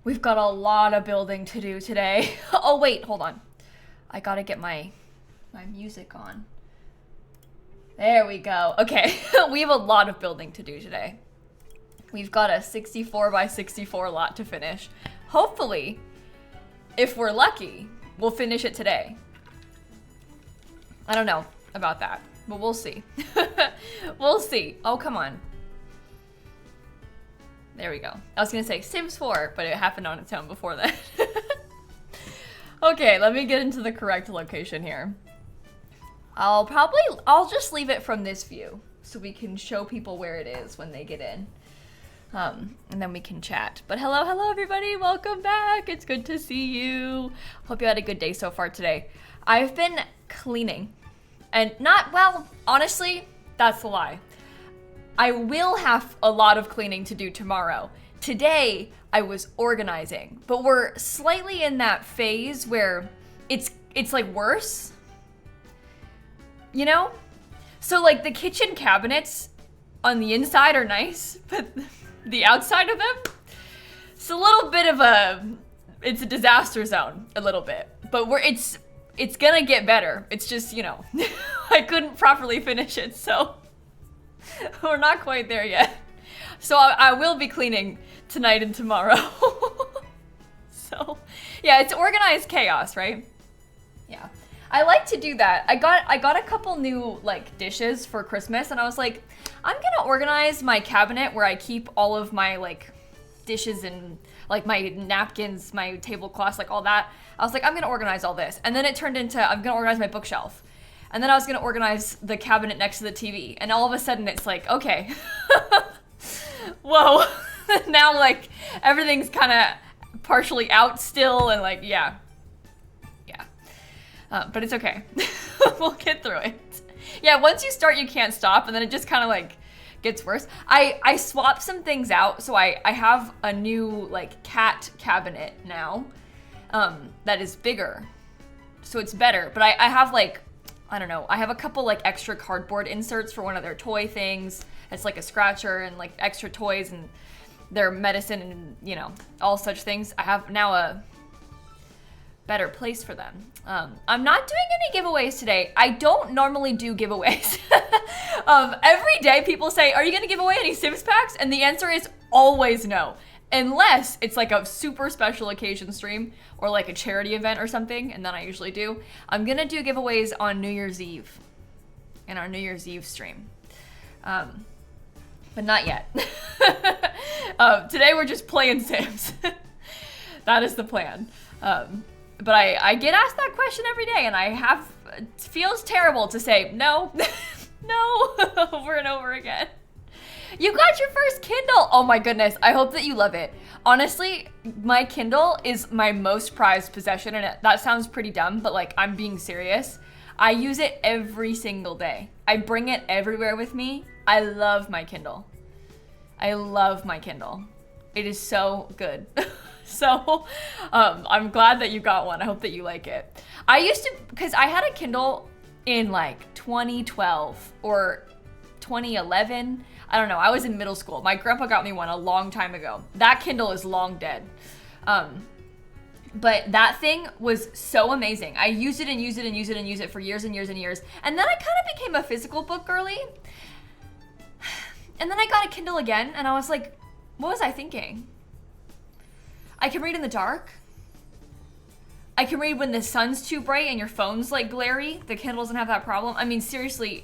We've got a lot of building to do today. Oh wait, hold on. I gotta get my music on. There we go. Okay, we have a lot of building to do today. We've got a 64 by 64 lot to finish. Hopefully, if we're lucky, we'll finish it today. I don't know about that, but we'll see. We'll see. Oh, come on. There we go. I was gonna say Sims 4, but it happened on its own before that. Okay, let me get into the correct location here. I'll just leave it from this view so we can show people where it is when they get in. And then we can chat. But hello everybody, welcome back. It's good to see you. Hope you had a good day so far today. I've been cleaning and honestly, that's a lie. I will have a lot of cleaning to do tomorrow. Today, I was organizing, but we're slightly in that phase where it's like worse, you know? So like the kitchen cabinets on the inside are nice, but the outside of them, it's a little bit of it's a disaster zone, a little bit, but it's gonna get better. It's just, you know, I couldn't properly finish it, so we're not quite there yet. So I will be cleaning tonight and tomorrow. So yeah, it's organized chaos, right? Yeah, I like to do that. I got a couple new like dishes for Christmas, and I was like, I'm gonna organize my cabinet where I keep all of my like dishes and like my napkins, my tablecloths, like all that. I was like, I'm gonna organize all this, and then it turned into I'm gonna organize my bookshelf. And then I was gonna organize the cabinet next to the TV. And all of a sudden it's like, okay, whoa. Now like everything's kind of partially out still and like, yeah. But it's okay. We'll get through it. Yeah, once you start, you can't stop. And then it just kind of like gets worse. I swapped some things out. So I have a new like cat cabinet now that is bigger. So it's better. But I have like, I don't know, I have a couple like extra cardboard inserts for one of their toy things. It's like a scratcher and like extra toys and their medicine and, you know, all such things. I have now a better place for them. I'm not doing any giveaways today. I don't normally do giveaways. Every day people say, are you gonna give away any Sims packs? And the answer is always no. Unless it's like a super special occasion stream or like a charity event or something, and then I usually do. I'm gonna do giveaways on New Year's Eve in our New Year's Eve stream. But not yet. Today we're just playing Sims. That is the plan. But I get asked that question every day, and it feels terrible to say no, no, over and over again. You got your first Kindle! Oh my goodness, I hope that you love it. Honestly, my Kindle is my most prized possession, and that sounds pretty dumb, but like, I'm being serious. I use it every single day. I bring it everywhere with me. I love my Kindle. I love my Kindle. It is so good. So, I'm glad that you got one. I hope that you like it. I used to, because I had a Kindle in like 2012 or 2011. I don't know, I was in middle school. My grandpa got me one a long time ago. That Kindle is long dead. But that thing was so amazing. I used it and used it and used it and used it for years and years and years. And then I kind of became a physical book girly. And then I got a Kindle again, and I was like, what was I thinking? I can read in the dark. I can read when the sun's too bright and your phone's like glary. The Kindle doesn't have that problem. I mean, seriously,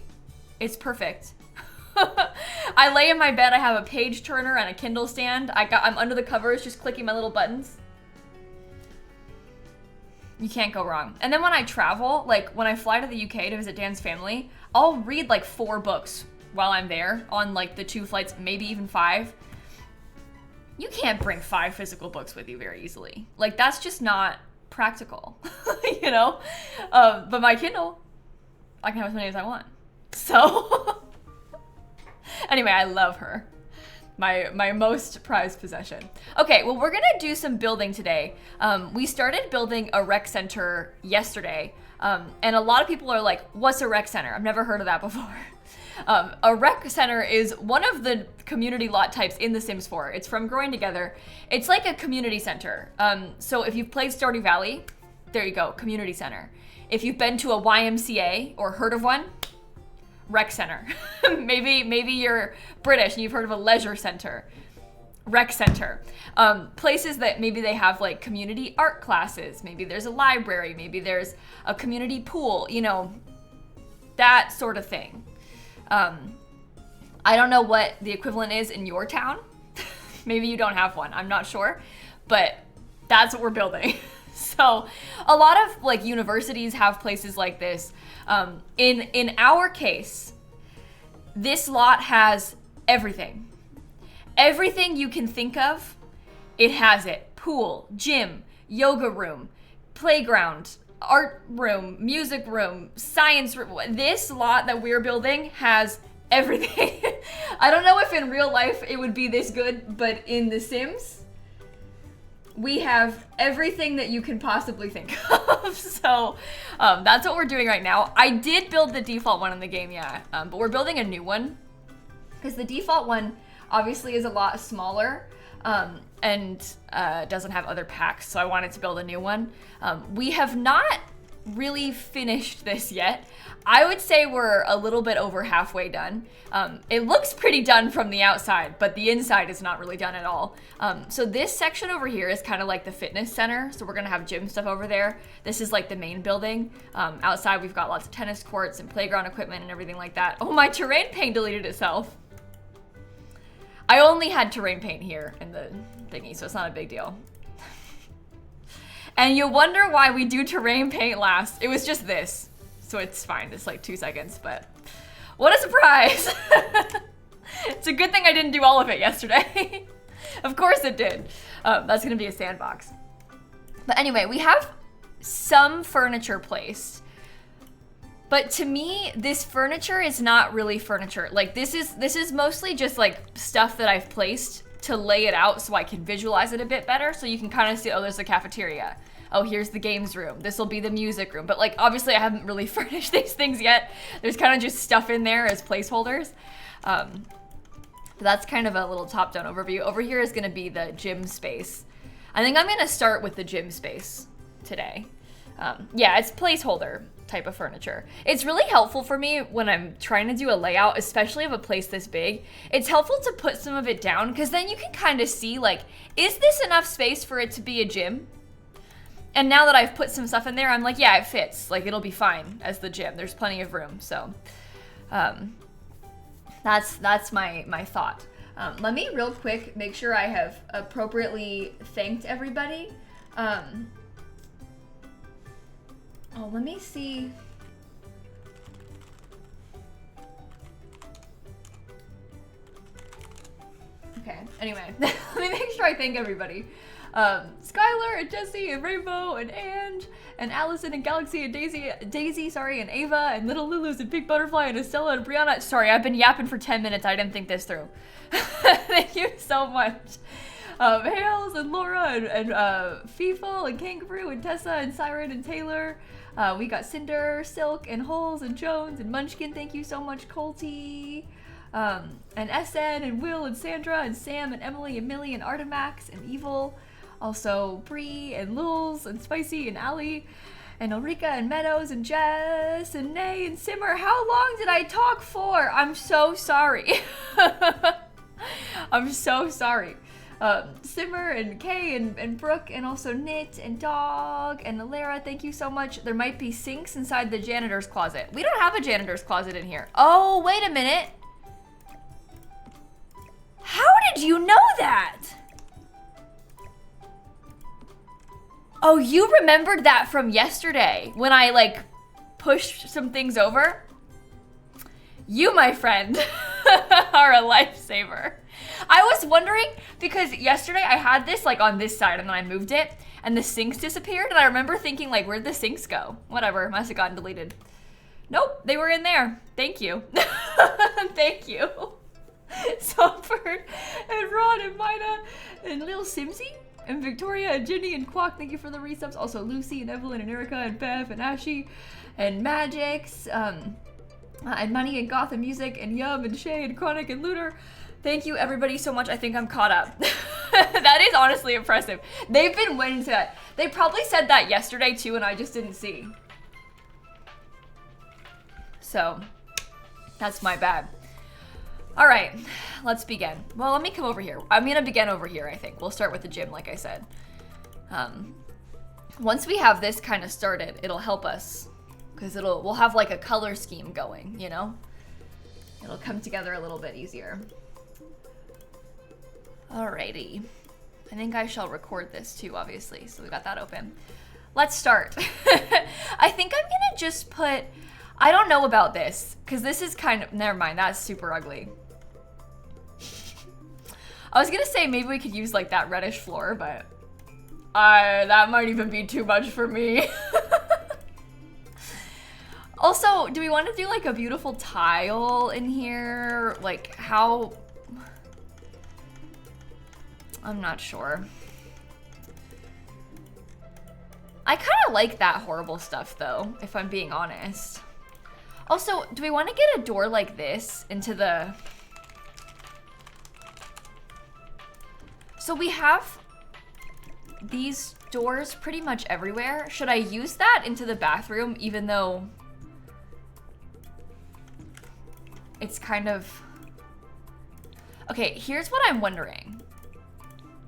it's perfect. I lay in my bed, I have a page turner and a Kindle stand. I'm under the covers just clicking my little buttons. You can't go wrong. And then when I travel, like when I fly to the UK to visit Dan's family, I'll read like 4 books while I'm there on like the 2 flights, maybe even 5. You can't bring 5 physical books with you very easily. Like that's just not practical, you know? But my Kindle, I can have as many as I want. So anyway, I love her. My most prized possession. Okay, well, we're gonna do some building today. We started building a rec center yesterday, and a lot of people are like, what's a rec center? I've never heard of that before. A rec center is one of the community lot types in The Sims 4. It's from Growing Together. It's like a community center. So if you've played Stardew Valley, there you go, community center. If you've been to a YMCA or heard of one, rec center. maybe you're British and you've heard of a leisure center. Rec center. Places that maybe they have like community art classes. Maybe there's a library. Maybe there's a community pool, you know, that sort of thing. I don't know what the equivalent is in your town. Maybe you don't have one. I'm not sure. But that's what we're building. So a lot of like universities have places like this. In our case, this lot has everything. Everything you can think of, it has it. Pool, gym, yoga room, playground, art room, music room, science room. This lot that we're building has everything. I don't know if in real life it would be this good, but in The Sims, we have everything that you can possibly think of. So that's what we're doing right now. I did build the default one in the game, yeah, but we're building a new one because the default one obviously is a lot smaller and doesn't have other packs, so I wanted to build a new one. We have not really finished this yet. I would say we're a little bit over halfway done. It looks pretty done from the outside, but the inside is not really done at all. So this section over here is kind of like the fitness center, so we're gonna have gym stuff over there. This is like the main building. Outside we've got lots of tennis courts and playground equipment and everything like that. Oh, my terrain paint deleted itself. I only had terrain paint here in the thingy, so it's not a big deal. And you'll wonder why we do terrain paint last. It was just this, so it's fine. It's like 2 seconds, but what a surprise. It's a good thing I didn't do all of it yesterday. Of course it did. That's gonna be a sandbox. But anyway, we have some furniture placed. But to me, this furniture is not really furniture. Like this is mostly just like stuff that I've placed to lay it out so I can visualize it a bit better. So you can kind of see, oh, there's the cafeteria. Oh, here's the games room. This will be the music room. But like, obviously I haven't really furnished these things yet. There's kind of just stuff in there as placeholders. That's kind of a little top-down overview. Over here is gonna be the gym space. I think I'm gonna start with the gym space today. Yeah, it's placeholder type of furniture. It's really helpful for me when I'm trying to do a layout, especially of a place this big. It's helpful to put some of it down because then you can kind of see like, is this enough space for it to be a gym? And now that I've put some stuff in there, I'm like, yeah, it fits. Like it'll be fine as the gym. There's plenty of room. So that's my thought. Let me real quick make sure I have appropriately thanked everybody. Oh, let me see. Okay, anyway, let me make sure I thank everybody. Skylar and Jesse and Rainbow and Ange and Allison and Galaxy and Daisy, sorry, and Ava and Little Lulu's and Pink Butterfly and Estella and Brianna. Sorry, I've been yapping for 10 minutes. I didn't think this through. Thank you so much. Hales and Laura and Feeful and Kangaroo and Tessa and Siren and Taylor. We got Cinder, Silk, and Holes, and Jones, and Munchkin. Thank you so much, Colty. And SN, and Will, and Sandra, and Sam, and Emily, and Millie, and Artemax, and Evil. Also, Bree, and Lulz, and Spicy, and Allie, and Ulrika, and Meadows, and Jess, and Nay, and Simmer. How long did I talk for? I'm so sorry. I'm so sorry. Simmer and Kay and Brooke and also Knit and Dog and Alara, thank you so much. There might be sinks inside the janitor's closet. We don't have a janitor's closet in here. Oh, wait a minute. How did you know that? Oh, you remembered that from yesterday when I like pushed some things over? You, my friend, are a lifesaver. I was wondering because yesterday I had this like on this side and then I moved it and the sinks disappeared and I remember thinking like, where'd the sinks go? Whatever, must have gotten deleted. Nope, they were in there. Thank you. Thank you. Songbird and Ron and Mina and lilsimsie and Victoria and Ginny and Quack, thank you for the resubs. Also Lucy and Evelyn and Erica and Bev and Ashy and Magix. And Money and Gotham Music and Yum and Shay and Chronic and Looter. Thank you everybody so much. I think I'm caught up. That is honestly impressive. They've been waiting to that. They probably said that yesterday too and I just didn't see. So, that's my bad. All right, let's begin. Well, let me come over here. I'm gonna begin over here, I think. We'll start with the gym, like I said. Once we have this kind of started, it'll help us because we'll have like a color scheme going, you know? It'll come together a little bit easier. Alrighty. I think I shall record this too, obviously, so we got that open. Let's start. I think I'm gonna just put, I don't know about this, because this is kind of, never mind, that's super ugly. I was gonna say maybe we could use like that reddish floor, but that might even be too much for me. Also, do we want to do like a beautiful tile in here? Like how? I'm not sure. I kind of like that horrible stuff though, if I'm being honest. Also, do we want to get a door like this into the... So we have these doors pretty much everywhere. Should I use that into the bathroom even though it's kind of... Okay, here's what I'm wondering.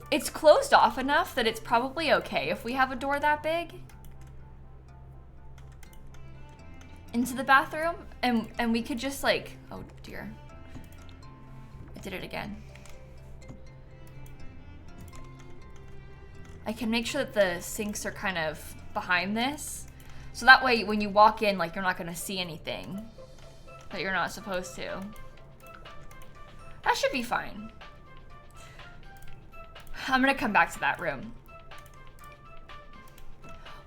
It's closed off enough that it's probably okay if we have a door that big into the bathroom, and we could just like, oh dear, I did it again. I can make sure that the sinks are kind of behind this, so that way when you walk in, like, you're not gonna see anything that you're not supposed to. That should be fine. I'm gonna come back to that room.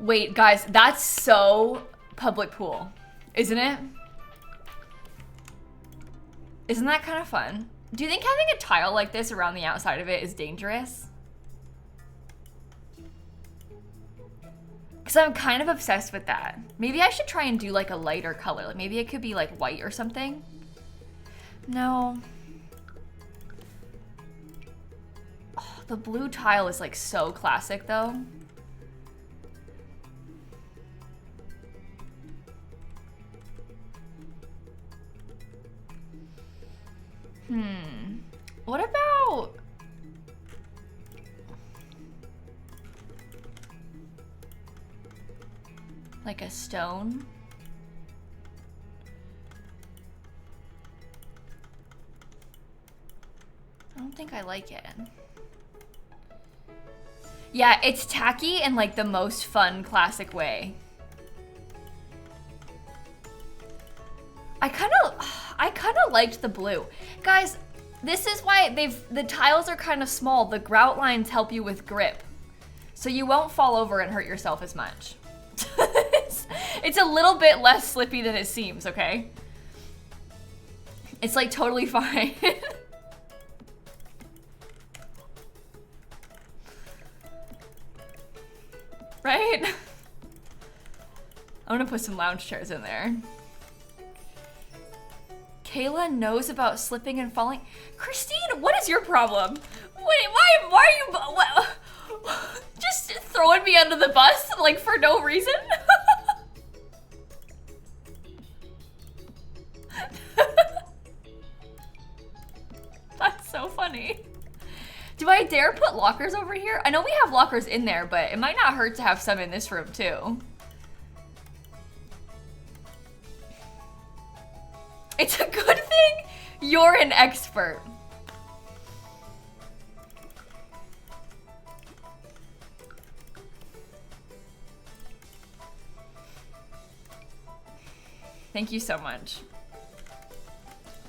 Wait, guys, that's so public pool, isn't it? Isn't that kind of fun? Do you think having a tile like this around the outside of it is dangerous? Because I'm kind of obsessed with that. Maybe I should try and do like a lighter color. Like maybe it could be like white or something. No. Oh, the blue tile is like so classic though. What about... like a stone? I don't think I like it. Yeah, it's tacky in like the most fun, classic way. I kind of liked the blue. Guys, this is why the tiles are kind of small. The grout lines help you with grip. So you won't fall over and hurt yourself as much. It's a little bit less slippy than it seems, okay? It's like totally fine. Right? I'm gonna put some lounge chairs in there. Kayla knows about slipping and falling. Christine, what is your problem? Wait, why are you just throwing me under the bus like for no reason? That's so funny. Do I dare put lockers over here? I know we have lockers in there, but it might not hurt to have some in this room too. It's a good thing you're an expert. Thank you so much.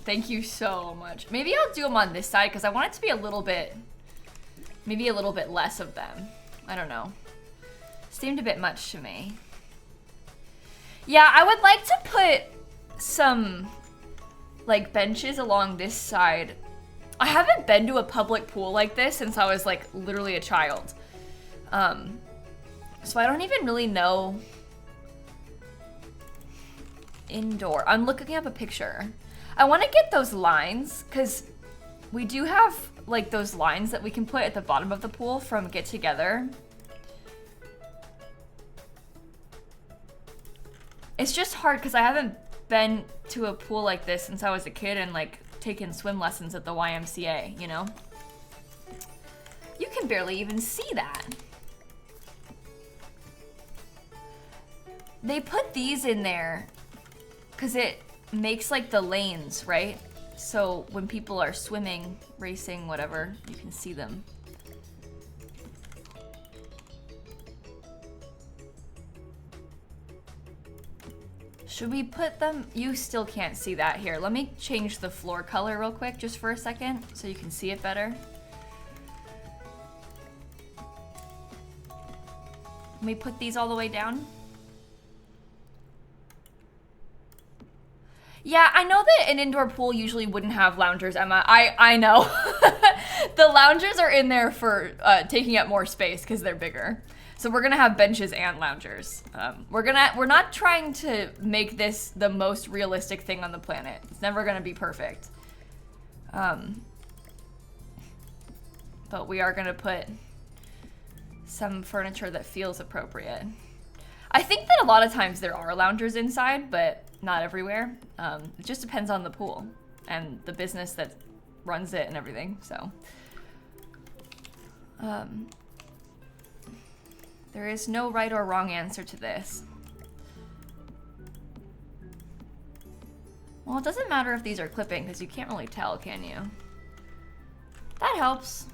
Thank you so much. Maybe I'll do them on this side because I want it to be a little bit, maybe a little bit less of them. I don't know. Seemed a bit much to me. Yeah, I would like to put some like benches along this side. I haven't been to a public pool like this since I was like literally a child. So I don't even really know indoor. I'm looking up a picture. I want to get those lines because we do have like those lines that we can put at the bottom of the pool from Get Together. It's just hard because I haven't been to a pool like this since I was a kid and like taken swim lessons at the YMCA, you know? You can barely even see that. They put these in there because it makes like the lanes, right? So when people are swimming, racing, whatever, you can see them. Should we put them? You still can't see that here. Let me change the floor color real quick just for a second so you can see it better. Let me put these all the way down. Yeah, I know that an indoor pool usually wouldn't have loungers, Emma. I know. The loungers are in there for taking up more space because they're bigger. So we're gonna have benches and loungers. We're not trying to make this the most realistic thing on the planet. It's never gonna be perfect. But we are gonna put some furniture that feels appropriate. I think that a lot of times there are loungers inside, but not everywhere. It just depends on the pool and the business that runs it and everything, so. There is no right or wrong answer to this. Well, it doesn't matter if these are clipping because you can't really tell, can you? That helps.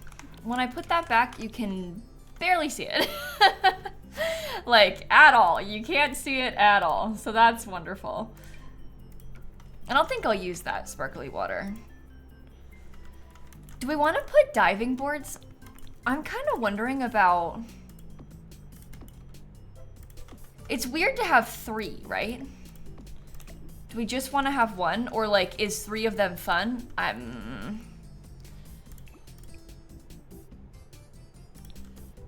When I put that back, you can barely see it. Like, at all. You can't see it at all. So that's wonderful. I don't think I'll use that sparkly water. Do we want to put diving boards? I'm kind of wondering about... It's weird to have 3, right? Do we just want to have 1? Or like, is 3 of them fun?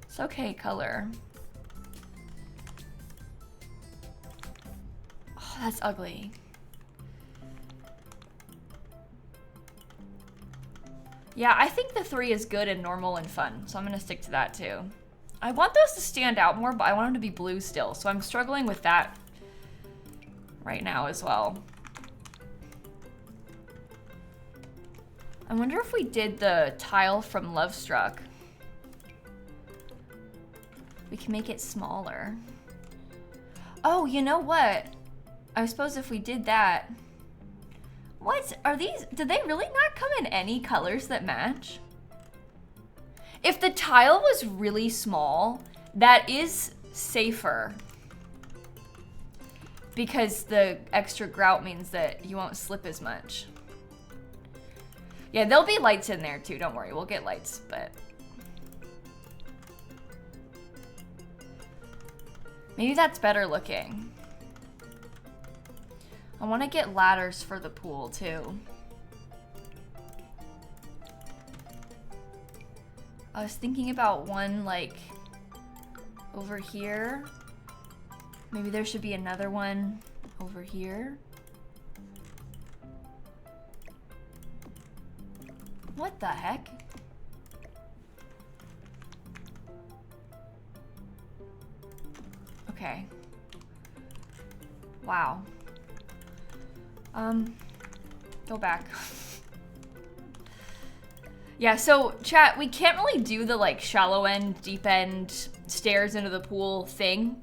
It's okay, color. Oh, that's ugly. Yeah, I think the 3 is good and normal and fun, so I'm gonna stick to that too. I want those to stand out more, but I want them to be blue still, so I'm struggling with that right now as well. I wonder if we did the tile from Love Struck. We can make it smaller. Oh, you know what? I suppose if we did that... What? Are these... Did they really not come in any colors that match? If the tile was really small, that is safer. Because the extra grout means that you won't slip as much. Yeah, there'll be lights in there too, don't worry. We'll get lights, but... Maybe that's better looking. I want to get ladders for the pool too. I was thinking about one like over here. Maybe there should be another one over here. What the heck? Okay. Wow. Go back. Yeah, so chat, we can't really do the like shallow end, deep end stairs into the pool thing,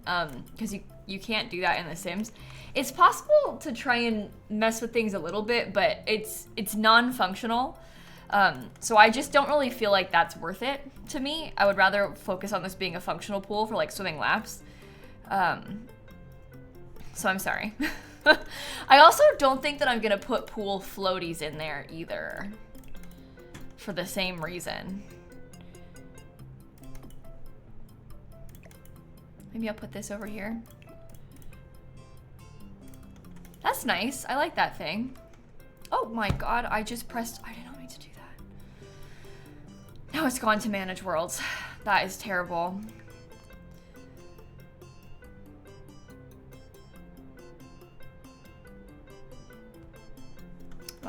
because you can't do that in The Sims. It's possible to try and mess with things a little bit, but it's non-functional. So I just don't really feel like that's worth it to me. I would rather focus on this being a functional pool for like swimming laps. So I'm sorry. I also don't think that I'm gonna put pool floaties in there either. For the same reason. Maybe I'll put this over here. That's nice. I like that thing. Oh my god, I just pressed... I did not mean to do that. Now it's gone to manage worlds. That is terrible.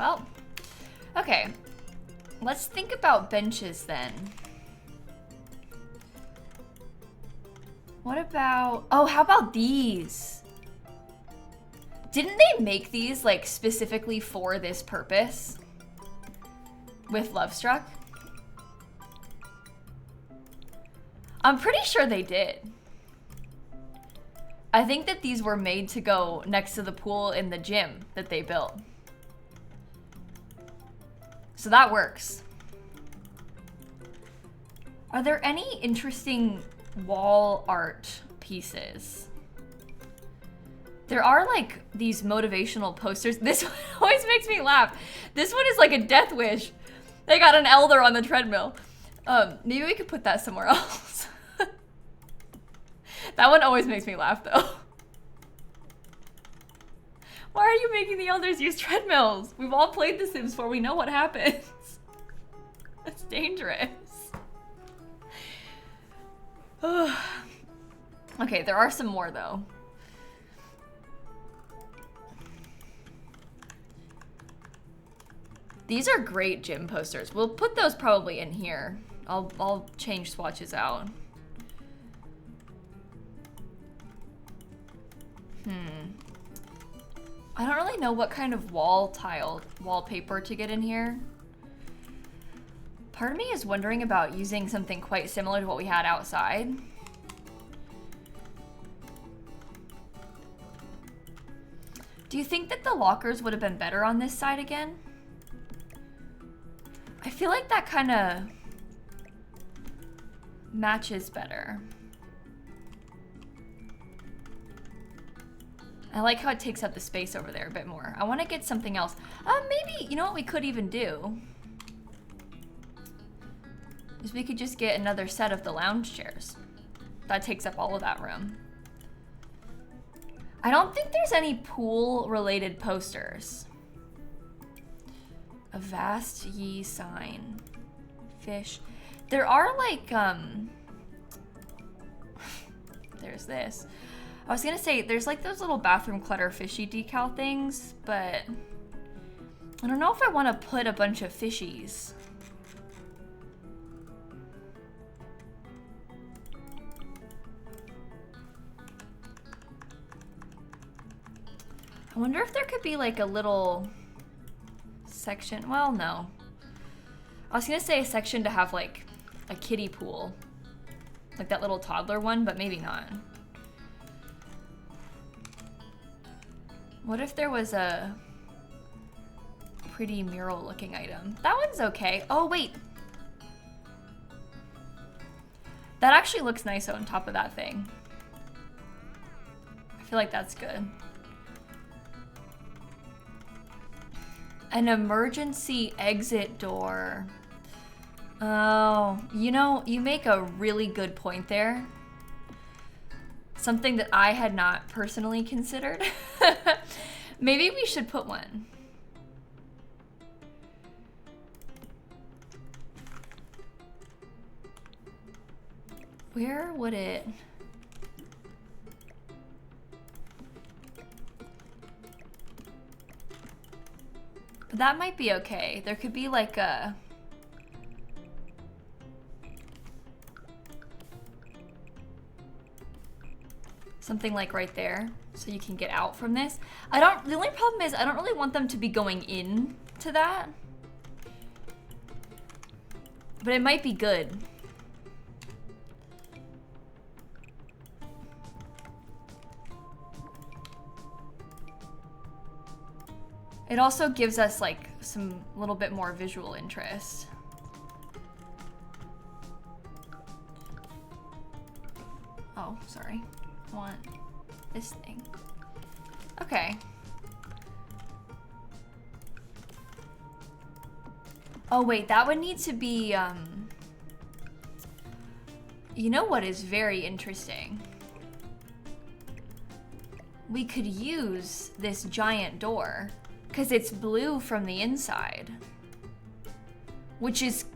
Well, okay. Let's think about benches then. What about, oh, how about these? Didn't they make these like specifically for this purpose? With Love Struck? I'm pretty sure they did. I think that these were made to go next to the pool in the gym that they built. So that works. Are there any interesting wall art pieces? There are like these motivational posters. This one always makes me laugh. This one is like a death wish. They got an elder on the treadmill. Maybe we could put that somewhere else. That one always makes me laugh though. Why are you making the elders use treadmills? We've all played The Sims 4. We know what happens. That's dangerous. Okay, there are some more though. These are great gym posters. We'll put those probably in here. I'll change swatches out. I don't really know what kind of wallpaper to get in here. Part of me is wondering about using something quite similar to what we had outside. Do you think that the lockers would have been better on this side again? I feel like that kind of matches better. I like how it takes up the space over there a bit more. I want to get something else. Maybe, you know what we could even do? Is we could just get another set of the lounge chairs. That takes up all of that room. I don't think there's any pool-related posters. A vast ye sign. Fish. There are like, there's this. I was gonna say, there's like those little bathroom clutter fishy decal things, but I don't know if I want to put a bunch of fishies. I wonder if there could be like a little section. Well, no. I was gonna say a section to have like a kiddie pool. Like that little toddler one, but maybe not. What if there was a pretty mural looking item? That one's okay. Oh, wait. That actually looks nice on top of that thing. I feel like that's good. An emergency exit door. Oh, you know, you make a really good point there. Something that I had not personally considered. Maybe we should put one. Where would it? That might be okay. There could be like a... something like right there, so you can get out from this. The only problem is I don't really want them to be going in to that. But it might be good. It also gives us like some little bit more visual interest. Oh, sorry. I want this thing. Okay. Oh wait, that would need to be, you know what is very interesting? We could use this giant door because it's blue from the inside, which is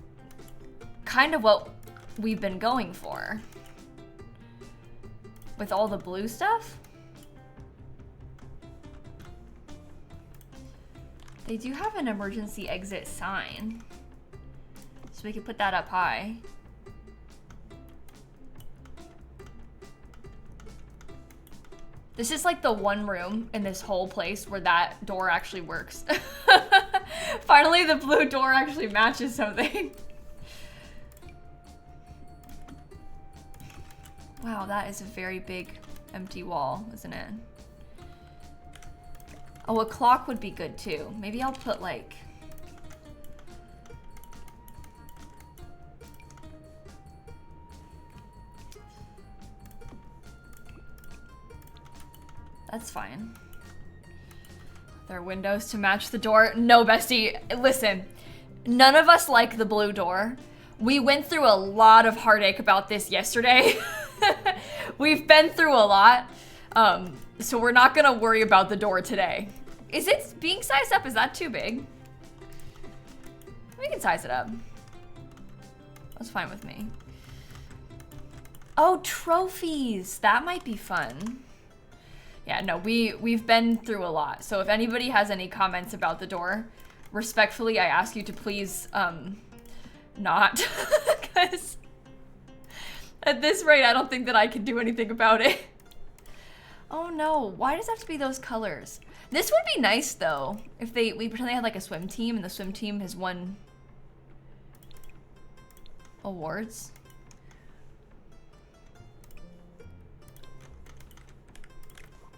kind of what we've been going for. With all the blue stuff? They do have an emergency exit sign, so we could put that up high. This is like the one room in this whole place where that door actually works. Finally, the blue door actually matches something. Wow, that is a very big empty wall, isn't it? Oh, a clock would be good too. Maybe I'll put like... That's fine. There are windows to match the door. No, bestie, listen. None of us like the blue door. We went through a lot of heartache about this yesterday. We've been through a lot. So we're not gonna worry about the door today. Is it being sized up? Is that too big? We can size it up. That's fine with me. Oh, trophies. That might be fun. Yeah, no, we've been through a lot. So if anybody has any comments about the door, respectfully, I ask you to please not. Because at this rate, I don't think that I can do anything about it. Oh no, why does it have to be those colors? This would be nice though, if we pretend they had like a swim team and the swim team has won awards.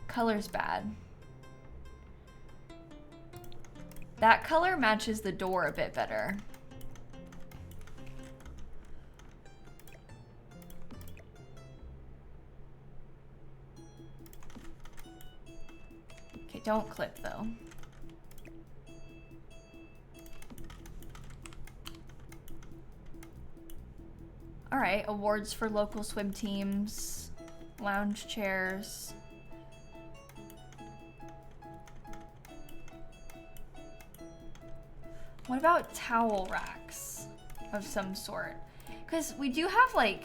Color's bad. That color matches the door a bit better. Okay, don't clip though. All right, awards for local swim teams, lounge chairs. What about towel racks of some sort? Because we do have like,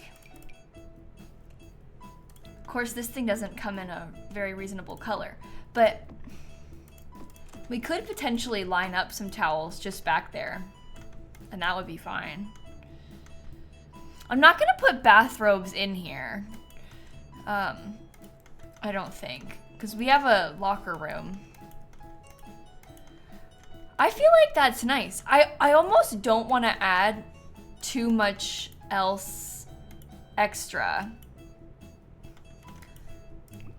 of course this thing doesn't come in a very reasonable color, but we could potentially line up some towels just back there and that would be fine. I'm not gonna put bathrobes in here. I don't think, because we have a locker room. I feel like that's nice. I almost don't want to add too much else extra,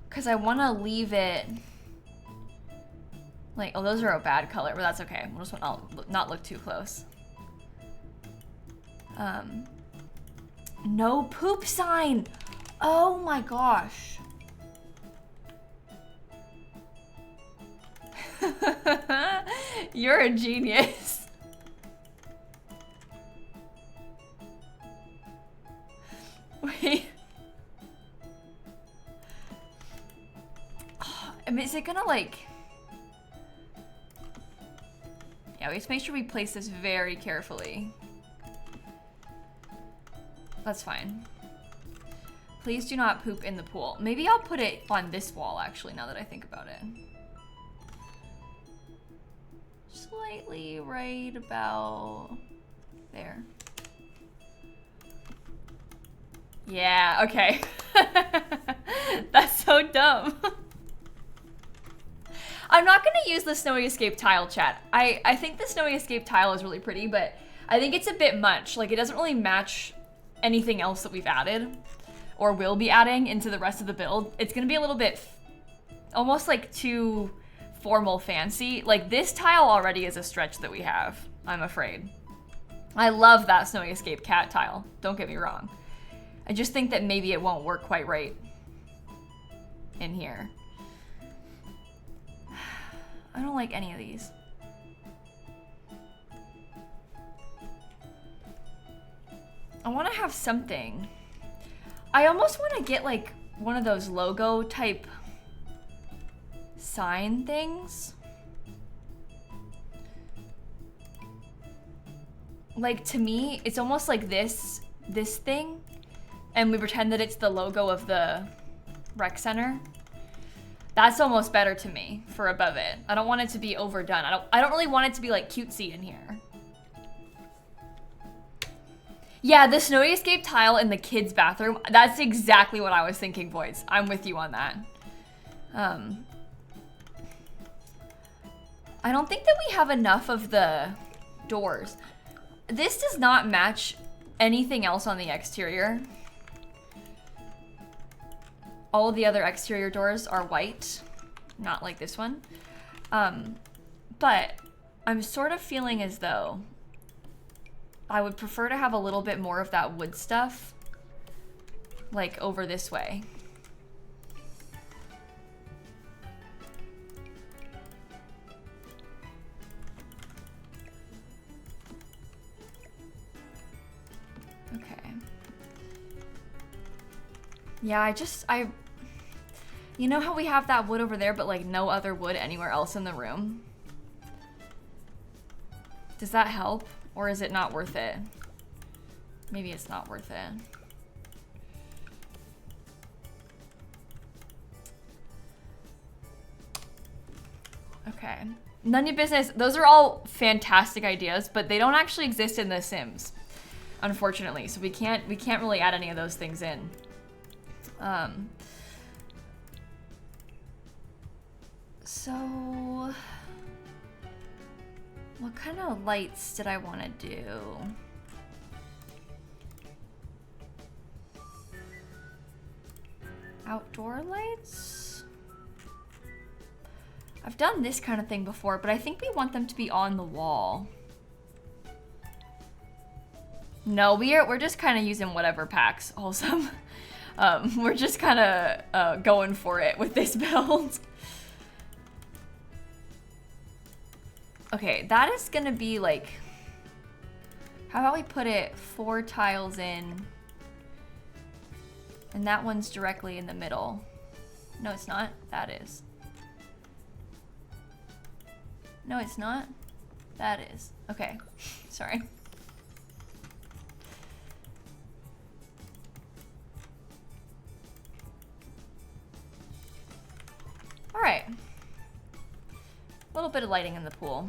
because I want to leave it like, oh, those are a bad color, but that's okay. We'll just not look too close. No poop sign. Oh my gosh. You're a genius. Wait. I mean, is it gonna like... Yeah, we have to make sure we place this very carefully. That's fine. Please do not poop in the pool. Maybe I'll put it on this wall, actually, now that I think about it. Slightly right about there. Yeah, okay. That's so dumb. I'm not gonna use the Snowy Escape tile, chat. I think the Snowy Escape tile is really pretty, but I think it's a bit much. Like, it doesn't really match anything else that we've added or will be adding into the rest of the build. It's gonna be a little bit almost like too formal fancy. Like, this tile already is a stretch that we have, I'm afraid. I love that Snowy Escape cat tile, don't get me wrong. I just think that maybe it won't work quite right in here. I don't like any of these. I want to have something. I almost want to get like one of those logo type sign things. Like, to me, it's almost like this thing, and we pretend that it's the logo of the rec center. That's almost better to me for above it. I don't want it to be overdone. I don't really want it to be like cutesy in here. Yeah, the snowy escape tile in the kids' bathroom. That's exactly what I was thinking, boys. I'm with you on that. I don't think that we have enough of the doors. This does not match anything else on the exterior. All of the other exterior doors are white, not like this one. But I'm sort of feeling as though I would prefer to have a little bit more of that wood stuff, like over this way. Okay. Yeah, you know how we have that wood over there, but like no other wood anywhere else in the room? Does that help? Or is it not worth it? Maybe it's not worth it. Okay. None of your business. Those are all fantastic ideas, but they don't actually exist in The Sims, unfortunately. So we can't really add any of those things in. So what kind of lights did I want to do? Outdoor lights? I've done this kind of thing before, but I think we want them to be on the wall. No, we're just kind of using whatever packs, wholesome. We're just kind of going for it with this build. Okay, that is gonna be like, how about we put it 4 tiles in, and that one's directly in the middle. No, it's not. That is. No, it's not. That is. Okay, sorry. All right. A little bit of lighting in the pool.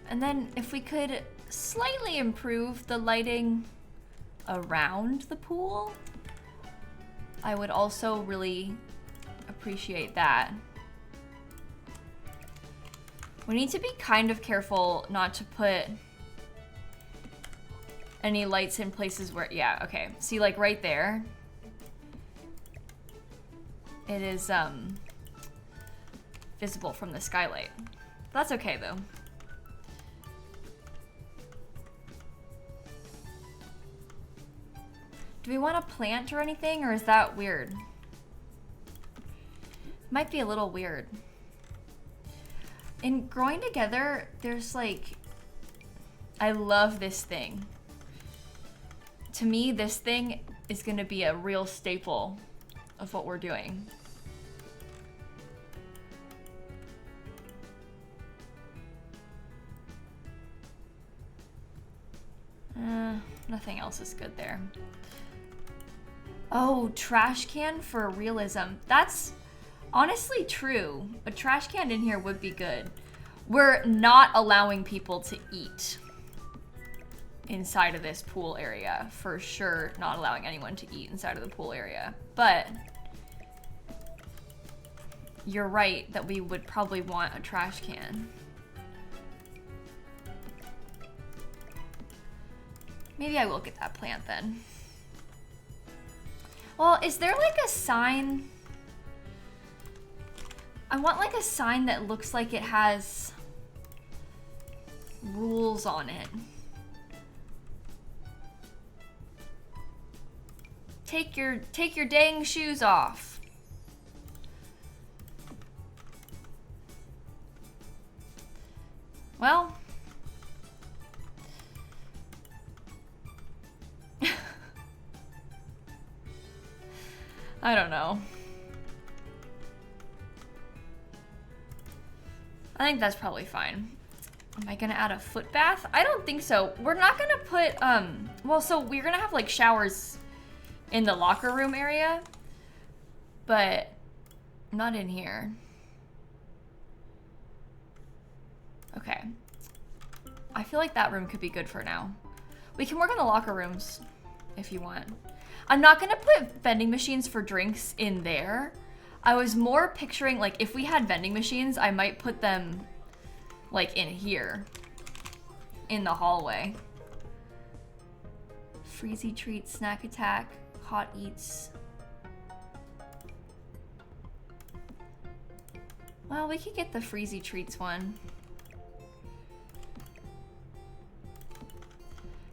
And then if we could slightly improve the lighting around the pool, I would also really appreciate that. We need to be kind of careful not to put any lights in places where, yeah, okay. See, like right there, it is visible from the skylight. That's okay though. Do we want a plant or anything, or is that weird? Might be a little weird. In growing together, there's like, I love this thing. To me, this thing is gonna be a real staple of what we're doing. Nothing else is good there. Oh, trash can for realism. That's honestly true. A trash can in here would be good. We're not allowing people to eat inside of this pool area. For sure, not allowing anyone to eat inside of the pool area. But you're right that we would probably want a trash can. Maybe I will get that plant then. Well, is there like a sign? I want like a sign that looks like it has rules on it. Take your dang shoes off. Well, I don't know. I think that's probably fine. Am I gonna add a foot bath? I don't think so. We're not gonna put, well, so we're gonna have like showers in the locker room area. but not in here. Okay. I feel like that room could be good for now. We can work on the locker rooms if you want. I'm not gonna put vending machines for drinks in there. I was more picturing, like, if we had vending machines, I might put them, like, in here. In the hallway. Freezy treats, snack attack, hot eats. Well, we could get the freezy treats one.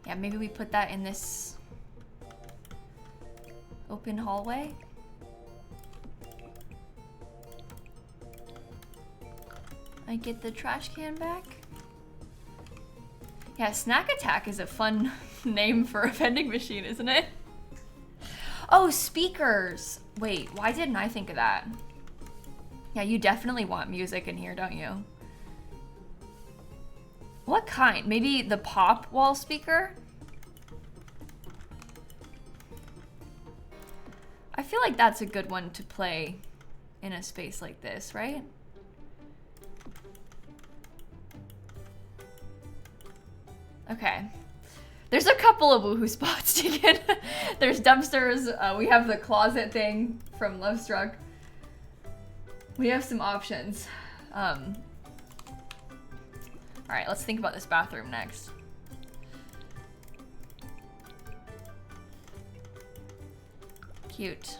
Yeah, maybe we put that in this open hallway. I get the trash can back. Yeah, snack attack is a fun name for a vending machine, isn't it? Oh, speakers. Wait, why didn't I think of that? Yeah, you definitely want music in here, don't you? What kind? Maybe the pop wall speaker? I feel like that's a good one to play in a space like this, right? Okay. There's a couple of woohoo spots to get. There's dumpsters. We have the closet thing from Lovestruck. We have some options. All right, let's think about this bathroom next. Cute.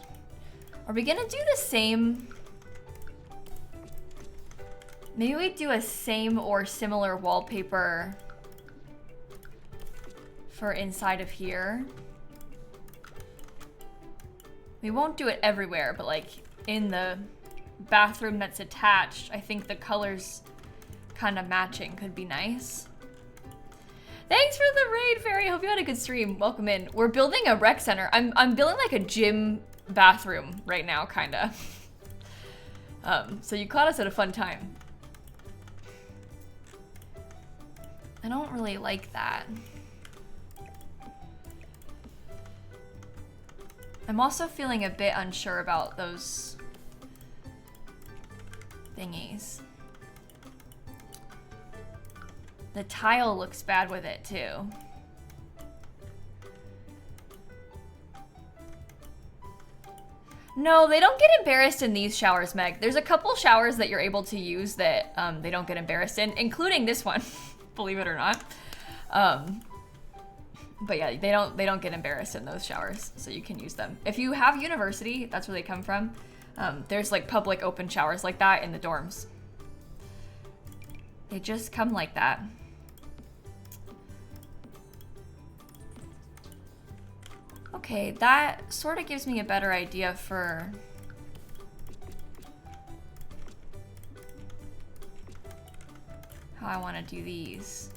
Are we gonna do the same? Maybe we do a same or similar wallpaper for inside of here. We won't do it everywhere, but like in the bathroom that's attached, I think the colors kind of matching could be nice. Thanks for the raid, Fairy. Hope you had a good stream. Welcome in. We're building a rec center. I'm building like a gym bathroom right now, kinda. So you caught us at a fun time. I don't really like that. I'm also feeling a bit unsure about those thingies. The tile looks bad with it too. No, they don't get embarrassed in these showers, Meg. There's a couple showers that you're able to use that they don't get embarrassed in, including this one, believe it or not. But yeah, they don't get embarrassed in those showers, so you can use them. If you have university, that's where they come from. There's like public open showers like that in the dorms. They just come like that. Okay, that sort of gives me a better idea for how I want to do these.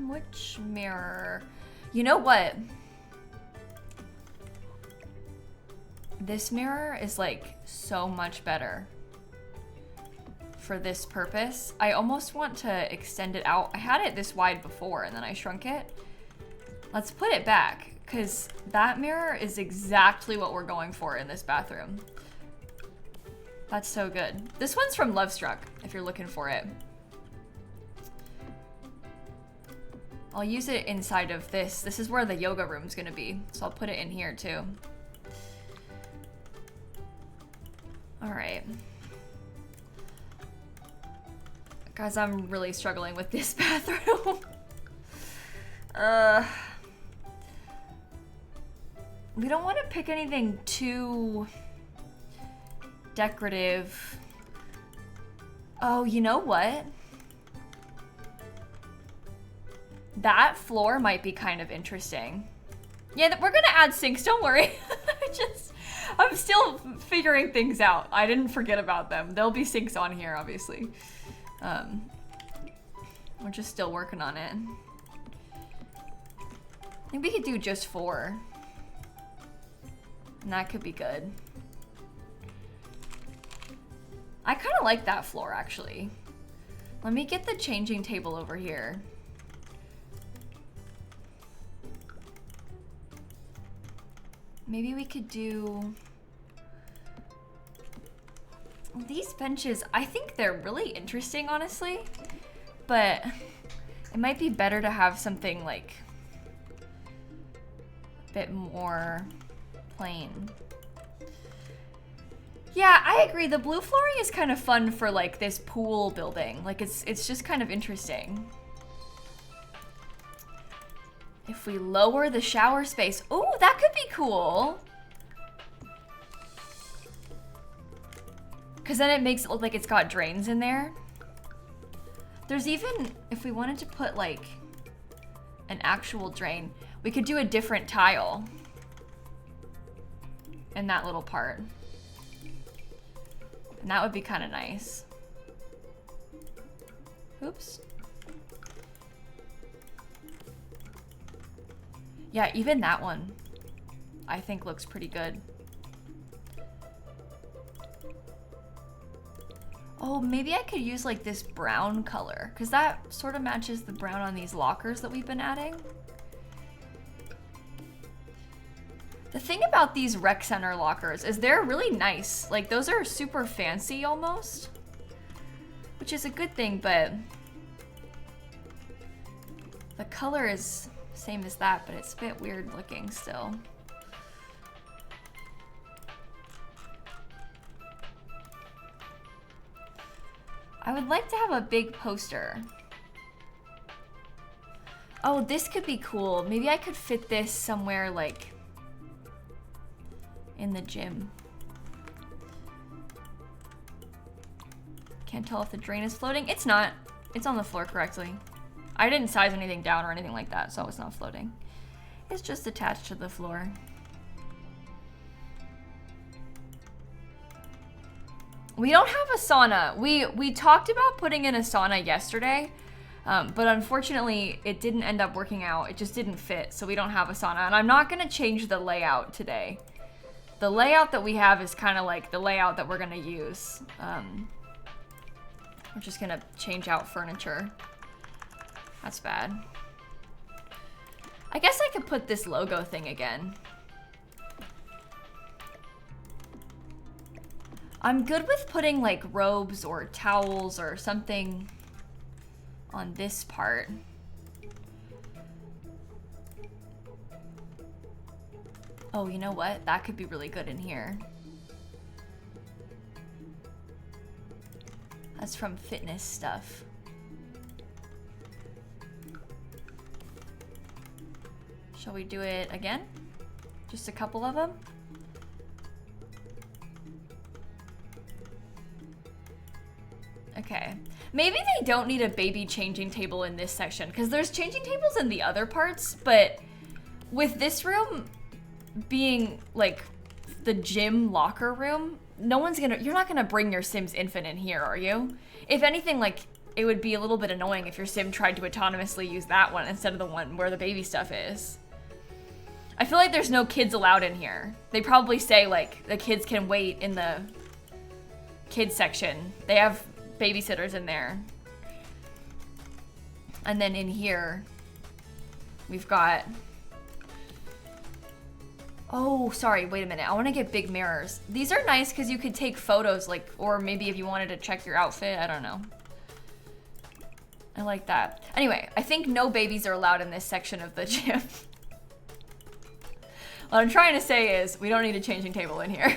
Which mirror? You know what? This mirror is like so much better for this purpose. I almost want to extend it out. I had it this wide before and then I shrunk it. Let's put it back because that mirror is exactly what we're going for in this bathroom. That's so good. This one's from Lovestruck if you're looking for it. I'll use it inside of this. This is where the yoga room's gonna be, so I'll put it in here too. All right. Guys, I'm really struggling with this bathroom. We don't want to pick anything too decorative. Oh, you know what? That floor might be kind of interesting. Yeah, we're gonna add sinks, don't worry. I'm still figuring things out. I didn't forget about them. There'll be sinks on here, obviously. We're just still working on it. I think we could do just 4. And that could be good. I kind of like that floor, actually. Let me get the changing table over here. Maybe we could do these benches. I think they're really interesting, honestly, but it might be better to have something like a bit more plain. Yeah, I agree. The blue flooring is kind of fun for like this pool building. Like it's just kind of interesting. If we lower the shower space, oh, that could be cool. Because then it makes it look like it's got drains in there. There's even, if we wanted to put like an actual drain, we could do a different tile in that little part. And that would be kind of nice. Oops. Yeah, even that one I think looks pretty good. Oh, maybe I could use like this brown color, because that sort of matches the brown on these lockers that we've been adding. The thing about these rec center lockers is they're really nice. Like those are super fancy almost, which is a good thing, but the color is same as that, but it's a bit weird looking still. I would like to have a big poster. Oh, this could be cool. Maybe I could fit this somewhere like in the gym. Can't tell if the drain is floating. It's not. It's on the floor correctly. I didn't size anything down or anything like that, so it's not floating. It's just attached to the floor. We don't have a sauna. We talked about putting in a sauna yesterday, but unfortunately it didn't end up working out. It just didn't fit, so we don't have a sauna. And I'm not gonna change the layout today. The layout that we have is kind of like the layout that we're gonna use. We're just gonna change out furniture. That's bad. I guess I could put this logo thing again. I'm good with putting like robes or towels or something on this part. Oh, you know what? That could be really good in here. That's from fitness stuff. Shall we do it again? Just a couple of them? Okay. Maybe they don't need a baby changing table in this section, because there's changing tables in the other parts, but with this room being like the gym locker room, you're not gonna bring your Sims infant in here, are you? If anything, like, it would be a little bit annoying if your Sim tried to autonomously use that one instead of the one where the baby stuff is. I feel like there's no kids allowed in here. They probably say, like, the kids can wait in the kids section. They have babysitters in there. And then in here, we've got... Oh, sorry, wait a minute. I want to get big mirrors. These are nice because you could take photos, like, or maybe if you wanted to check your outfit, I don't know. I like that. Anyway, I think no babies are allowed in this section of the gym. What I'm trying to say is we don't need a changing table in here.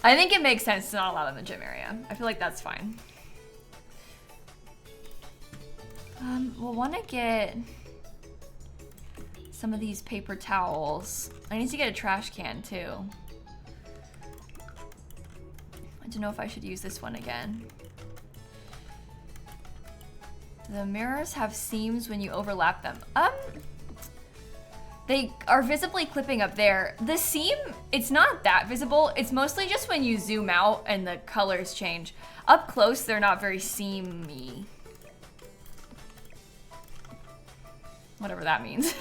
I think it makes sense to not allow in the gym area. I feel like that's fine. We'll want to get some of these paper towels. I need to get a trash can too. I don't know if I should use this one again. The mirrors have seams when you overlap them. They are visibly clipping up there. The seam, it's not that visible. It's mostly just when you zoom out and the colors change. Up close, they're not very seamy. Whatever that means.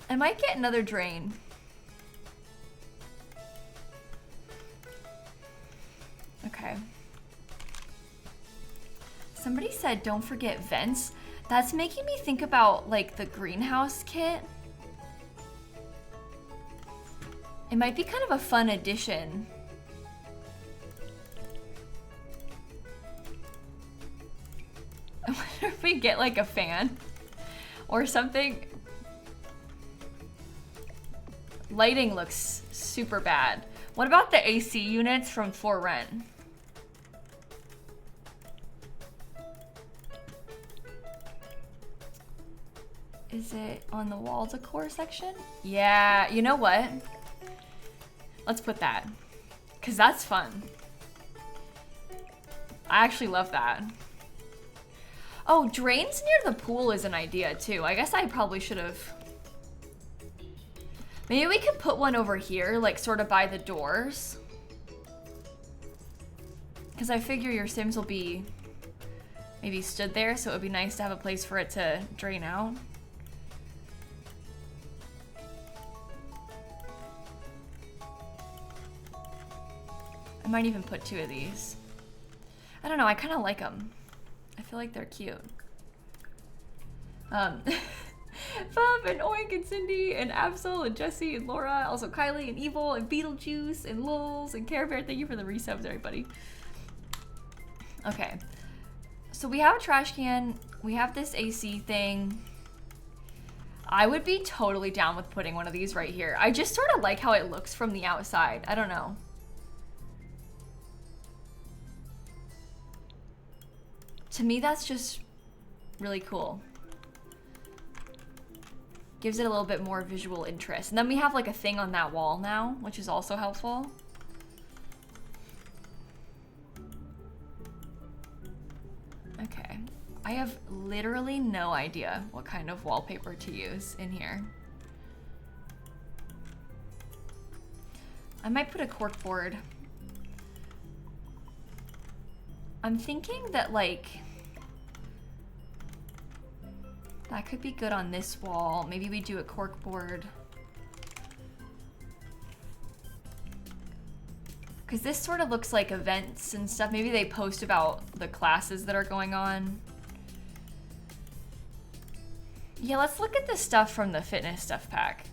I might get another drain. Somebody said don't forget vents. That's making me think about like the greenhouse kit. It might be kind of a fun addition. I wonder if we get like a fan or something. Lighting looks super bad. What about the AC units from For Rent? Is it on the wall decor section? Yeah, you know what? Let's put that, because that's fun. I actually love that. Oh, drains near the pool is an idea too. I guess I probably should have. Maybe we could put one over here, like sort of by the doors. Because I figure your Sims will be maybe stood there, so it would be nice to have a place for it to drain out. I might even put 2 of these. I don't know, I kind of like them. I feel like they're cute. Fub and Oink and Cindy and Absol and Jesse and Laura, also Kylie and Evil and Beetlejuice and Lulz and Care Bear. Thank you for the resubs, everybody. Okay, so we have a trash can. We have this AC thing. I would be totally down with putting one of these right here. I just sort of like how it looks from the outside. I don't know. To me, that's just really cool. Gives it a little bit more visual interest. And then we have like a thing on that wall now, which is also helpful. Okay. I have literally no idea what kind of wallpaper to use in here. I might put a corkboard. I'm thinking that like that could be good on this wall. Maybe we do a corkboard. Because this sort of looks like events and stuff. Maybe they post about the classes that are going on. Yeah, let's look at the stuff from the fitness stuff pack.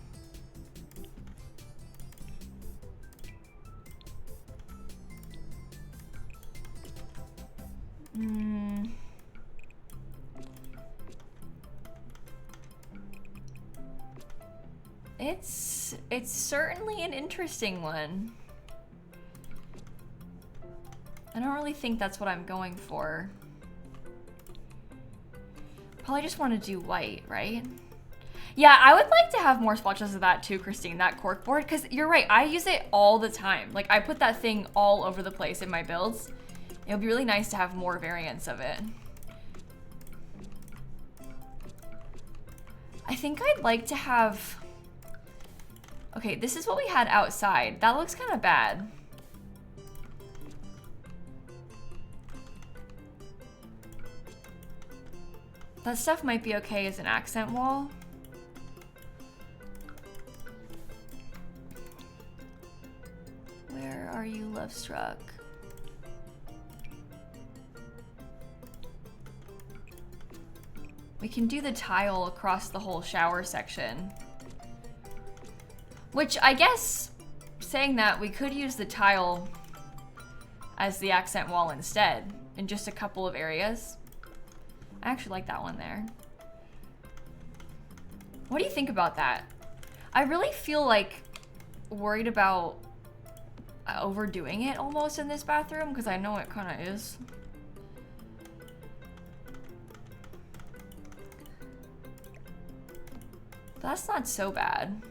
It's certainly an interesting one. I don't really think that's what I'm going for. Probably just want to do white, right? Yeah, I would like to have more swatches of that too, Christine, that corkboard, because you're right, I use it all the time. Like, I put that thing all over the place in my builds. It would be really nice to have more variants of it. I think I'd like to have... Okay, this is what we had outside. That looks kind of bad. That stuff might be okay as an accent wall. Where are you, Lovestruck? We can do the tile across the whole shower section. Which, I guess, saying that, we could use the tile as the accent wall instead, in just a couple of areas. I actually like that one there. What do you think about that? I really feel like worried about overdoing it almost in this bathroom, because I know it kind of is. That's not so bad.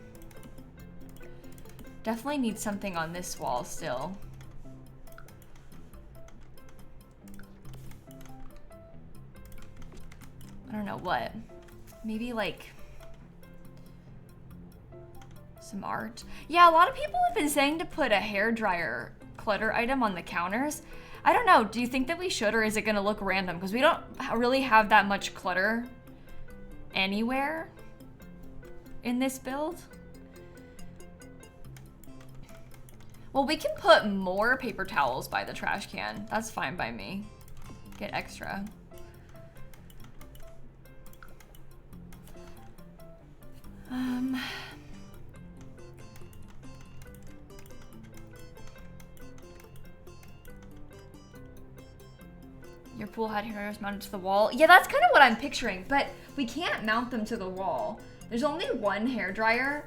Definitely need something on this wall still. I don't know what. Maybe like some art. Yeah, a lot of people have been saying to put a hairdryer clutter item on the counters. I don't know. Do you think that we should, or is it going to look random? Because we don't really have that much clutter anywhere in this build. Well, we can put more paper towels by the trash can. That's fine by me. Get extra. Your pool had hairdryers mounted to the wall. Yeah, that's kind of what I'm picturing, but we can't mount them to the wall. There's only one hairdryer.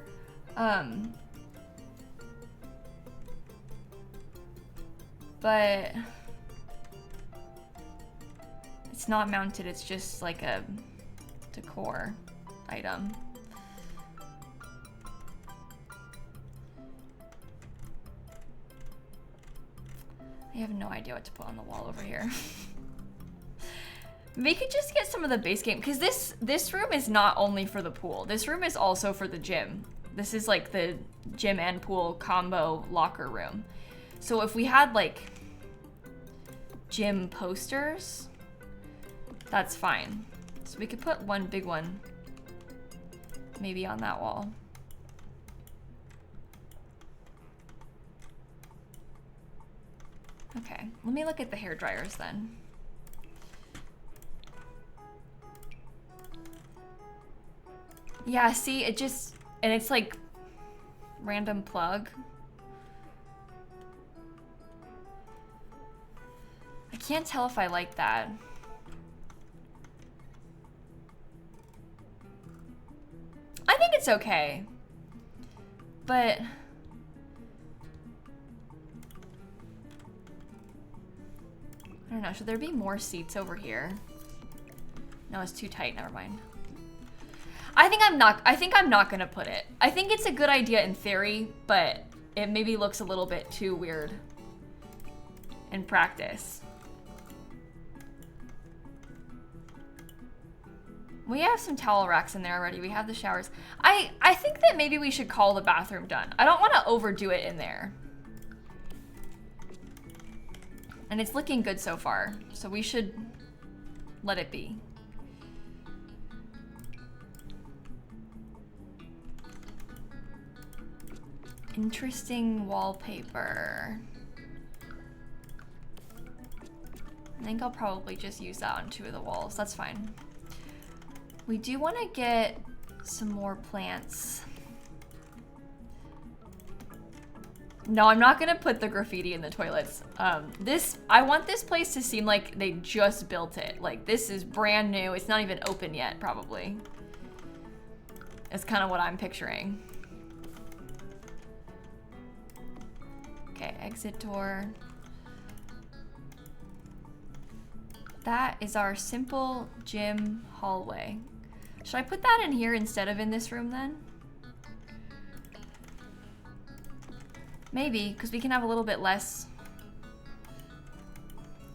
But it's not mounted, it's just like a decor item. I have no idea what to put on the wall over here. We could just get some of the base game, because this room is not only for the pool. This room is also for the gym. This is like the gym and pool combo locker room. So if we had like gym posters, that's fine. So we could put one big one maybe on that wall. Okay, let me look at the hair dryers then. Yeah, see, it just, and it's like random plug. I can't tell if I like that. I think it's okay, but I don't know, should there be more seats over here? No, it's too tight, never mind. I think I'm not gonna put it. I think it's a good idea in theory, but it maybe looks a little bit too weird in practice. We have some towel racks in there already. We have the showers. I think that maybe we should call the bathroom done. I don't want to overdo it in there. And it's looking good so far, so we should let it be. Interesting wallpaper. I think I'll probably just use that on two of the walls. That's fine. We do want to get some more plants. No, I'm not gonna put the graffiti in the toilets. I want this place to seem like they just built it. Like this is brand new. It's not even open yet, probably. It's kind of what I'm picturing. Okay, exit door. That is our simple gym hallway. Should I put that in here instead of in this room then? Maybe, because we can have a little bit less.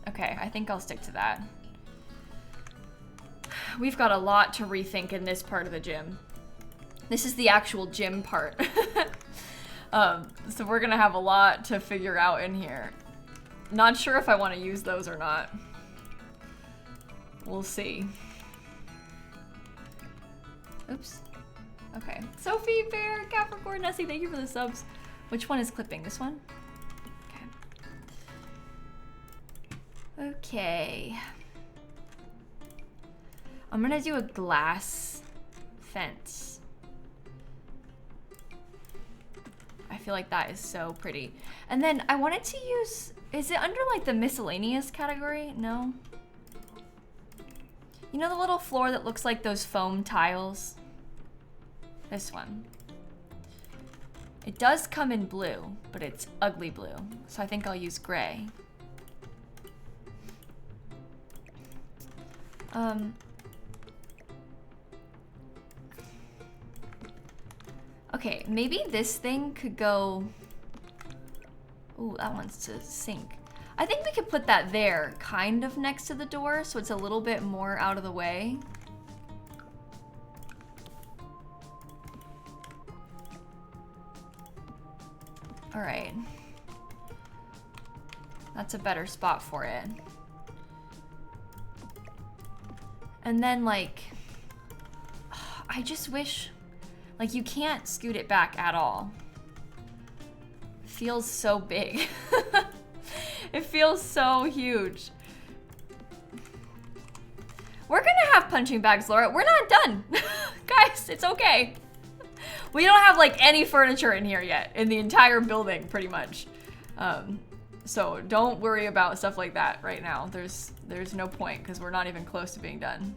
Okay, I think I'll stick to that. We've got a lot to rethink in this part of the gym. This is the actual gym part. So we're gonna have a lot to figure out in here. Not sure if I want to use those or not. We'll see. Oops. Okay. Sophie, Bear, Capricorn, Nessie, thank you for the subs. Which one is clipping? This one? Okay. Okay. I'm gonna do a glass fence. I feel like that is so pretty. And then I wanted to use, is it under like the miscellaneous category? No. You know the little floor that looks like those foam tiles? This one. It does come in blue, but it's ugly blue. So I think I'll use gray. Okay, maybe this thing could go... Ooh, that one's to sink. I think we could put that there, kind of next to the door, so it's a little bit more out of the way. All right. That's a better spot for it. And then, like, I just wish, like, you can't scoot it back at all. It feels so big. It feels so huge. We're gonna have punching bags, Laura. We're not done. Guys, it's okay. We don't have like any furniture in here yet, in the entire building, pretty much. So don't worry about stuff like that right now. There's no point, because we're not even close to being done.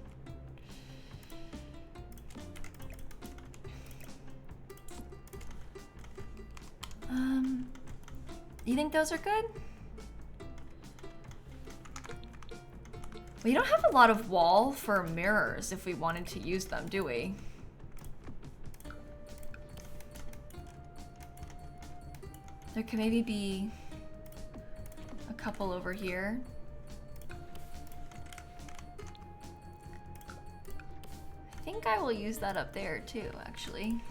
You think those are good? We don't have a lot of wall for mirrors if we wanted to use them, do we? There could maybe be a couple over here. I think I will use that up there too, actually.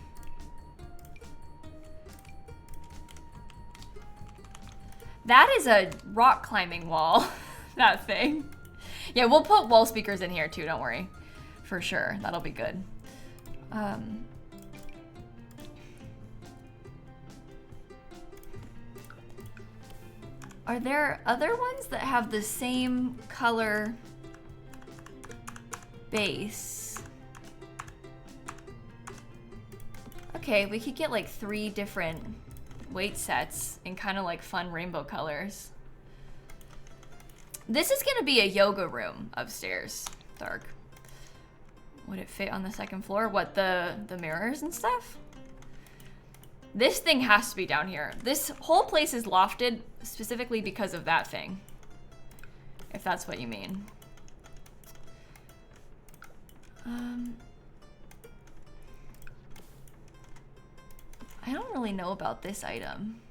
That is a rock climbing wall, that thing. Yeah, we'll put wall speakers in here too, don't worry. For sure, that'll be good. Are there other ones that have the same color base? Okay, we could get like 3 different weight sets in kind of like fun rainbow colors. This is gonna be a yoga room upstairs, Dark. Would it fit on the 2nd floor? What, the mirrors and stuff? This thing has to be down here. This whole place is lofted specifically because of that thing. If that's what you mean. I don't really know about this item.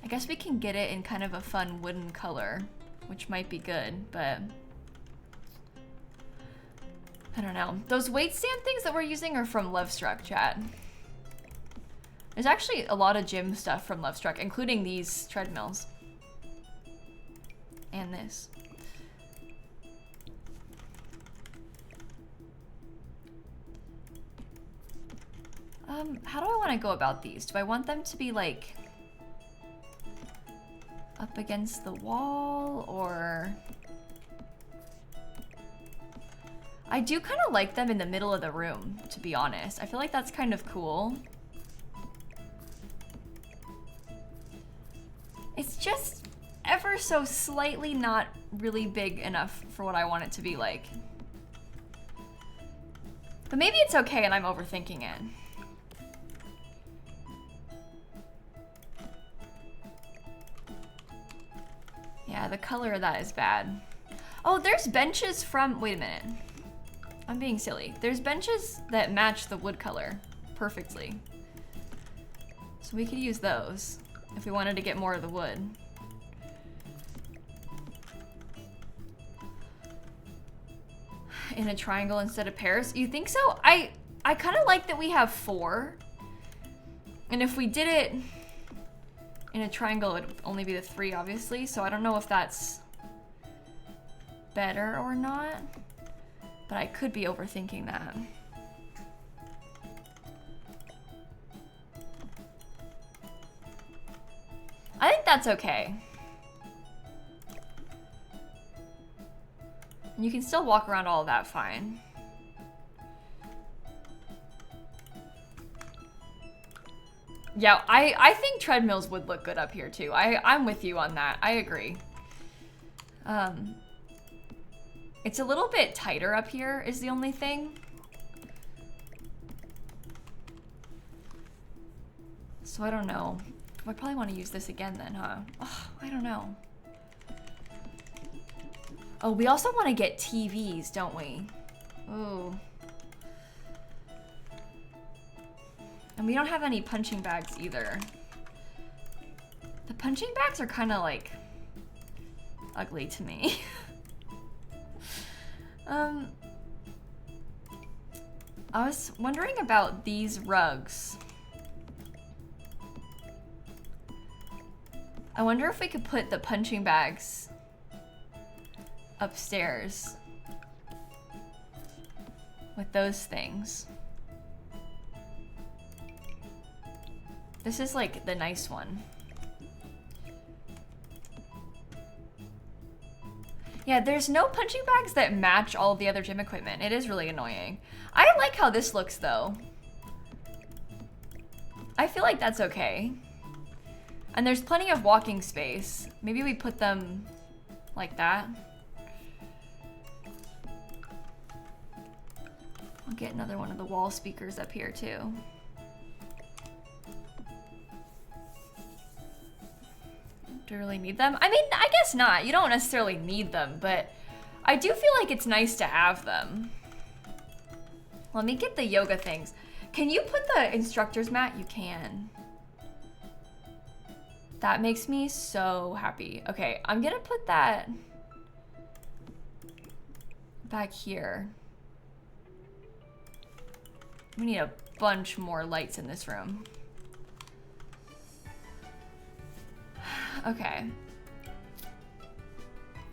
I guess we can get it in kind of a fun wooden color, which might be good, but I don't know. Those weight stand things that we're using are from Lovestruck, chat. There's actually a lot of gym stuff from Lovestruck, including these treadmills. And this. How do I want to go about these? Do I want them to be like up against the wall, or I do kind of like them in the middle of the room, to be honest. I feel like that's kind of cool. It's just ever so slightly not really big enough for what I want it to be like. But maybe it's okay and I'm overthinking it. Yeah, the color of that is bad. Oh, there's benches from, wait a minute. I'm being silly. There's benches that match the wood color perfectly. So we could use those if we wanted to get more of the wood. In a triangle instead of pairs? You think so? I kind of like that we have 4. And if we did it in a triangle, it would only be the 3, obviously. So I don't know if that's better or not. But I could be overthinking that. I think that's okay. You can still walk around all of that fine. Yeah, I think treadmills would look good up here too. I'm with you on that. I agree. It's a little bit tighter up here is the only thing. So I don't know. I probably want to use this again then, huh? Oh, I don't know. Oh, we also want to get TVs, don't we? Ooh. And we don't have any punching bags either. The punching bags are kind of like ugly to me. I was wondering about these rugs. I wonder if we could put the punching bags upstairs with those things. This is like the nice one. Yeah, there's no punching bags that match all of the other gym equipment. It is really annoying. I like how this looks though. I feel like that's okay. And there's plenty of walking space. Maybe we put them like that. I'll get another one of the wall speakers up here too. Do you really need them? I mean, I guess not. You don't necessarily need them, but I do feel like it's nice to have them. Let me get the yoga things. Can you put the instructor's mat? You can. That makes me so happy. Okay, I'm gonna put that back here. We need a bunch more lights in this room. Okay.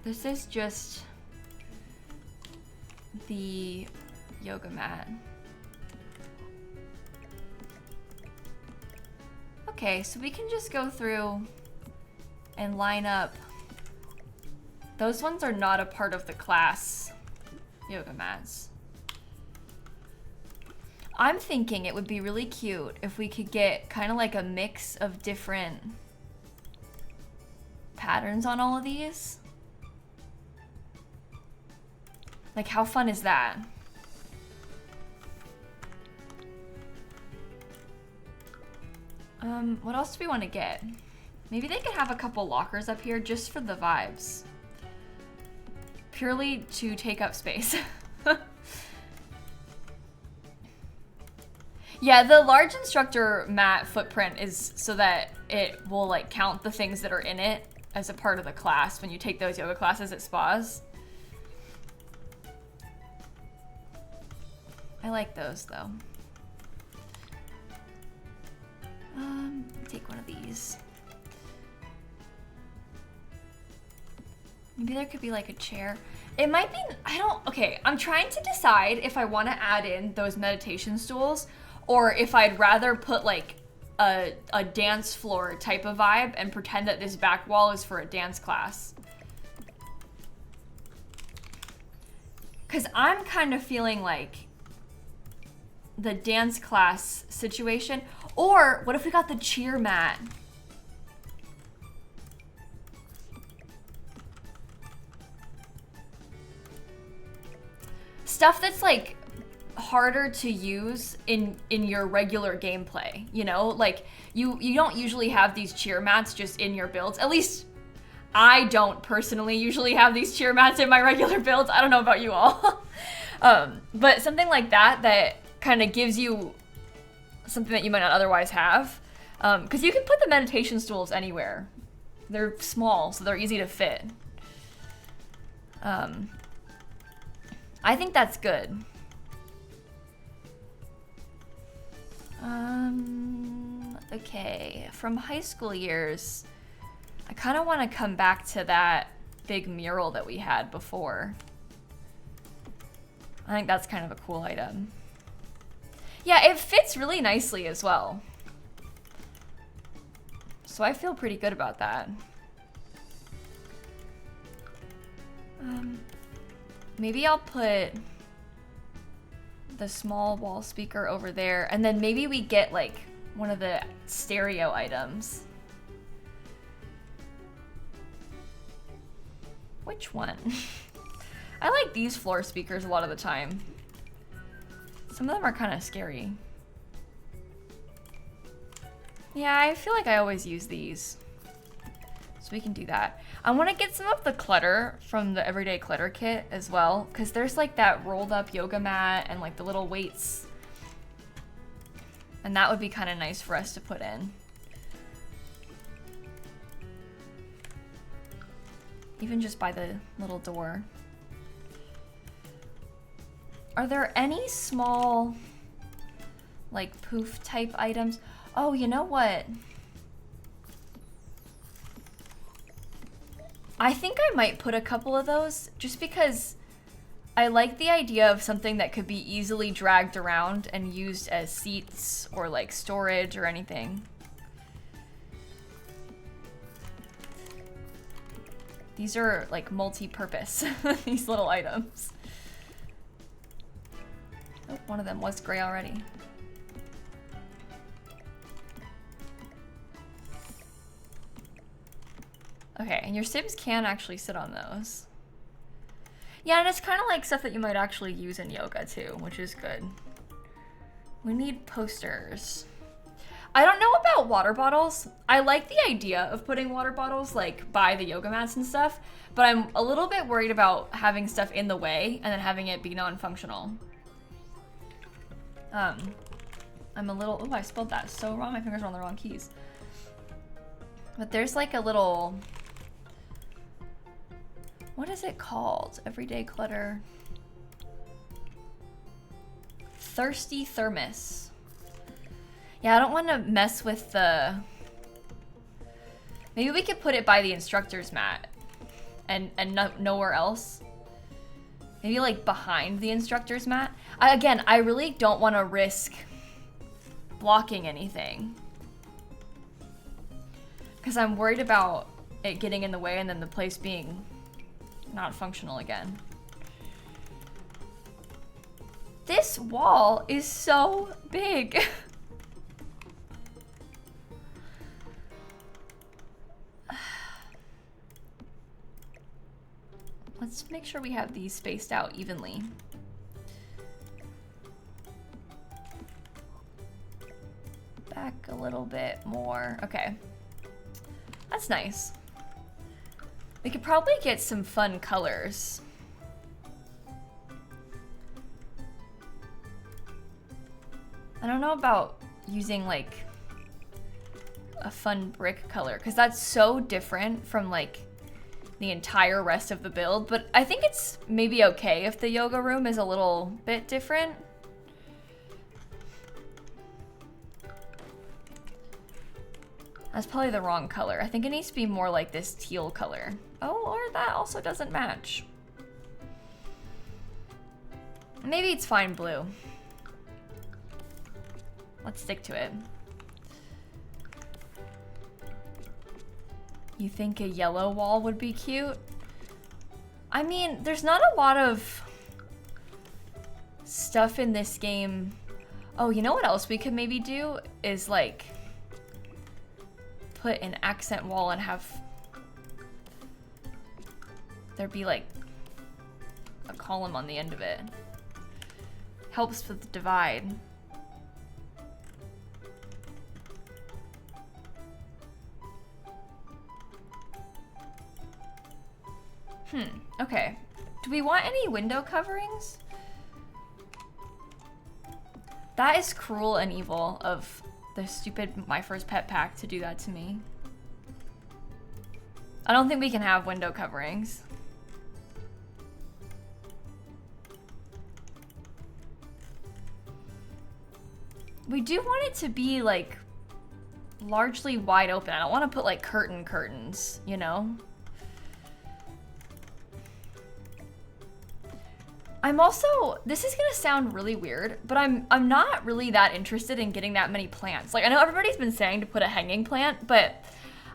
This is just the yoga mat. Okay, so we can just go through and line up. Those ones are not a part of the class yoga mats. I'm thinking it would be really cute if we could get kind of like a mix of different patterns on all of these. Like, how fun is that? What else do we want to get? Maybe they could have a couple lockers up here just for the vibes. Purely to take up space. Yeah, the large instructor mat footprint is so that it will like count the things that are in it as a part of the class when you take those yoga classes at spas. I like those though. Take one of these. Maybe there could be like a chair. It might be, okay, I'm trying to decide if I want to add in those meditation stools or if I'd rather put like a dance floor type of vibe and pretend that this back wall is for a dance class. Because I'm kind of feeling like the dance class situation. Or what if we got the cheer mat? Stuff that's like harder to use in your regular gameplay, you know? Like you don't usually have these cheer mats just in your builds. At least I don't personally usually have these cheer mats in my regular builds. I don't know about you all. But something like that kind of gives you something that you might not otherwise have. Because you can put the meditation stools anywhere. They're small, so they're easy to fit. I think that's good. Okay, from high school years, I kind of want to come back to that big mural that we had before. I think that's kind of a cool item. Yeah, it fits really nicely as well. So I feel pretty good about that. Maybe I'll put the small wall speaker over there, and then maybe we get like one of the stereo items. Which one? I like these floor speakers a lot of the time. Some of them are kind of scary. Yeah, I feel like I always use these. So we can do that. I want to get some of the clutter from the Everyday Clutter kit as well, because there's like that rolled up yoga mat and like the little weights. And that would be kind of nice for us to put in. Even just by the little door. Are there any small, like, poof type items? Oh, you know what? I think I might put a couple of those just because I like the idea of something that could be easily dragged around and used as seats or like storage or anything. These are like multi-purpose, these little items. Oh, one of them was gray already. Okay, and your Sims can actually sit on those. Yeah, and it's kind of like stuff that you might actually use in yoga too, which is good. We need posters. I don't know about water bottles. I like the idea of putting water bottles like by the yoga mats and stuff, but I'm a little bit worried about having stuff in the way and then having it be non-functional. I'm a little, oh, I spelled that so wrong. My fingers are on the wrong keys. But there's like a little, what is it called? Everyday clutter. Thirsty thermos. Yeah, I don't want to mess with the... Maybe we could put it by the instructor's mat and nowhere else. Maybe like behind the instructor's mat. Again, I really don't want to risk blocking anything, because I'm worried about it getting in the way and then the place being not functional again. This wall is so big. Let's make sure we have these spaced out evenly. Back a little bit more. Okay. That's nice. We could probably get some fun colors. I don't know about using like a fun brick color, because that's so different from like the entire rest of the build, but I think it's maybe okay if the yoga room is a little bit different. That's probably the wrong color. I think it needs to be more like this teal color. Oh, or that also doesn't match. Maybe it's fine blue. Let's stick to it. You think a yellow wall would be cute? I mean, there's not a lot of stuff in this game. Oh, you know what else we could maybe do is like put an accent wall and have there be like a column on the end of it. Helps with the divide. Okay. Do we want any window coverings? That is cruel and evil of the stupid My First Pet pack to do that to me. I don't think we can have window coverings. We do want it to be like largely wide open. I don't want to put like curtains, you know? I'm also, this is gonna sound really weird, but I'm not really that interested in getting that many plants. Like, I know everybody's been saying to put a hanging plant, but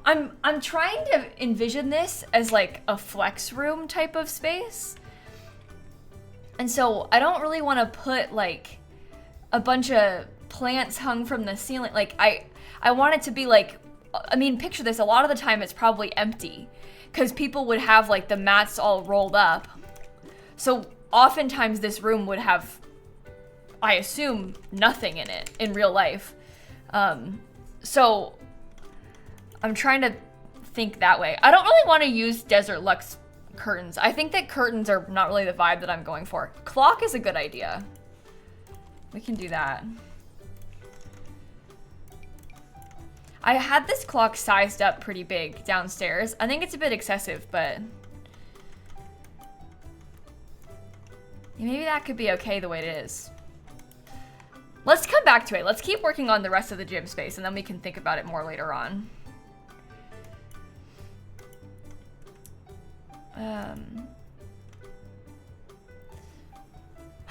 I'm trying to envision this as like a flex room type of space. And so I don't really want to put like a bunch of plants hung from the ceiling. Like I want it to be like, I mean, picture this, a lot of the time it's probably empty because people would have like the mats all rolled up. So oftentimes this room would have, I assume, nothing in it in real life. So I'm trying to think that way. I don't really want to use Desert Luxe curtains. I think that curtains are not really the vibe that I'm going for. Clock is a good idea. We can do that. I had this clock sized up pretty big downstairs. I think it's a bit excessive, but maybe that could be okay the way it is. Let's come back to it. Let's keep working on the rest of the gym space and then we can think about it more later on.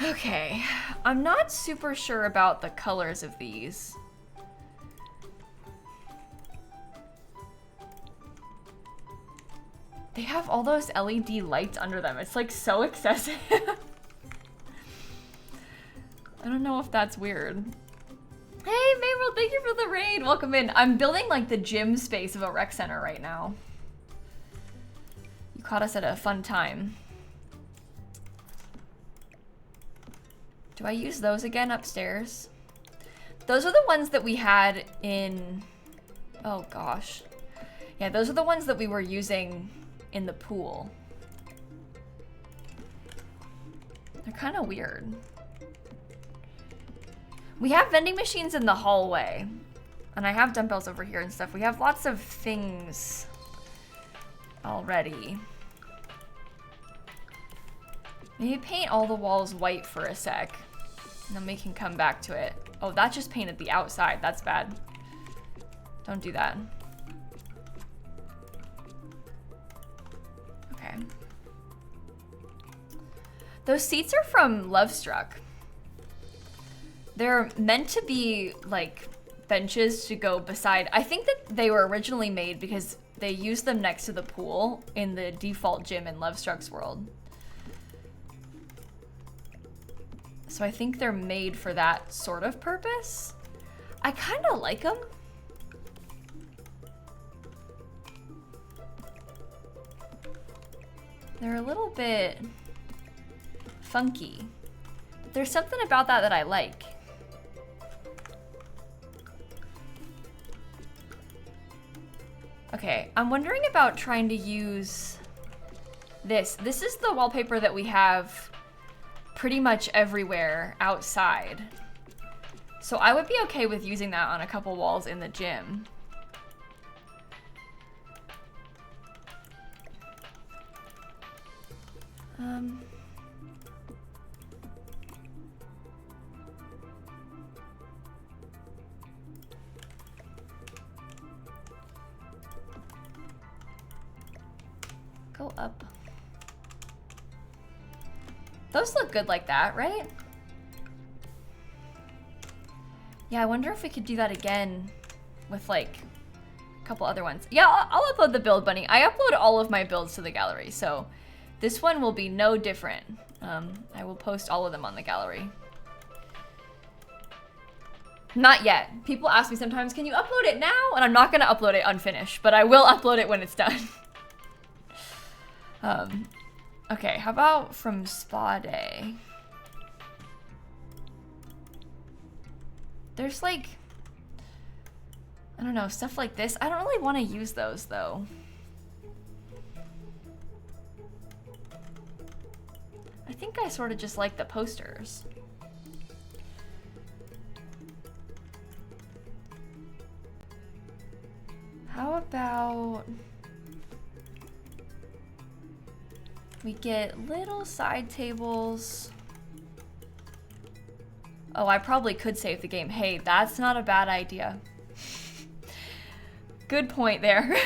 Okay, I'm not super sure about the colors of these. They have all those LED lights under them. It's like so excessive. I don't know if that's weird. Hey, Mayral, thank you for the raid. Welcome in. I'm building like the gym space of a rec center right now. You caught us at a fun time. Do I use those again upstairs? Those are the ones that we had in... Oh gosh. Yeah, those are the ones that we were using in the pool. They're kind of weird. We have vending machines in the hallway. And I have dumbbells over here and stuff. We have lots of things already. Maybe paint all the walls white for a sec. And then we can come back to it. Oh, that just painted the outside. That's bad. Don't do that. Okay. Those seats are from Lovestruck. They're meant to be like benches to go beside. I think that they were originally made because they used them next to the pool in the default gym in Lovestruck's world. So I think they're made for that sort of purpose. I kind of like them. They're a little bit funky. But there's something about that that I like. Okay, I'm wondering about trying to use this. This is the wallpaper that we have pretty much everywhere outside. So I would be okay with using that on a couple walls in the gym. Go up. Those look good like that, right? Yeah, I wonder if we could do that again with like a couple other ones. Yeah, I'll upload the build bunny. I upload all of my builds to the gallery, so this one will be no different. I will post all of them on the gallery. Not yet. People ask me sometimes, can you upload it now? And I'm not gonna upload it unfinished, but I will upload it when it's done. Okay, how about from spa day? There's like, I don't know, stuff like this. I don't really want to use those though. I think I sort of just like the posters. How about we get little side tables? Oh, I probably could save the game. Hey, that's not a bad idea. Good point there.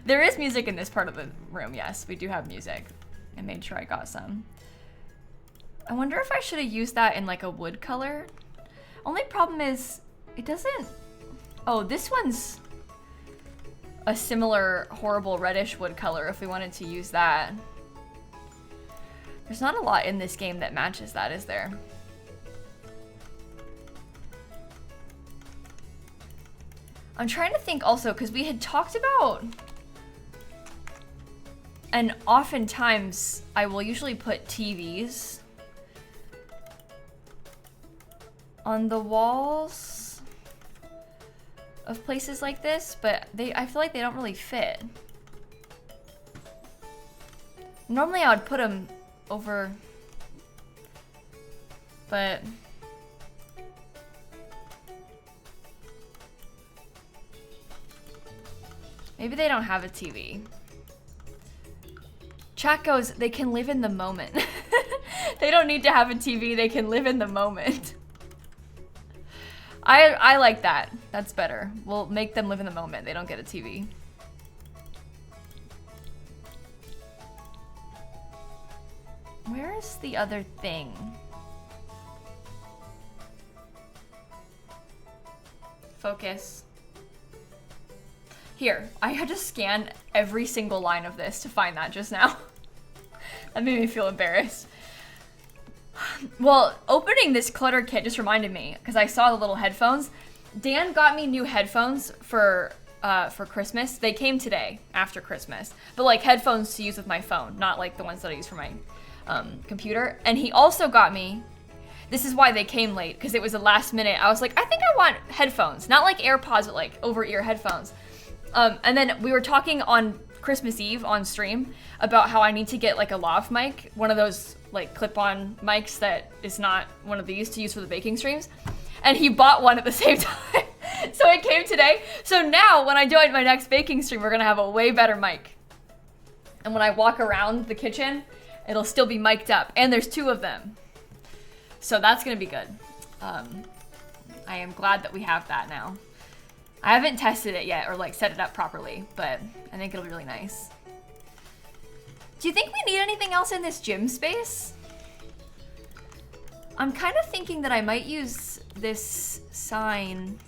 There is music in this part of the room, yes. We do have music. I made sure I got some. I wonder if I should have used that in like a wood color. Only problem is, it doesn't... Oh, this one's a similar horrible reddish wood color if we wanted to use that. There's not a lot in this game that matches that, is there? I'm trying to think also, because we had talked about... And oftentimes, I will usually put TVs on the walls of places like this, but I feel like they don't really fit. Normally I would put them over, but maybe they don't have a TV. Chat goes, they can live in the moment. They don't need to have a TV, they can live in the moment. I like that. That's better. We'll make them live in the moment. They don't get a TV. Where is the other thing? Focus. Here, I had to scan every single line of this to find that just now. That made me feel embarrassed. Well, opening this clutter kit just reminded me, because I saw the little headphones. Dan got me new headphones for Christmas. They came today after Christmas, but like headphones to use with my phone, not like the ones that I use for my computer. And he also got me, this is why they came late, because it was the last minute. I was like, I think I want headphones, not like AirPods, but like over-ear headphones. And then we were talking on Christmas Eve on stream about how I need to get like a lav mic, one of those like clip-on mics that is not one of these to use for the baking streams. And he bought one at the same time. So it came today. So now when I do my next baking stream, we're gonna have a way better mic. And when I walk around the kitchen, it'll still be mic'd up. And there's 2 of them. So that's gonna be good. I am glad that we have that now. I haven't tested it yet or like set it up properly, but I think it'll be really nice. Do you think we need anything else in this gym space? I'm kind of thinking that I might use this sign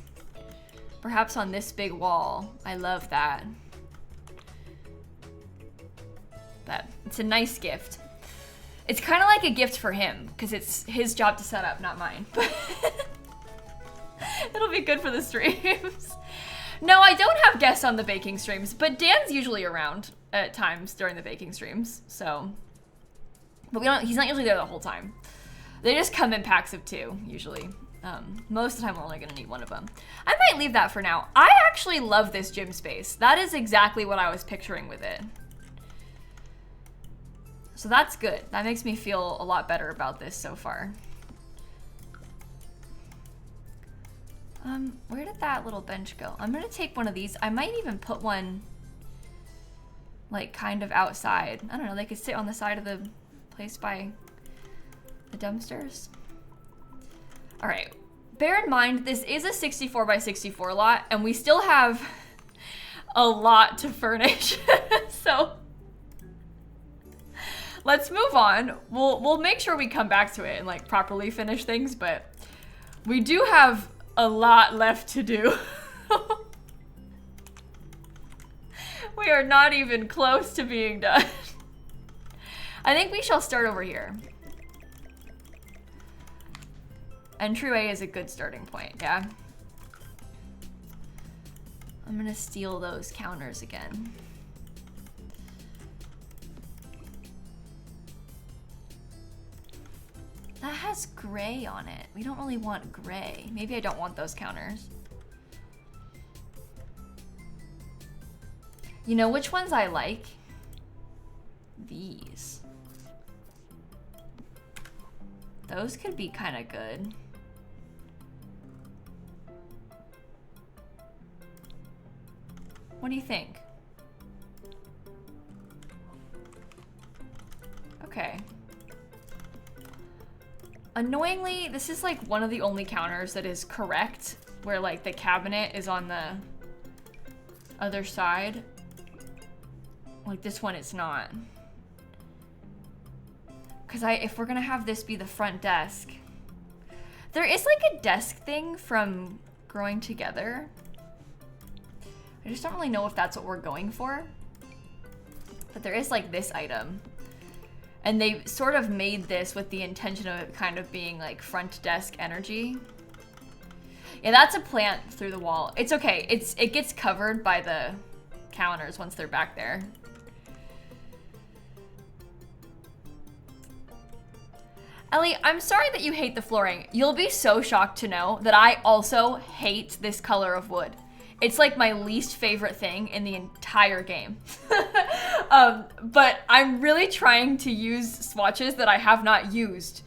perhaps on this big wall. I love that. But it's a nice gift. It's kind of like a gift for him because it's his job to set up, not mine. But it'll be good for the streams. No, I don't have guests on the baking streams, but Dan's usually around at times during the baking streams, so. But he's not usually there the whole time. They just come in packs of 2, usually. Most of the time we're only gonna need one of them. I might leave that for now. I actually love this gym space. That is exactly what I was picturing with it. So that's good. That makes me feel a lot better about this so far. Where did that little bench go? I'm gonna take one of these. I might even put one like kind of outside. I don't know, they could sit on the side of the place by the dumpsters. All right, bear in mind, this is a 64 by 64 lot and we still have a lot to furnish. So let's move on. We'll make sure we come back to it and like properly finish things, but we do have a lot left to do. We are not even close to being done. I think we shall start over here. Entryway is a good starting point, yeah? I'm gonna steal those counters again. That has gray on it. We don't really want gray. Maybe I don't want those counters. You know which ones I like? These. Those could be kind of good. What do you think? Okay. Annoyingly, this is like one of the only counters that is correct, where like the cabinet is on the other side. Like this one, it's not. Because if we're gonna have this be the front desk, there is like a desk thing from Growing Together. I just don't really know if that's what we're going for. But there is like this item. And they sort of made this with the intention of it kind of being like front desk energy. Yeah, that's a plant through the wall. It's okay. It gets covered by the counters once they're back there. Ellie, I'm sorry that you hate the flooring. You'll be so shocked to know that I also hate this color of wood. It's like my least favorite thing in the entire game. But I'm really trying to use swatches that I have not used.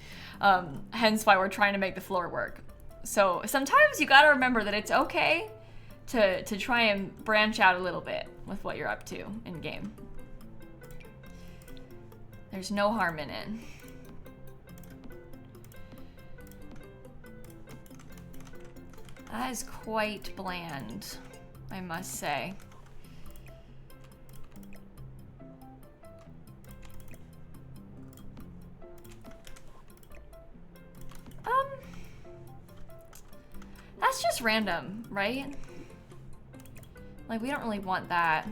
Hence why we're trying to make the floor work. So sometimes you gotta remember that it's okay to try and branch out a little bit with what you're up to in game. There's no harm in it. That is quite bland, I must say. That's just random, right? Like, we don't really want that.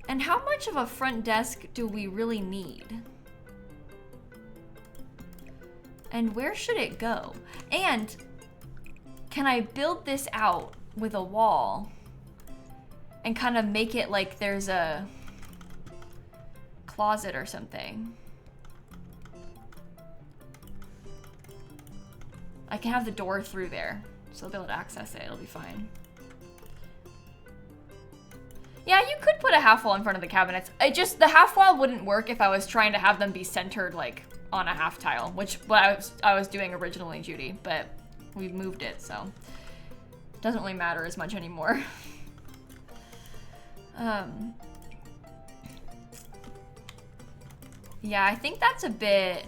And how much of a front desk do we really need? And where should it go? And can I build this out with a wall and kind of make it like there's a closet or something? I can have the door through there, so they'll be able to access it. It'll be fine. Yeah, you could put a half wall in front of the cabinets. The half wall wouldn't work if I was trying to have them be centered like on a half tile, which what I was doing originally, Judy, but we've moved it, so it doesn't really matter as much anymore. Yeah, I think that's a bit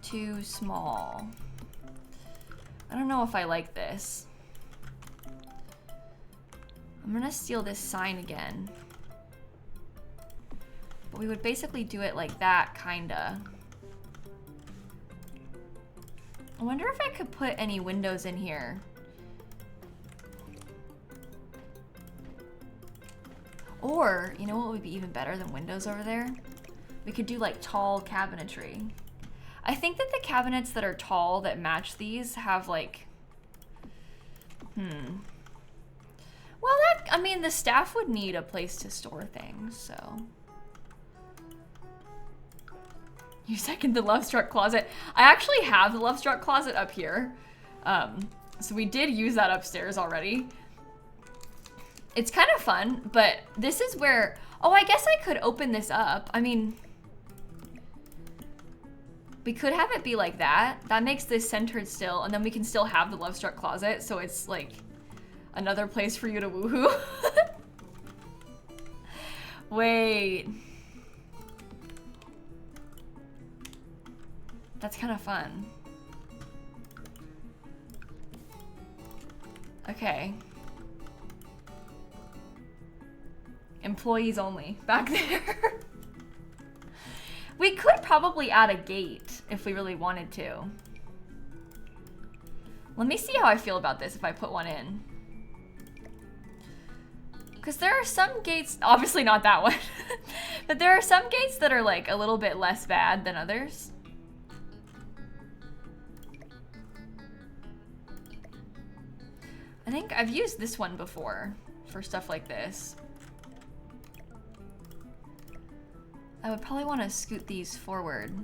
too small. I don't know if I like this. I'm gonna steal this sign again. But we would basically do it like that, kinda. I wonder if I could put any windows in here. Or, you know what would be even better than windows over there? We could do like tall cabinetry. I think that the cabinets that are tall that match these have like, well, I mean, the staff would need a place to store things, so. You second the Love Struck closet. I actually have the Love Struck closet up here. So we did use that upstairs already. It's kind of fun, but this is where, oh, I guess I could open this up. I mean, we could have it be like that. That makes this centered still, and then we can still have the Love Struck closet, so it's like another place for you to woohoo. Wait. That's kind of fun. Okay. Employees only. Back there. We could probably add a gate if we really wanted to. Let me see how I feel about this if I put one in. Because there are some gates, obviously not that one, but there are some gates that are like a little bit less bad than others. I think I've used this one before for stuff like this. I would probably want to scoot these forward.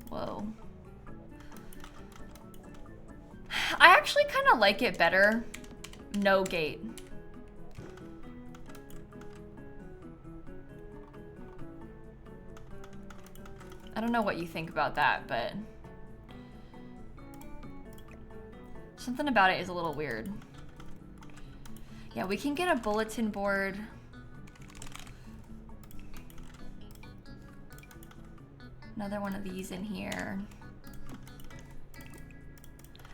Whoa. I actually kind of like it better. No gate. I don't know what you think about that, but something about it is a little weird. Yeah, we can get a bulletin board. Another one of these in here.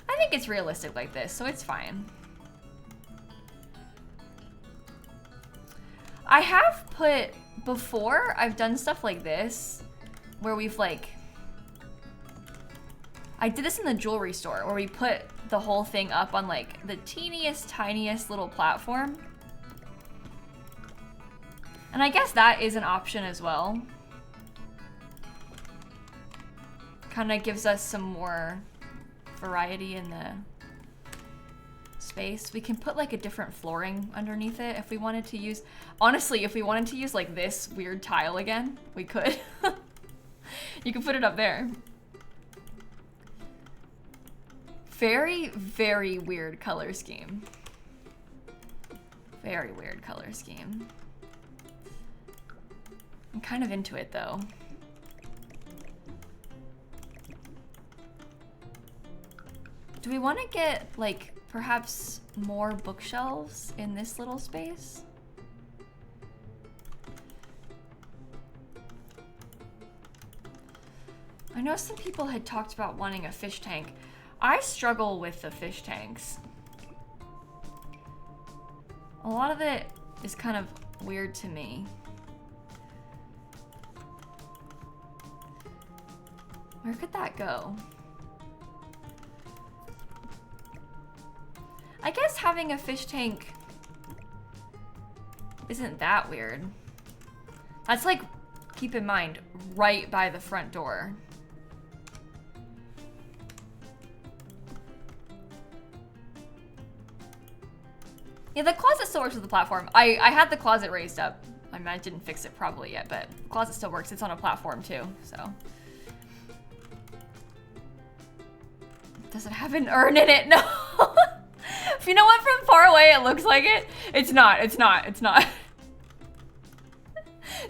I think it's realistic like this, so it's fine. I have put, before, I've done stuff like this, where we've like, I did this in the jewelry store, where we put the whole thing up on like the teeniest, tiniest little platform. And I guess that is an option as well. Kind of gives us some more variety in the space. We can put like a different flooring underneath it if we wanted to use, honestly, if we wanted to use like this weird tile again, we could. You can put it up there. Very, very weird color scheme. Very weird color scheme. I'm kind of into it though. Do we want to get, like, perhaps more bookshelves in this little space? I know some people had talked about wanting a fish tank. I struggle with the fish tanks. A lot of it is kind of weird to me. Where could that go? I guess having a fish tank isn't that weird. That's like, keep in mind, right by the front door. Yeah, the closet still works with the platform. I had the closet raised up. I mean, I didn't fix it probably yet, but the closet still works. It's on a platform too, so. Does it have an urn in it? No. If you know what, from far away it looks like it. It's not, it's not, it's not.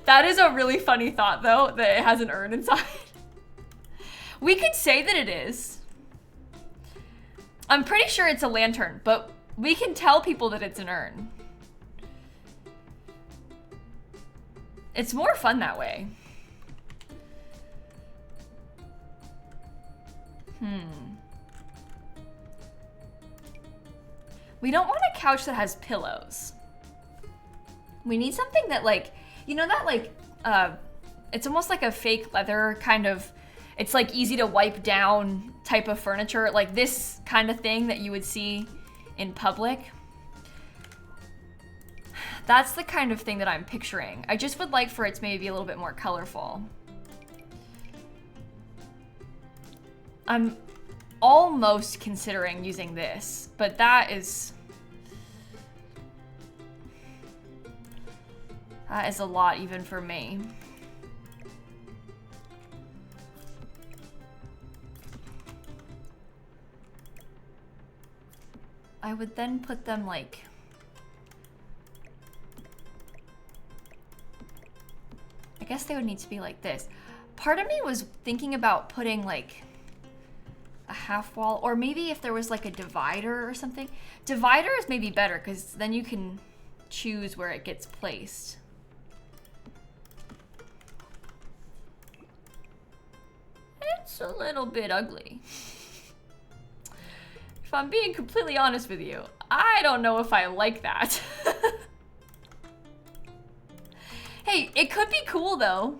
That is a really funny thought though, that it has an urn inside. We could say that it is. I'm pretty sure it's a lantern, but we can tell people that it's an urn. It's more fun that way. We don't want a couch that has pillows. We need something that, like, you know that, like, it's almost like a fake leather kind of, it's like easy to wipe down type of furniture, like this kind of thing that you would see in public. That's the kind of thing that I'm picturing. I just would like for it to maybe be a little bit more colorful. I'm almost considering using this, but that is a lot even for me. I would then put them like, I guess they would need to be like this. Part of me was thinking about putting like a half wall, or maybe if there was like a divider or something. Divider is maybe better because then you can choose where it gets placed. It's a little bit ugly. If I'm being completely honest with you, I don't know if I like that. Hey, it could be cool though.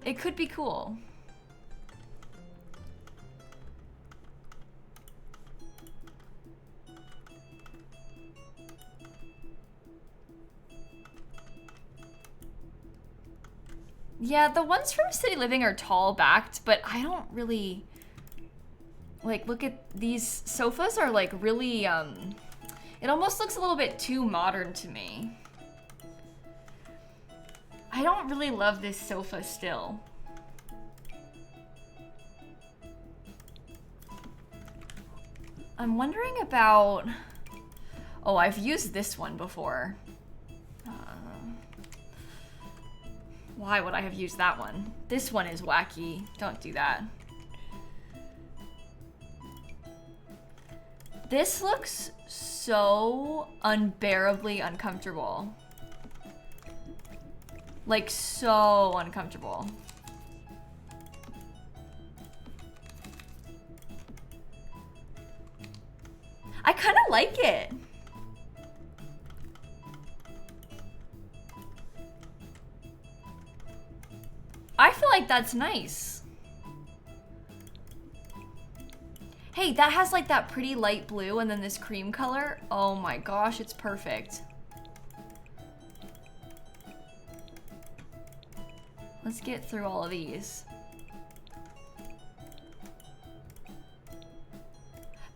It could be cool. Yeah, the ones from City Living are tall backed, but I don't really, like, look at these sofas are like really, it almost looks a little bit too modern to me. I don't really love this sofa still. I'm wondering about, oh, I've used this one before. Why would I have used that one? This one is wacky. Don't do that. This looks so unbearably uncomfortable. Like, so uncomfortable. I kind of like it. I feel like that's nice. Hey, that has like that pretty light blue and then this cream color. Oh my gosh, it's perfect. Let's get through all of these.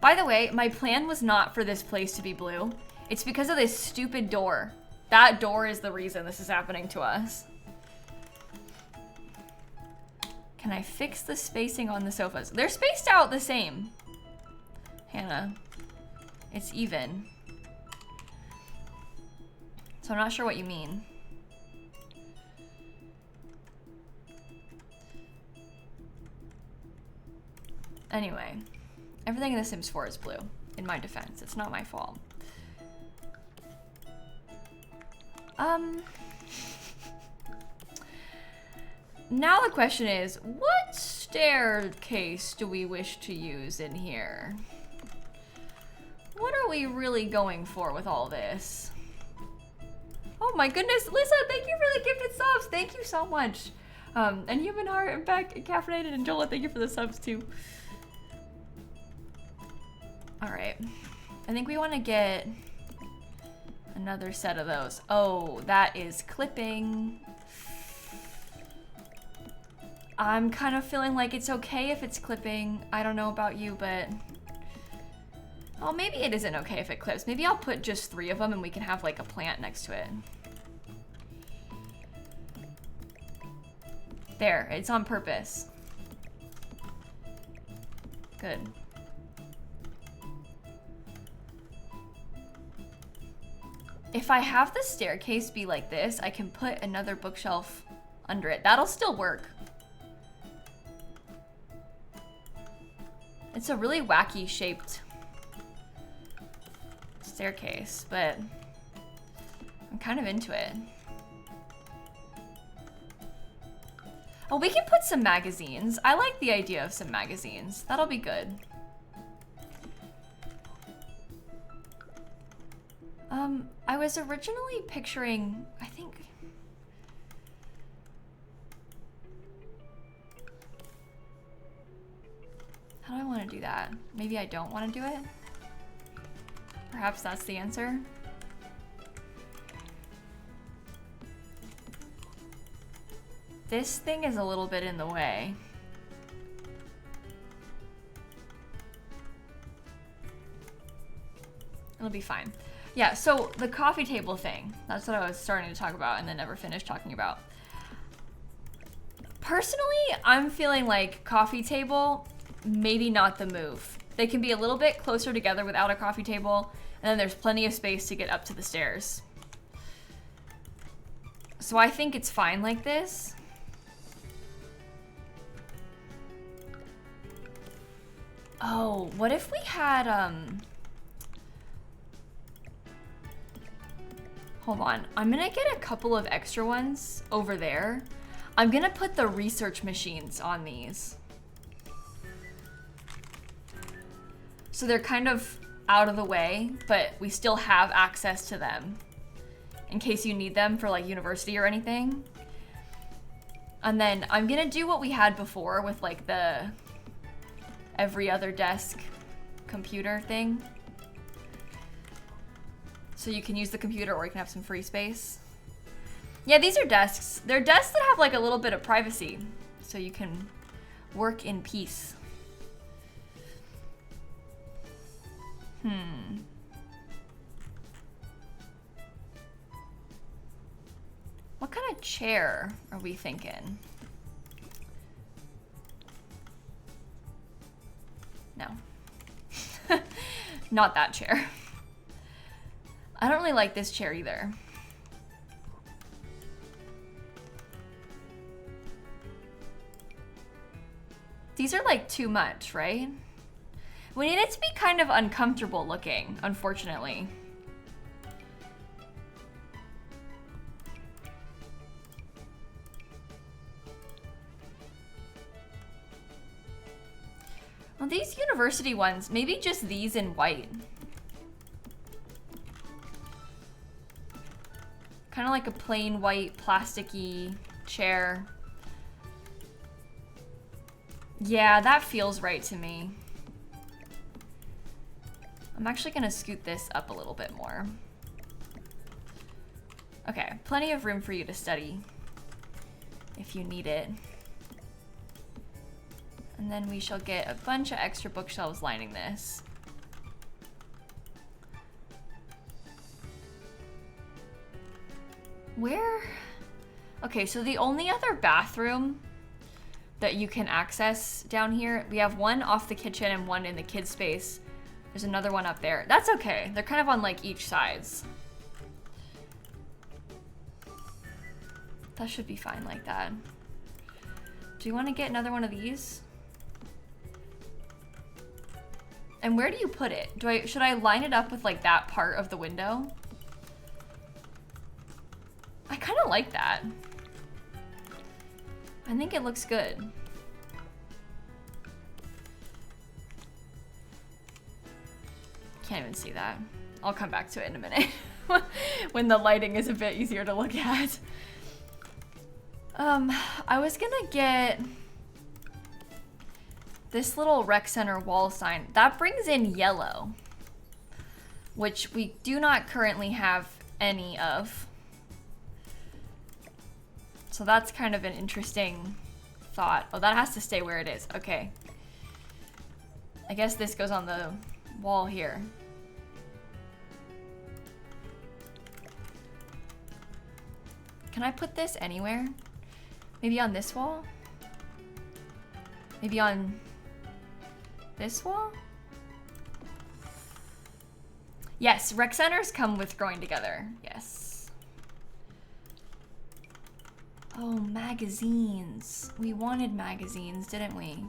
By the way, my plan was not for this place to be blue. It's because of this stupid door. That door is the reason this is happening to us. Can I fix the spacing on the sofas? They're spaced out the same. Hannah, it's even. So I'm not sure what you mean. Anyway, everything in The Sims 4 is blue. In my defense, it's not my fault. Now the question is, what staircase do we wish to use in here? What are we really going for with all this? Oh my goodness, Lisa, thank you for the gifted subs. Thank you so much. And Human Heart, and Beck, and Caffeinated, and Jola, thank you for the subs too. All right. I think we want to get another set of those. Oh, that is clipping. I'm kind of feeling like it's okay if it's clipping. I don't know about you, but... Oh, maybe it isn't okay if it clips. Maybe I'll put just 3 of them and we can have like a plant next to it. There, it's on purpose. Good. If I have the staircase be like this, I can put another bookshelf under it. That'll still work. It's a really wacky shaped staircase, but I'm kind of into it. Oh, we can put some magazines. I like the idea of some magazines. That'll be good. I was originally picturing, I think... How do I want to do that? Maybe I don't want to do it? Perhaps that's the answer? This thing is a little bit in the way. It'll be fine. Yeah, so the coffee table thing, that's what I was starting to talk about and then never finished talking about. Personally, I'm feeling like coffee table, maybe not the move. They can be a little bit closer together without a coffee table, and then there's plenty of space to get up to the stairs. So I think it's fine like this. Oh, what if we had, hold on, I'm gonna get a couple of extra ones over there. I'm gonna put the research machines on these. So they're kind of out of the way, but we still have access to them in case you need them for like university or anything. And then I'm gonna do what we had before with like the every other desk computer thing. So you can use the computer or you can have some free space. Yeah, these are desks. They're desks that have like a little bit of privacy, so you can work in peace. What kind of chair are we thinking? No. Not that chair. I don't really like this chair either. These are like too much, right? We need it to be kind of uncomfortable looking, unfortunately. Well, these university ones, maybe just these in white. Kind of like a plain white plasticky chair. Yeah, that feels right to me. I'm actually gonna scoot this up a little bit more. Okay, plenty of room for you to study if you need it. And then we shall get a bunch of extra bookshelves lining this. Where? Okay, so the only other bathroom that you can access down here, we have one off the kitchen and one in the kids' space. There's another one up there. That's okay. They're kind of on like each sides. That should be fine like that. Do you want to get another one of these? And where do you put it? Should I line it up with like that part of the window? I kind of like that. I think it looks good. Can't even see that. I'll come back to it in a minute when the lighting is a bit easier to look at. I was gonna get this little rec center wall sign, that brings in yellow, which we do not currently have any of. So that's kind of an interesting thought. Oh, that has to stay where it is. Okay. I guess this goes on the wall here. Can I put this anywhere? Maybe on this wall? Maybe on this wall? Yes, rec centers come with growing together. Yes. Oh, magazines. We wanted magazines, didn't we?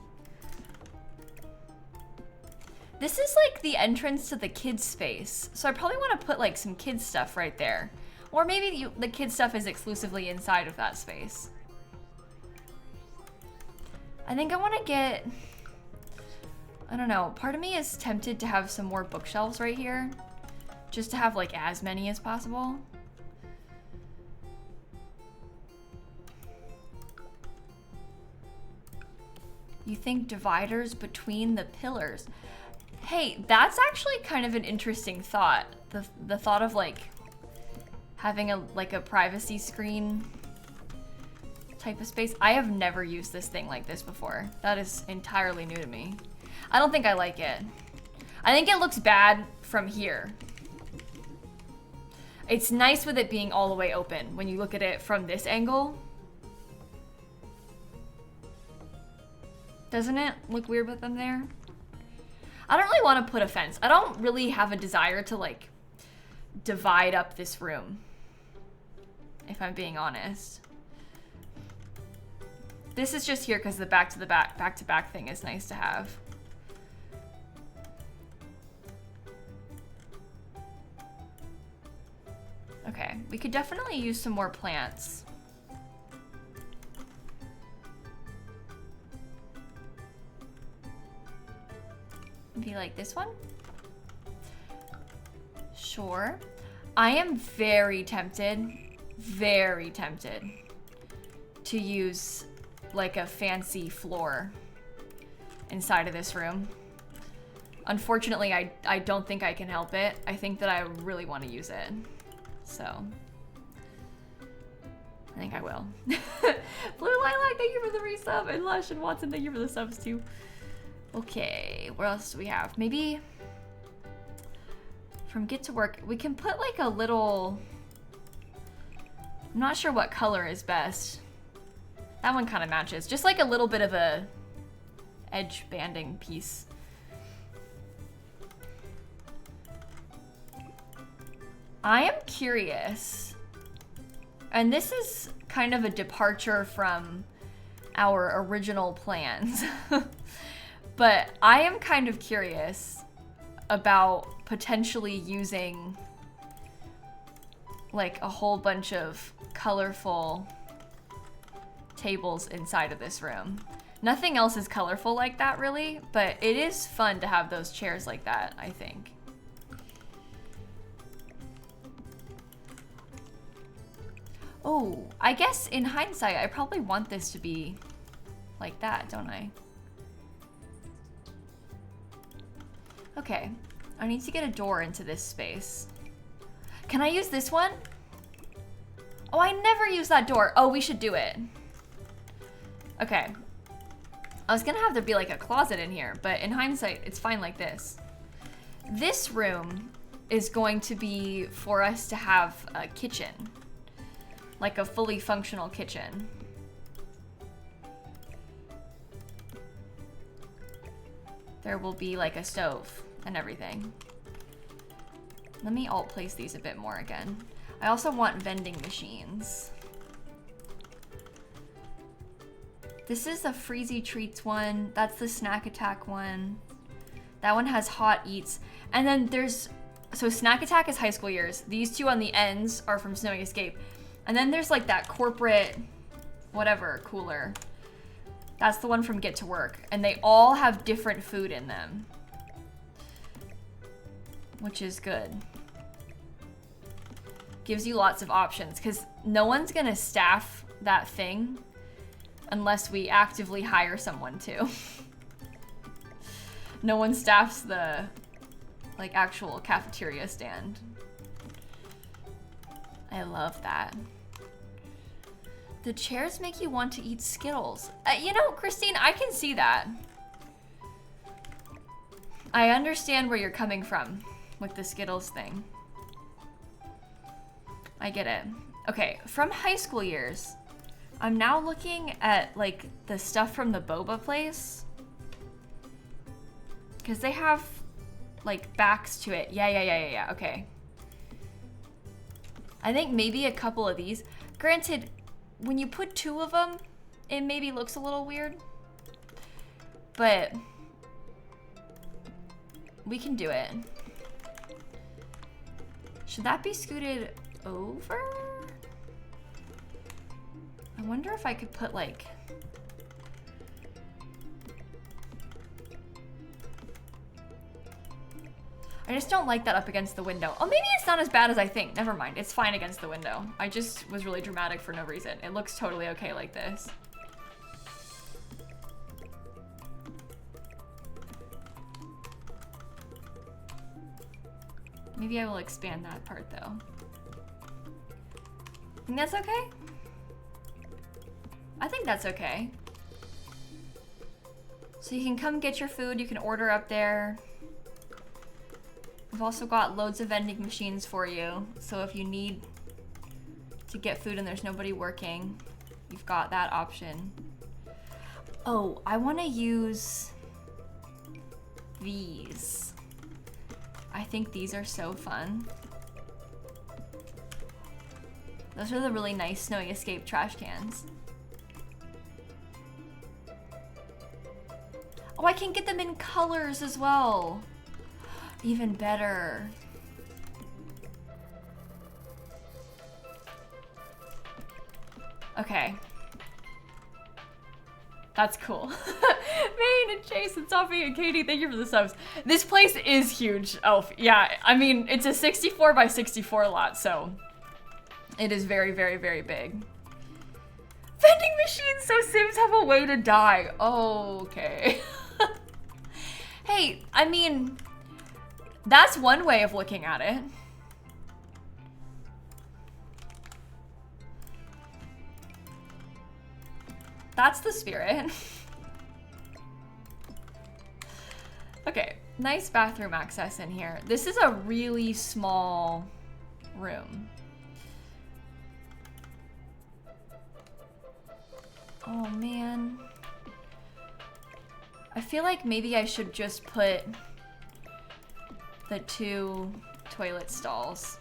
This is like the entrance to the kids' space. So I probably want to put like some kids stuff right there. Or maybe the kids stuff is exclusively inside of that space. I think I want to get, I don't know, part of me is tempted to have some more bookshelves right here. Just to have like as many as possible. You think dividers between the pillars? Hey, that's actually kind of an interesting thought. The thought of like having a privacy screen type of space. I have never used this thing like this before. That is entirely new to me. I don't think I like it. I think it looks bad from here. It's nice with it being all the way open when you look at it from this angle. Doesn't it look weird with them there? I don't really want to put a fence. I don't really have a desire to like divide up this room, if I'm being honest. This is just here because the back to back thing is nice to have. Okay, we could definitely use some more plants. Maybe like this one? Sure. I am very tempted to use like a fancy floor inside of this room. Unfortunately, I don't think I can help it. I think that I really want to use it. So, I think I will. Blue Lilac, thank you for the resub. And Lush and Watson, thank you for the subs too. Okay, what else do we have? Maybe from Get to Work, we can put like a little, I'm not sure what color is best. That one kind of matches. Just like a little bit of a edge banding piece. I am curious, and this is kind of a departure from our original plans, but I am kind of curious about potentially using like a whole bunch of colorful tables inside of this room. Nothing else is colorful like that really, but it is fun to have those chairs like that, I think. Oh, I guess in hindsight, I probably want this to be like that, don't I? Okay, I need to get a door into this space. Can I use this one? Oh, I never use that door. Oh, we should do it. Okay. I was gonna have there be like a closet in here, but in hindsight, it's fine like this. This room is going to be for us to have a kitchen. Like a fully functional kitchen. There will be like a stove and everything. Let me alt place these a bit more again. I also want vending machines. This is the Freezy Treats one. That's the Snack Attack one. That one has hot eats. And then there's, so Snack Attack is high school years. These two on the ends are from Snowy Escape. And then there's like that corporate, whatever, cooler. That's the one from Get to Work. And they all have different food in them. Which is good. Gives you lots of options, because no one's gonna staff that thing unless we actively hire someone to. No one staffs the, like, actual cafeteria stand. I love that. The chairs make you want to eat Skittles. You know, Christine, I can see that. I understand where you're coming from with the Skittles thing. I get it. Okay, from high school years, I'm now looking at, like, the stuff from the boba place. Because they have, like, backs to it. Yeah, okay. I think maybe a couple of these. Granted, when you put 2 of them, it maybe looks a little weird. But we can do it. Should that be scooted over? I wonder if I could put, like... I just don't like that up against the window. Oh, maybe it's not as bad as I think. Never mind. It's fine against the window. I just was really dramatic for no reason. It looks totally okay like this. Maybe I will expand that part though. Think that's okay? I think that's okay. So you can come get your food. You can order up there. We've also got loads of vending machines for you. So if you need to get food and there's nobody working, you've got that option. Oh, I want to use these. I think these are so fun. Those are the really nice Snowy Escape trash cans. Oh, I can get them in colors as well. Even better. Okay. That's cool. Maine and Chase and Sophie and Katie, thank you for the subs. This place is huge, Elf. Yeah, I mean, it's a 64 by 64 lot, so it is very, very, very big. Vending machines so Sims have a way to die. Oh, okay. Hey, I mean, that's one way of looking at it. That's the spirit. Okay, nice bathroom access in here. This is a really small room. Oh man. I feel like maybe I should just put the 2 toilet stalls.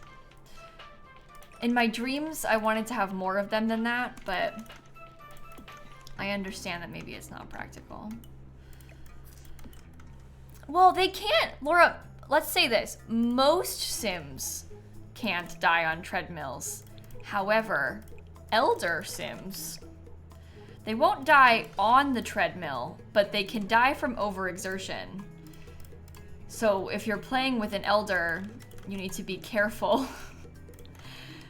In my dreams, I wanted to have more of them than that, but I understand that maybe it's not practical. Well, they can't, Laura, let's say this. Most Sims can't die on treadmills. However, elder Sims, they won't die on the treadmill, but they can die from overexertion. So if you're playing with an elder, you need to be careful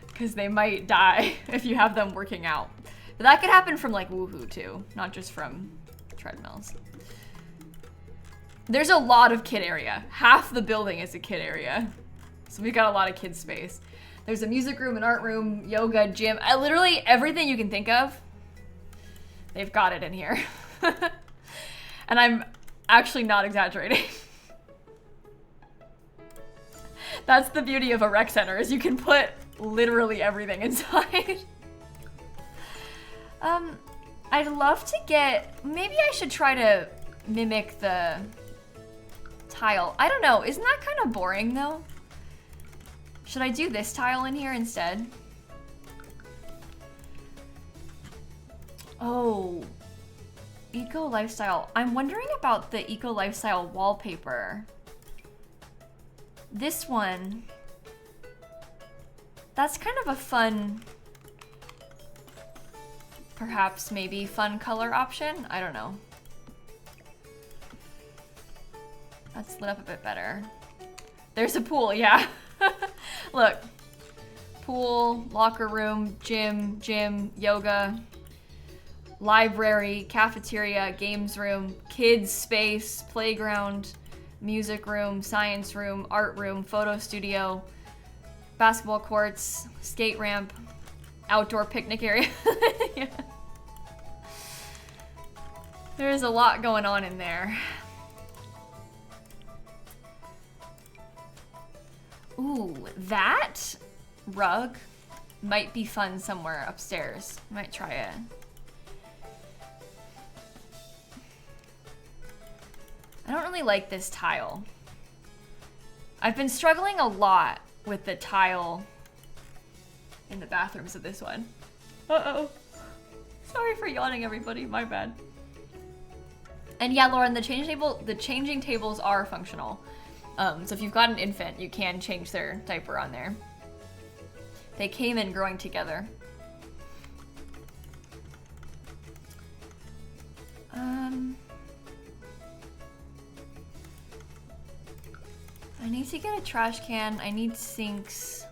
because they might die if you have them working out. But that could happen from like Woohoo too, not just from treadmills. There's a lot of kid area. Half the building is a kid area. So we've got a lot of kid space. There's a music room, an art room, yoga, gym. Literally everything you can think of, they've got it in here. And I'm actually not exaggerating. That's the beauty of a rec center, is you can put literally everything inside. I'd love to get, maybe I should try to mimic the tile. I don't know, isn't that kind of boring though? Should I do this tile in here instead? Oh, eco lifestyle. I'm wondering about the eco lifestyle wallpaper. This one, that's kind of a fun, perhaps maybe fun color option. I don't know. That's lit up a bit better. There's a pool, yeah. Look, pool, locker room, gym, yoga, library, cafeteria, games room, kids space, playground, music room, science room, art room, photo studio, basketball courts, skate ramp, outdoor picnic area. Yeah. There's a lot going on in there. Ooh, that rug might be fun somewhere upstairs. Might try it. I don't really like this tile. I've been struggling a lot with the tile in the bathrooms of this one. Uh-oh. Sorry for yawning, everybody. My bad. And yeah, Lauren, the changing tables are functional. So if you've got an infant, you can change their diaper on there. They came in growing together. I need to get a trash can. I need sinks.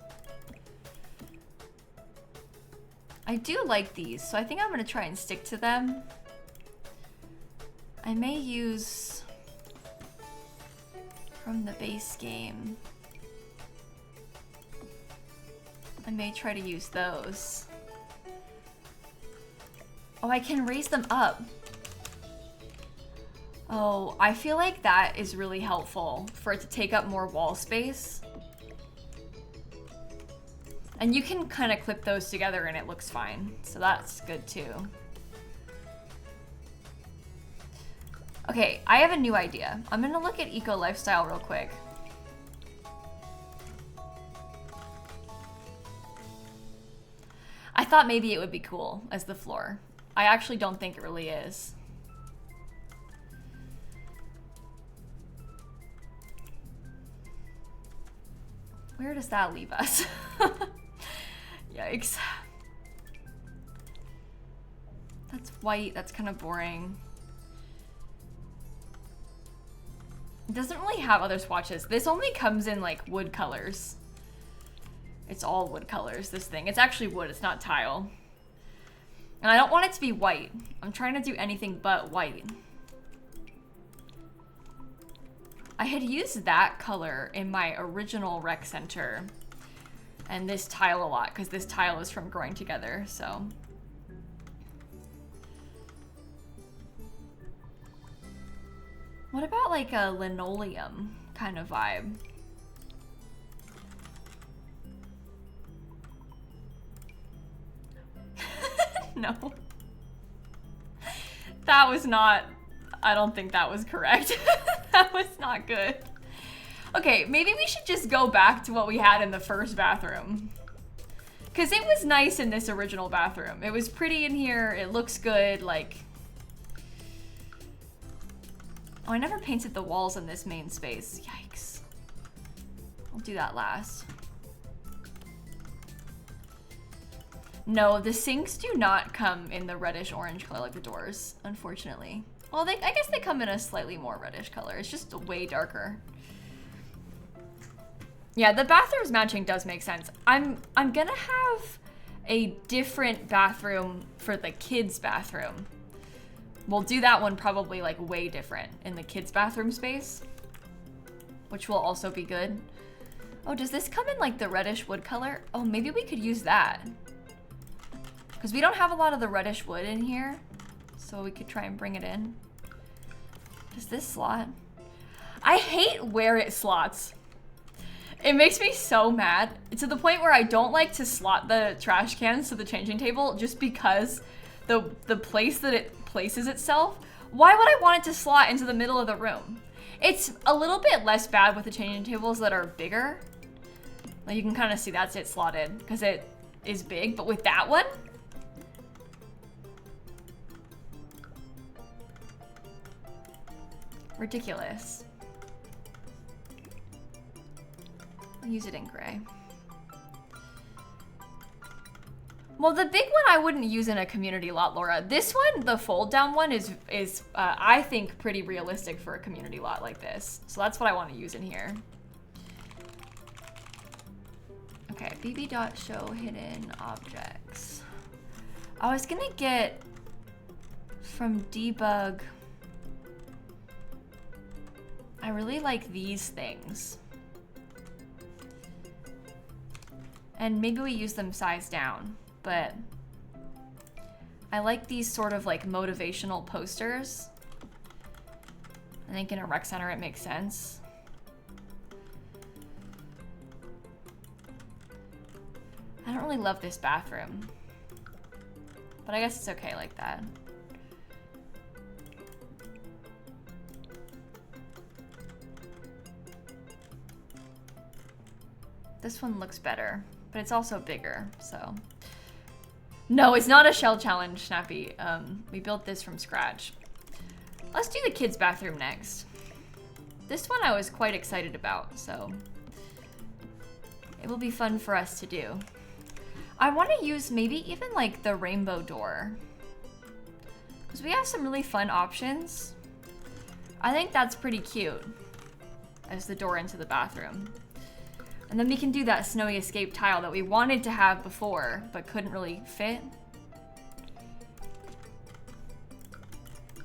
I do like these, so I think I'm gonna try and stick to them. I may use from the base game. I may try to use those. Oh, I can raise them up. Oh, I feel like that is really helpful for it to take up more wall space. And you can kind of clip those together and it looks fine. So that's good too. Okay, I have a new idea. I'm gonna look at eco lifestyle real quick. I thought maybe it would be cool as the floor. I actually don't think it really is. Where does that leave us? Yikes. That's white, that's kind of boring. It doesn't really have other swatches. This only comes in like wood colors. It's all wood colors, this thing. It's actually wood, it's not tile. And I don't want it to be white. I'm trying to do anything but white. I had used that color in my original rec center and this tile a lot because this tile is from growing together, so. What about like a linoleum kind of vibe? No. That was not, I don't think that was correct. That was not good. Okay, maybe we should just go back to what we had in the first bathroom. Because it was nice in this original bathroom. It was pretty in here, it looks good, like... Oh, I never painted the walls in this main space. Yikes. I'll do that last. No, the sinks do not come in the reddish orange color like the doors, unfortunately. Well, I guess they come in a slightly more reddish color. It's just way darker. Yeah, the bathrooms matching does make sense. I'm gonna have a different bathroom for the kids' bathroom. We'll do that one probably like way different in the kids' bathroom space, which will also be good. Oh, does this come in like the reddish wood color? Oh, maybe we could use that. Because we don't have a lot of the reddish wood in here, so we could try and bring it in. Does this slot? I hate where it slots. It makes me so mad to the point where I don't like to slot the trash cans to the changing table just because the place that it places itself. Why would I want it to slot into the middle of the room? It's a little bit less bad with the changing tables that are bigger. Like you can kind of see that's it slotted because it is big, but with that one, ridiculous. I'll use it in gray. Well, the big one I wouldn't use in a community lot, Laura. This one, the fold down one, is I think pretty realistic for a community lot like this. So that's what I want to use in here. Okay, bb.show hidden objects. I was gonna get from debug I really like these things. And maybe we use them size down, but I like these sort of like motivational posters. I think in a rec center it makes sense. I don't really love this bathroom, but I guess it's okay like that. This one looks better, but it's also bigger, so. No, it's not a shell challenge, Snappy. We built this from scratch. Let's do the kids' bathroom next. This one I was quite excited about, so it will be fun for us to do. I want to use maybe even like the rainbow door, because we have some really fun options. I think that's pretty cute as the door into the bathroom. And then we can do that snowy escape tile that we wanted to have before, but couldn't really fit.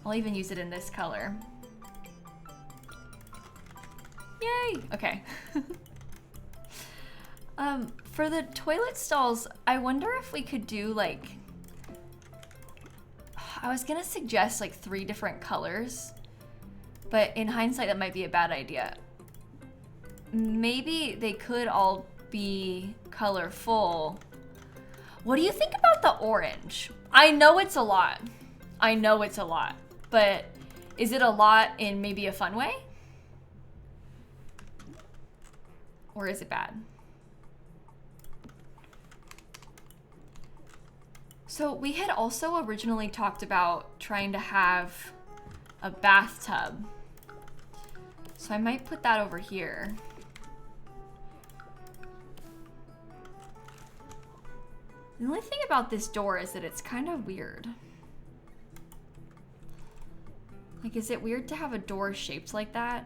I'll even use it in this color. Yay! Okay. For the toilet stalls, I wonder if we could do like, I was gonna suggest like 3 different colors, but in hindsight that might be a bad idea. Maybe they could all be colorful. What do you think about the orange? I know it's a lot. I know it's a lot, but is it a lot in maybe a fun way? Or is it bad? So we had also originally talked about trying to have a bathtub. So I might put that over here. The only thing about this door is that it's kind of weird. Like, is it weird to have a door shaped like that?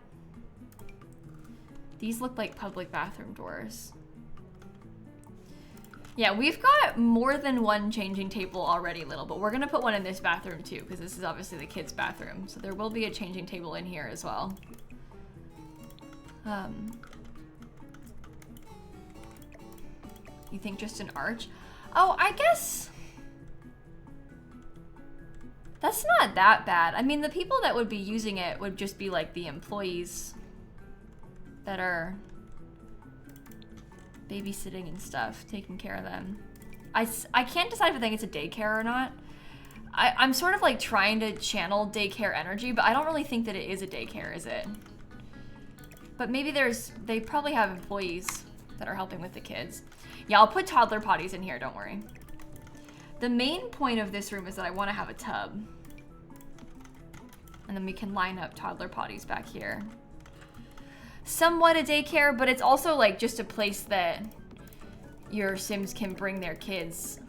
These look like public bathroom doors. Yeah, we've got more than one changing table already, Little, but we're gonna put one in this bathroom too, because this is obviously the kids' bathroom. So there will be a changing table in here as well. You think just an arch? Oh, I guess that's not that bad. I mean, the people that would be using it would just be like the employees that are babysitting and stuff, taking care of them. I can't decide if I think it's a daycare or not. I'm sort of like trying to channel daycare energy, but I don't really think that it is a daycare, is it? But maybe they probably have employees that are helping with the kids. Yeah, I'll put toddler potties in here, don't worry. The main point of this room is that I want to have a tub. And then we can line up toddler potties back here. Somewhat a daycare, but it's also like just a place that your Sims can bring their kids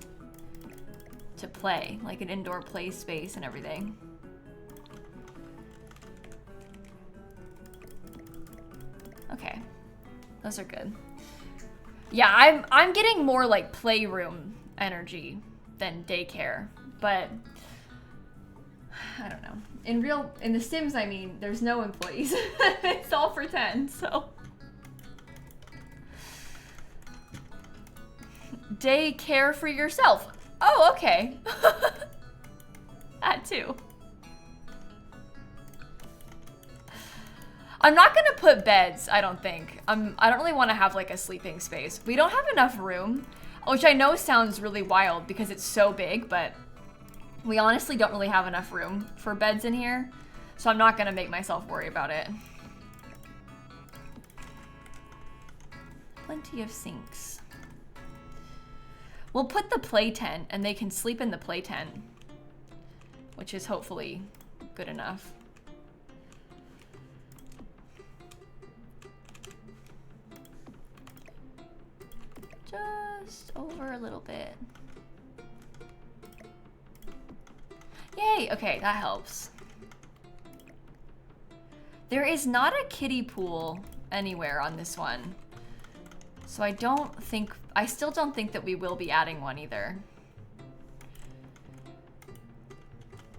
to play, like an indoor play space and everything. Okay, those are good. Yeah, I'm getting more like playroom energy than daycare, but I don't know. In The Sims, I mean, there's no employees. It's all pretend, so. Daycare for yourself. Oh, okay. That too. I'm not gonna put beds, I don't think. I don't really want to have like a sleeping space. We don't have enough room, which I know sounds really wild because it's so big, but we honestly don't really have enough room for beds in here. So I'm not gonna make myself worry about it. Plenty of sinks. We'll put the play tent and they can sleep in the play tent, which is hopefully good enough. Just over a little bit. Yay, okay, that helps. There is not a kiddie pool anywhere on this one. So I still don't think that we will be adding one either.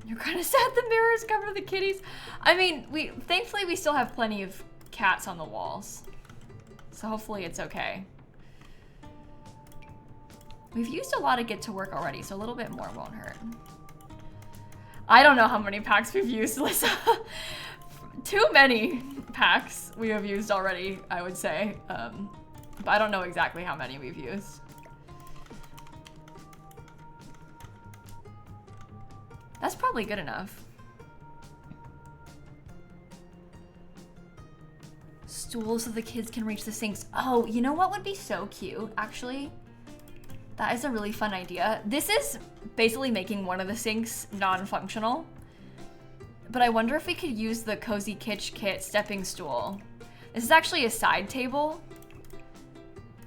You're kind of sad the mirrors cover the kitties. I mean, thankfully we still have plenty of cats on the walls. So hopefully it's okay. We've used a lot of Get to Work already, so a little bit more won't hurt. I don't know how many packs we've used, Lisa. Too many packs we have used already, I would say. But I don't know exactly how many we've used. That's probably good enough. Stools so the kids can reach the sinks. Oh, you know what would be so cute, actually? That is a really fun idea. This is basically making one of the sinks non-functional. But I wonder if we could use the Cozy Kitsch Kit stepping stool. This is actually a side table.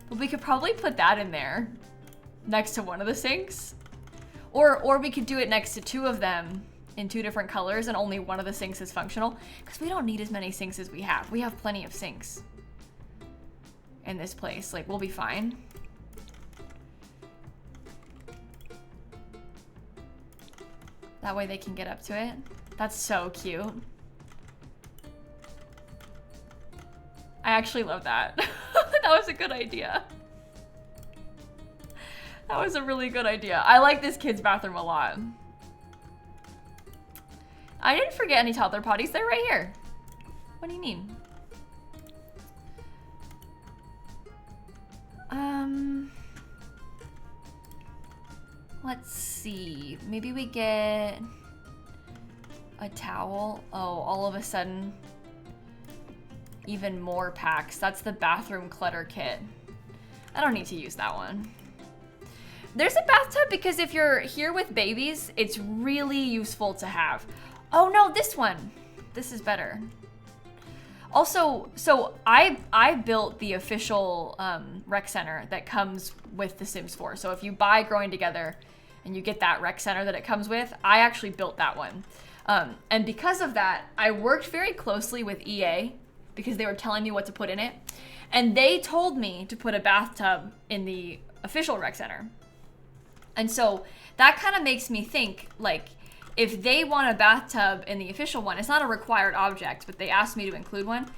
But we could probably put that in there next to one of the sinks. Or we could do it next to two of them in two different colors and only one of the sinks is functional. Because we don't need as many sinks as we have. We have plenty of sinks in this place. Like, we'll be fine. That way they can get up to it. That's so cute. I actually love that. That was a good idea. That was a really good idea. I like this kid's bathroom a lot. I didn't forget any toddler potties. They're right here. What do you mean? Let's see. Maybe we get a towel. Oh, all of a sudden, even more packs. That's the bathroom clutter kit. I don't need to use that one. There's a bathtub because if you're here with babies, it's really useful to have. Oh no, this one. This is better. Also, so I built the official rec center that comes with The Sims 4. So if you buy Growing Together and you get that rec center that it comes with, I actually built that one. And because of that, I worked very closely with EA because they were telling me what to put in it. And they told me to put a bathtub in the official rec center. And so that kind of makes me think, like, if they want a bathtub in the official one, it's not a required object, but they asked me to include one.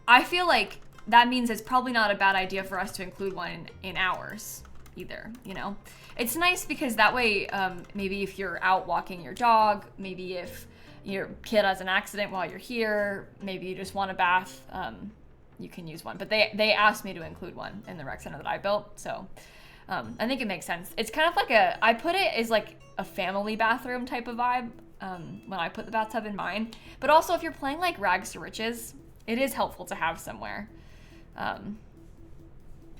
I feel like that means it's probably not a bad idea for us to include one in ours either, you know? It's nice because that way, maybe if you're out walking your dog, maybe if your kid has an accident while you're here, maybe you just want a bath, you can use one. But they asked me to include one in the rec center that I built, so I think it makes sense. It's kind of like I put it as like a family bathroom type of vibe when I put the bathtub in mine. But also if you're playing like Rags to Riches, it is helpful to have somewhere.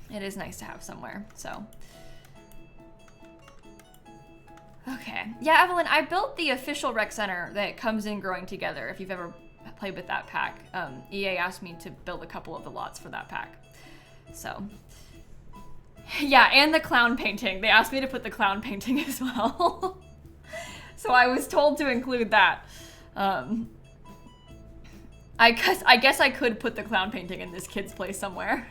It is nice to have somewhere, so. Okay. Yeah, Evelyn, I built the official rec center that comes in Growing Together. If you've ever played with that pack, EA asked me to build a couple of the lots for that pack. So, yeah, and the clown painting. They asked me to put the clown painting as well. So I was told to include that. I guess I could put the clown painting in this kid's place somewhere.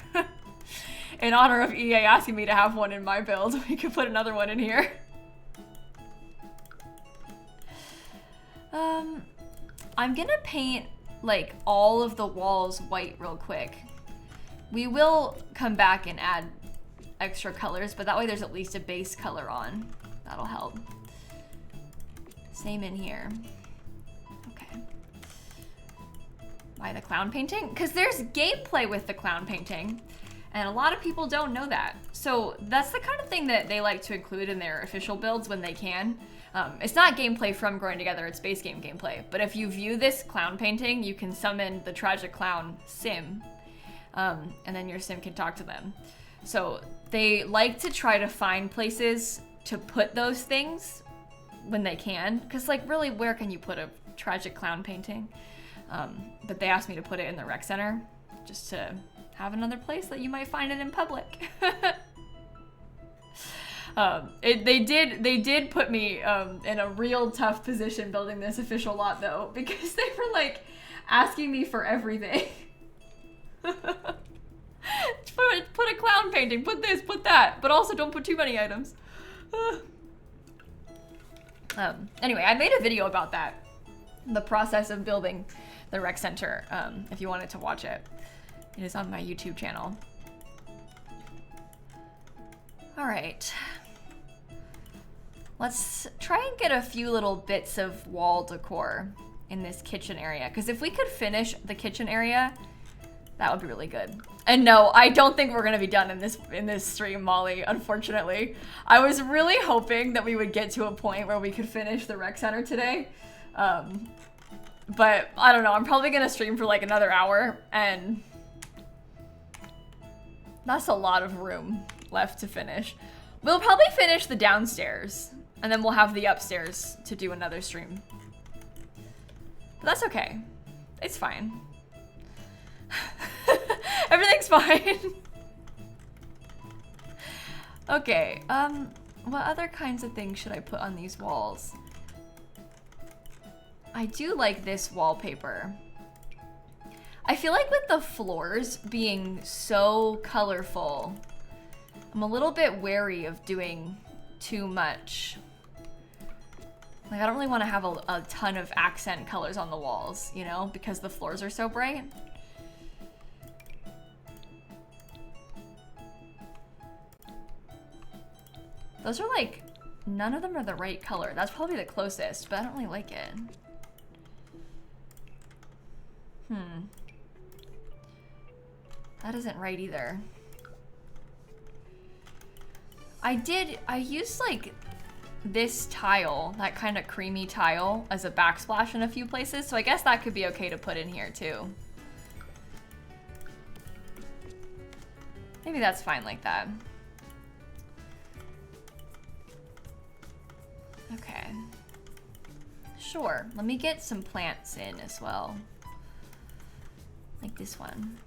In honor of EA asking me to have one in my build, we could put another one in here. I'm gonna paint like all of the walls white real quick. We will come back and add extra colors, but that way there's at least a base color on. That'll help. Same in here. Okay. Why the clown painting? Because there's gameplay with the clown painting, and a lot of people don't know that. So that's the kind of thing that they like to include in their official builds when they can. It's not gameplay from Growing Together, it's base game gameplay. But if you view this clown painting, you can summon the tragic clown sim, and then your sim can talk to them. So they like to try to find places to put those things when they can. Because, like, really, where can you put a tragic clown painting? But they asked me to put it in the rec center, just to have another place that you might find it in public. They did put me in a real tough position building this official lot though, because they were like asking me for everything. Put a clown painting, put this, put that, but also don't put too many items. Anyway, I made a video about that. The process of building the rec center, if you wanted to watch it. It is on my YouTube channel. All right. Let's try and get a few little bits of wall decor in this kitchen area. Because if we could finish the kitchen area, that would be really good. And no, I don't think we're gonna be done in this stream, Molly, unfortunately. I was really hoping that we would get to a point where we could finish the rec center today. But I don't know, I'm probably gonna stream for like another hour, and that's a lot of room left to finish. We'll probably finish the downstairs, and then we'll have the upstairs to do another stream. But that's okay. It's fine. Everything's fine. Okay, what other kinds of things should I put on these walls? I do like this wallpaper. I feel like with the floors being so colorful, I'm a little bit wary of doing too much. Like, I don't really want to have a ton of accent colors on the walls, you know, because the floors are so bright. Those are like, none of them are the right color. That's probably the closest, but I don't really like it. That isn't right either. I used like this tile, that kind of creamy tile, as a backsplash in a few places, so I guess that could be okay to put in here too. Maybe that's fine like that. Okay. Sure, let me get some plants in as well. Like this one.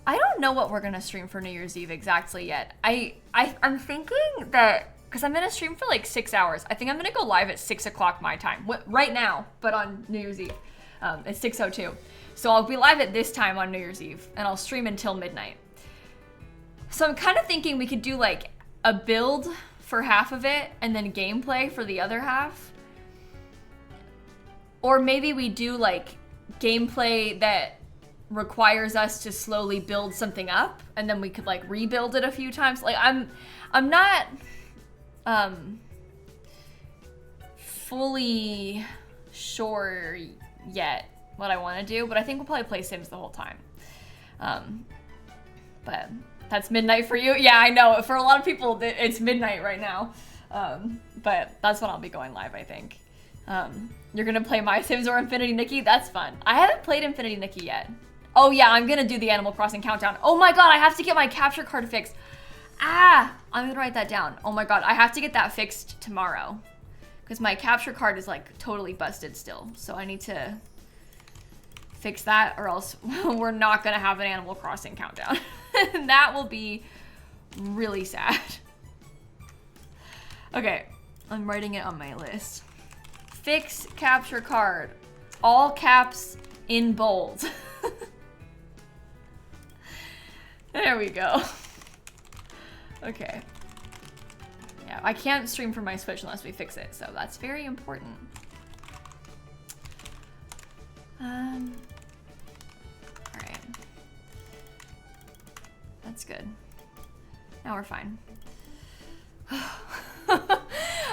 I don't know what we're gonna stream for New Year's Eve exactly yet. I'm thinking that, because I'm gonna stream for like 6 hours, I think I'm gonna go live at 6 o'clock my time. Right now, but on New Year's Eve. It's 6:02. So I'll be live at this time on New Year's Eve, and I'll stream until midnight. So I'm kind of thinking we could do like a build for half of it, and then gameplay for the other half. Or maybe we do like gameplay that requires us to slowly build something up, and then we could like rebuild it a few times. Like I'm not fully sure yet what I want to do, but I think we'll probably play Sims the whole time. But that's midnight for you. Yeah, I know. For a lot of people, it's midnight right now. But that's when I'll be going live, I think. You're gonna play My Sims or Infinity Nikki? That's fun. I haven't played Infinity Nikki yet. Oh yeah, I'm gonna do the Animal Crossing countdown. Oh my god, I have to get my capture card fixed. I'm gonna write that down. Oh my god, I have to get that fixed tomorrow. Because my capture card is like totally busted still. So I need to fix that, or else we're not gonna have an Animal Crossing countdown. That will be really sad. Okay, I'm writing it on my list. Fix capture card. All caps in bold. There we go. Okay. Yeah, I can't stream from my Switch unless we fix it, so that's very important. Alright. That's good. Now we're fine.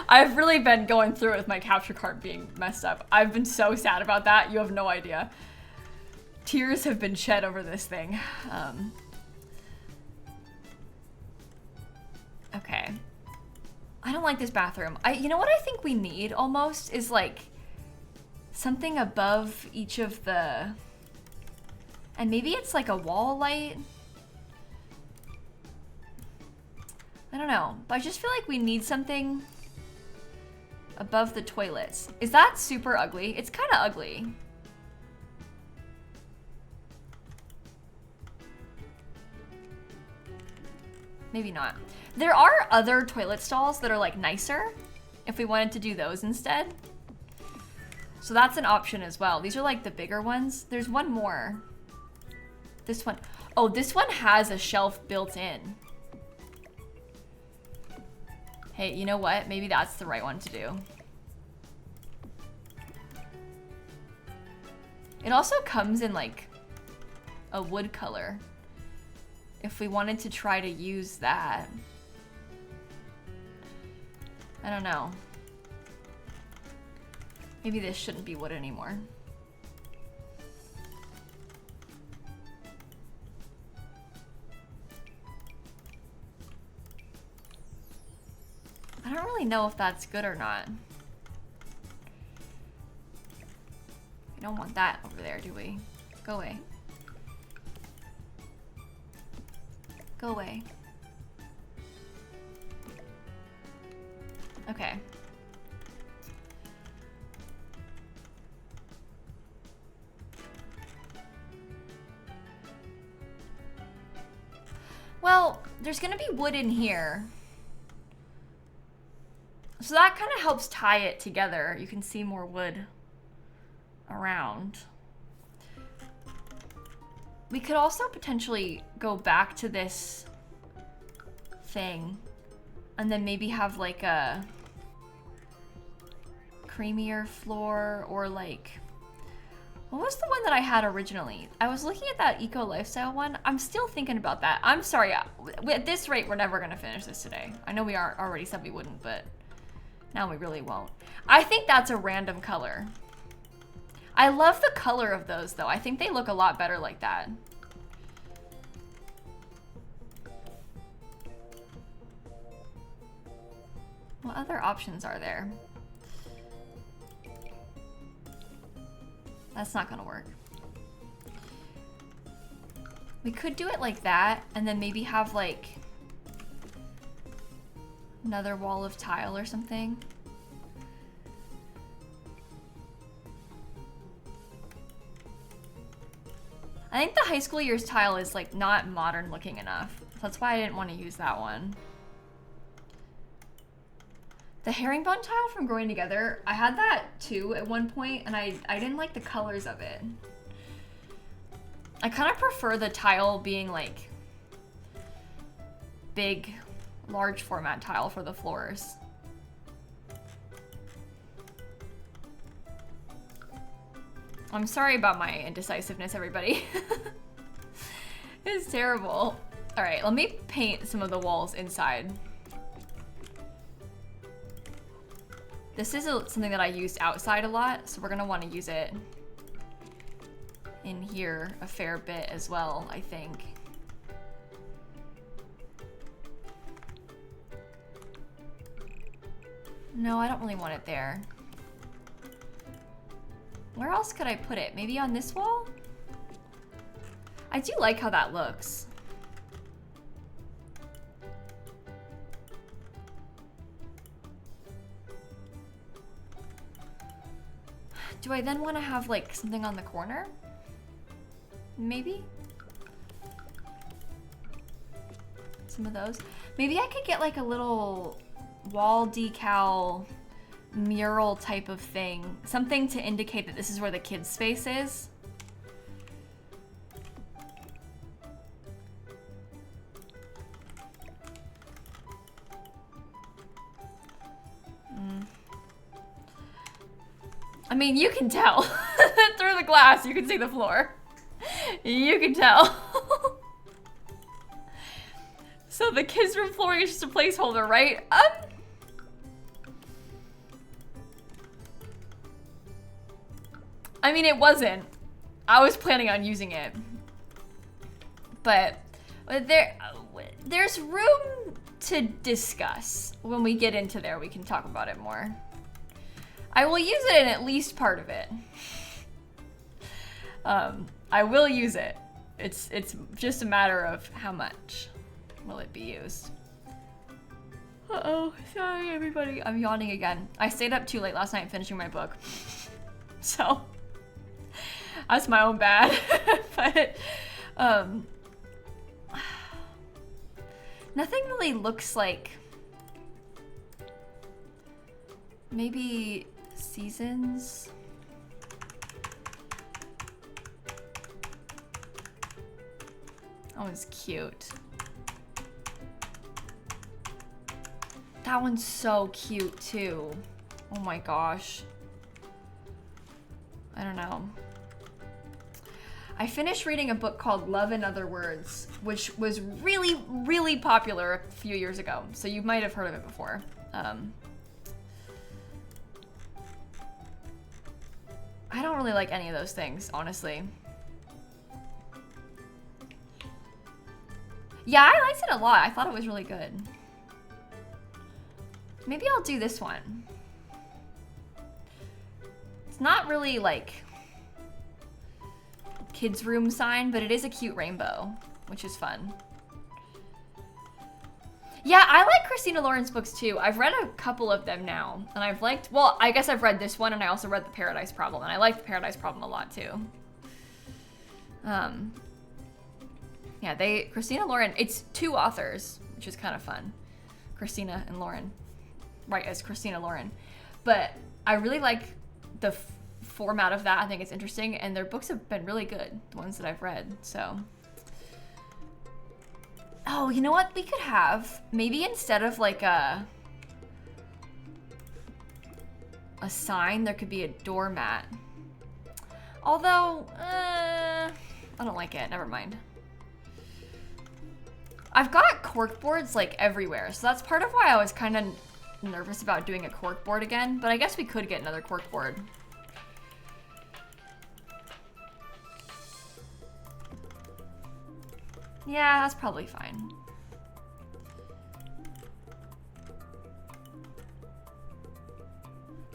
I've really been going through it with my capture card being messed up. I've been so sad about that. You have no idea. Tears have been shed over this thing. Okay. I don't like this bathroom. You know what I think we need almost is like something above each of the, and maybe it's like a wall light. I don't know, but I just feel like we need something above the toilets. Is that super ugly? It's kind of ugly. Maybe not. There are other toilet stalls that are like nicer if we wanted to do those instead. So that's an option as well. These are like the bigger ones. There's one more. This one. Oh, this one has a shelf built in. Hey, you know what? Maybe that's the right one to do. It also comes in like a wood color. If we wanted to try to use that. I don't know. Maybe this shouldn't be wood anymore. I don't really know if that's good or not. We don't want that over there, do we? Go away. Go away. Okay. Well, there's gonna be wood in here. So that kind of helps tie it together. You can see more wood around. We could also potentially go back to this thing and then maybe have like a creamier floor, or like, what was the one that I had originally? I was looking at that eco lifestyle one. I'm still thinking about that. I'm sorry, at this rate, we're never gonna finish this today. I know we already said we wouldn't, but now we really won't. I think that's a random color. I love the color of those though. I think they look a lot better like that. What other options are there? That's not gonna work. We could do it like that and then maybe have like another wall of tile or something. I think the high school years tile is like not modern looking enough. So that's why I didn't want to use that one. The herringbone tile from Growing Together, I had that too at one point and I didn't like the colors of it. I kind of prefer the tile being like big, large format tile for the floors. I'm sorry about my indecisiveness, everybody. It's terrible. All right, let me paint some of the walls inside. This is something that I used outside a lot, so we're gonna want to use it in here a fair bit as well, I think. No, I don't really want it there. Where else could I put it? Maybe on this wall? I do like how that looks. Do I then want to have like something on the corner? Maybe? Some of those. Maybe I could get like a little wall decal mural type of thing. Something to indicate that this is where the kids' space is. I mean, you can tell. Through the glass, you can see the floor. You can tell. So the kids' room flooring is just a placeholder, right? I mean, it wasn't. I was planning on using it. But there's room to discuss. When we get into there, we can talk about it more. I will use it in at least part of it. I will use it. It's just a matter of how much will it be used. Uh-oh, sorry everybody. I'm yawning again. I stayed up too late last night finishing my book. So, that's my own bad. But, nothing really looks like, maybe seasons? That was cute. That one's so cute too. Oh my gosh. I don't know. I finished reading a book called Love in Other Words, which was really, really popular a few years ago. So you might have heard of it before. I don't really like any of those things, honestly. Yeah, I liked it a lot. I thought it was really good. Maybe I'll do this one. It's not really like kids' room sign, but it is a cute rainbow, which is fun. Yeah, I like Christina Lauren's books too. I've read a couple of them now, and I've liked, well, I guess I've read this one, and I also read The Paradise Problem, and I like The Paradise Problem a lot too. Yeah, Christina Lauren, it's two authors, which is kind of fun. Christina and Lauren, right, as Christina Lauren. But I really like the format of that. I think it's interesting, and their books have been really good, the ones that I've read, so. Oh, you know what we could have? Maybe instead of like a sign, there could be a doormat. Although, I don't like it, never mind. I've got cork boards like everywhere, so that's part of why I was kind of nervous about doing a cork board again, but I guess we could get another cork board. Yeah, that's probably fine.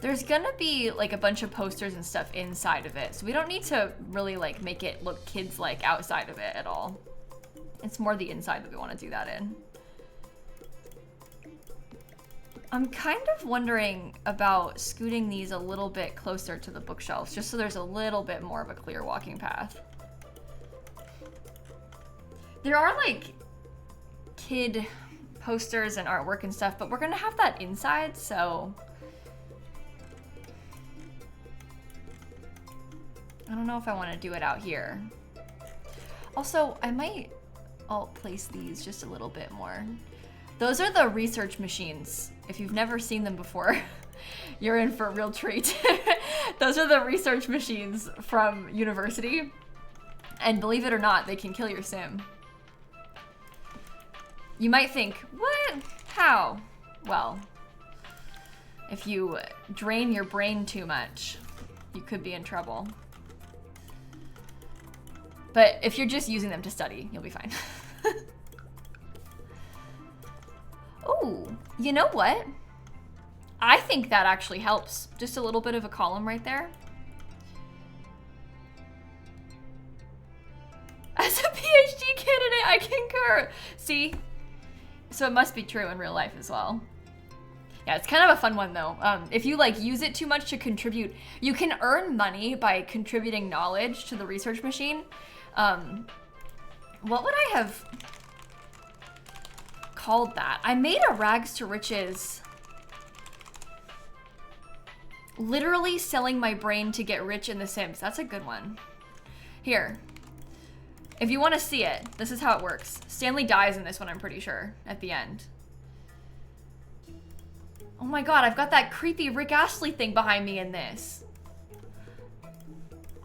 There's gonna be like a bunch of posters and stuff inside of it, so we don't need to really like make it look kids-like outside of it at all. It's more the inside that we want to do that in. I'm kind of wondering about scooting these a little bit closer to the bookshelves, just so there's a little bit more of a clear walking path. There are like kid posters and artwork and stuff, but we're gonna have that inside, so I don't know if I want to do it out here. Also, I'll place these just a little bit more. Those are the research machines. If you've never seen them before, you're in for a real treat. Those are the research machines from university. And believe it or not, they can kill your sim. You might think, what? How? Well, if you drain your brain too much, you could be in trouble. But if you're just using them to study, you'll be fine. Oh, you know what? I think that actually helps. Just a little bit of a column right there. As a PhD candidate, I concur. See? So it must be true in real life as well. Yeah, it's kind of a fun one though. If you like use it too much to contribute, you can earn money by contributing knowledge to the research machine. What would I have called that? I made a rags to riches, literally selling my brain to get rich in The Sims. That's a good one. Here, if you want to see it, this is how it works. Stanley dies in this one, I'm pretty sure, at the end. Oh my god, I've got that creepy Rick Astley thing behind me in this.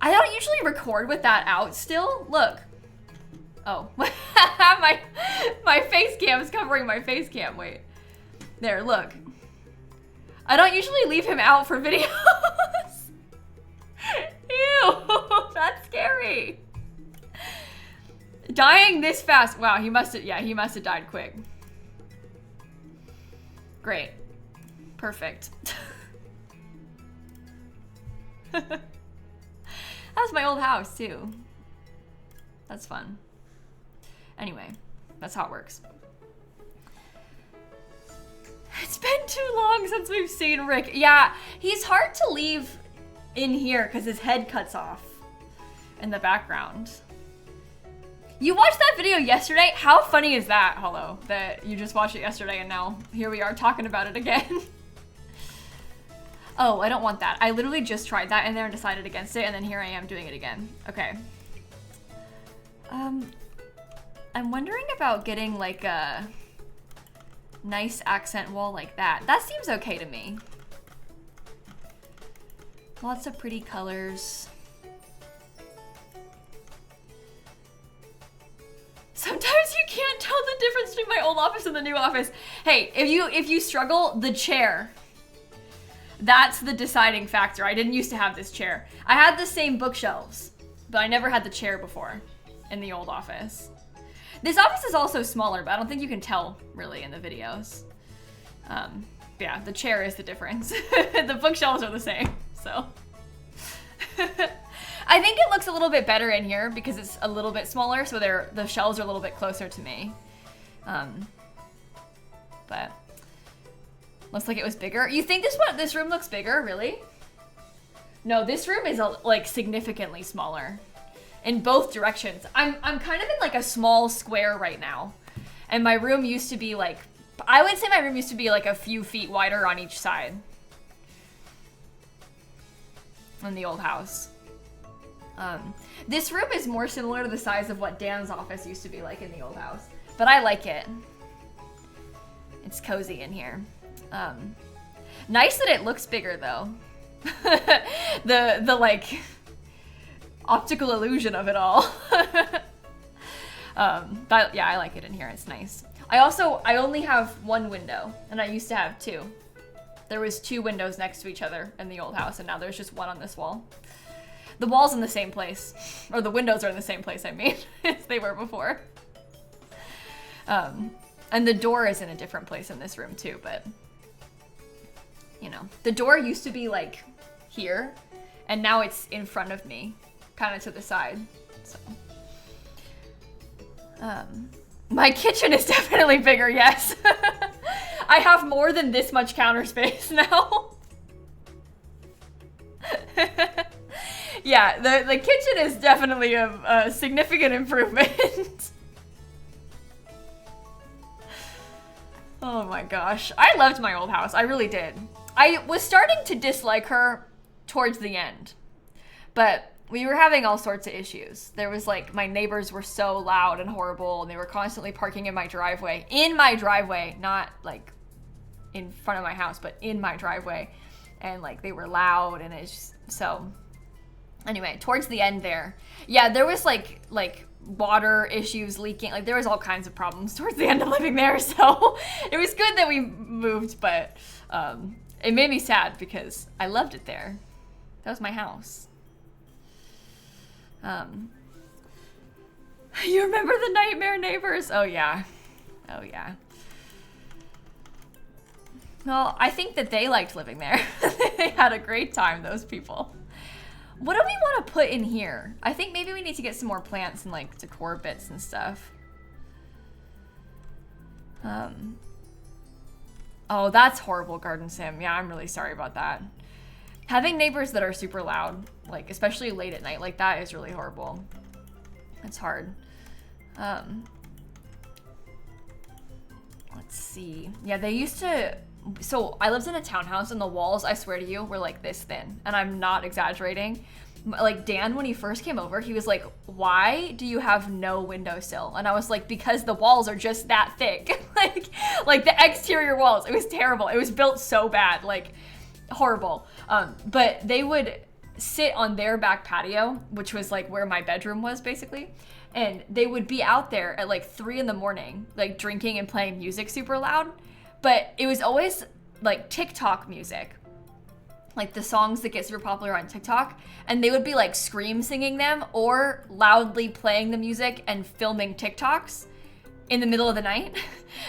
I don't usually record with that out still. Look. Oh. my face cam is covering my face cam. Wait. There, look. I don't usually leave him out for videos. Ew, that's scary. Dying this fast. Wow, he must have died quick. Great. Perfect. That was my old house too. That's fun. Anyway, that's how it works. It's been too long since we've seen Rick. Yeah, he's hard to leave in here because his head cuts off in the background. You watched that video yesterday? How funny is that, Hollow, that you just watched it yesterday and now here we are talking about it again? Oh, I don't want that. I literally just tried that in there and decided against it, and then here I am doing it again. Okay. I'm wondering about getting like a nice accent wall like that. That seems okay to me. Lots of pretty colors. Sometimes you can't tell the difference between my old office and the new office. Hey, if you struggle, the chair. That's the deciding factor. I didn't used to have this chair. I had the same bookshelves, but I never had the chair before in the old office. This office is also smaller, but I don't think you can tell really in the videos. Yeah, the chair is the difference. The bookshelves are the same, so. I think it looks a little bit better in here because it's a little bit smaller, so the shelves are a little bit closer to me. But looks like it was bigger. You think this room looks bigger, really? No, this room is like significantly smaller in both directions. I'm kind of in like a small square right now, and my room used to be like, I would say my room used to be like a few feet wider on each side in the old house. This room is more similar to the size of what Dan's office used to be like in the old house, but I like it. It's cozy in here. Nice that it looks bigger though. the like optical illusion of it all. But yeah, I like it in here. It's nice. I only have one window, and I used to have two. There was two windows next to each other in the old house, and now there's just one on this wall. The wall's in the same place, or the windows are in the same place, I mean, as they were before. And the door is in a different place in this room too, but you know, the door used to be like here, and now it's in front of me, kind of to the side, so. My kitchen is definitely bigger, yes. I have more than this much counter space now. Yeah, the kitchen is definitely a significant improvement. Oh my gosh. I loved my old house. I really did. I was starting to dislike her towards the end, but we were having all sorts of issues. There was like, my neighbors were so loud and horrible, and they were constantly parking in my driveway. In my driveway, not like in front of my house, but in my driveway. And like, they were loud, and it's just, so anyway, towards the end there, yeah, there was like water issues leaking. Like, there was all kinds of problems towards the end of living there. So it was good that we moved, but it made me sad because I loved it there. That was my house. You remember the nightmare neighbors? Oh yeah. Oh yeah. Well, I think that they liked living there. They had a great time, those people. What do we want to put in here? I think maybe we need to get some more plants and like decor bits and stuff. Oh, that's horrible, Garden Sim. Yeah, I'm really sorry about that. Having neighbors that are super loud, like especially late at night, like that is really horrible. It's hard. Let's see. Yeah, they used to, so I lived in a townhouse, and the walls, I swear to you, were like this thin, and I'm not exaggerating. Like Dan, when he first came over, he was like, why do you have no windowsill? And I was like, because the walls are just that thick. like the exterior walls, it was terrible. It was built so bad, like horrible. But they would sit on their back patio, which was like where my bedroom was basically. And they would be out there at like 3 a.m, like drinking and playing music super loud. But it was always like TikTok music, like the songs that get super popular on TikTok. And they would be like scream singing them or loudly playing the music and filming TikToks in the middle of the night.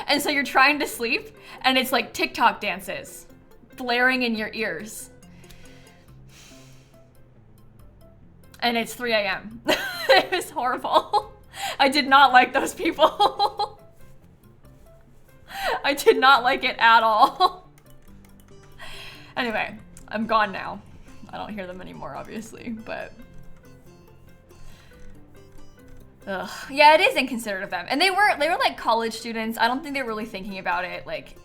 And so you're trying to sleep, and it's like TikTok dances blaring in your ears. And it's 3 a.m. It was horrible. I did not like those people. I did not like it at all. Anyway, I'm gone now. I don't hear them anymore, obviously, but ugh. Yeah, it is inconsiderate of them. And they were like college students. I don't think they were really thinking about it. Like,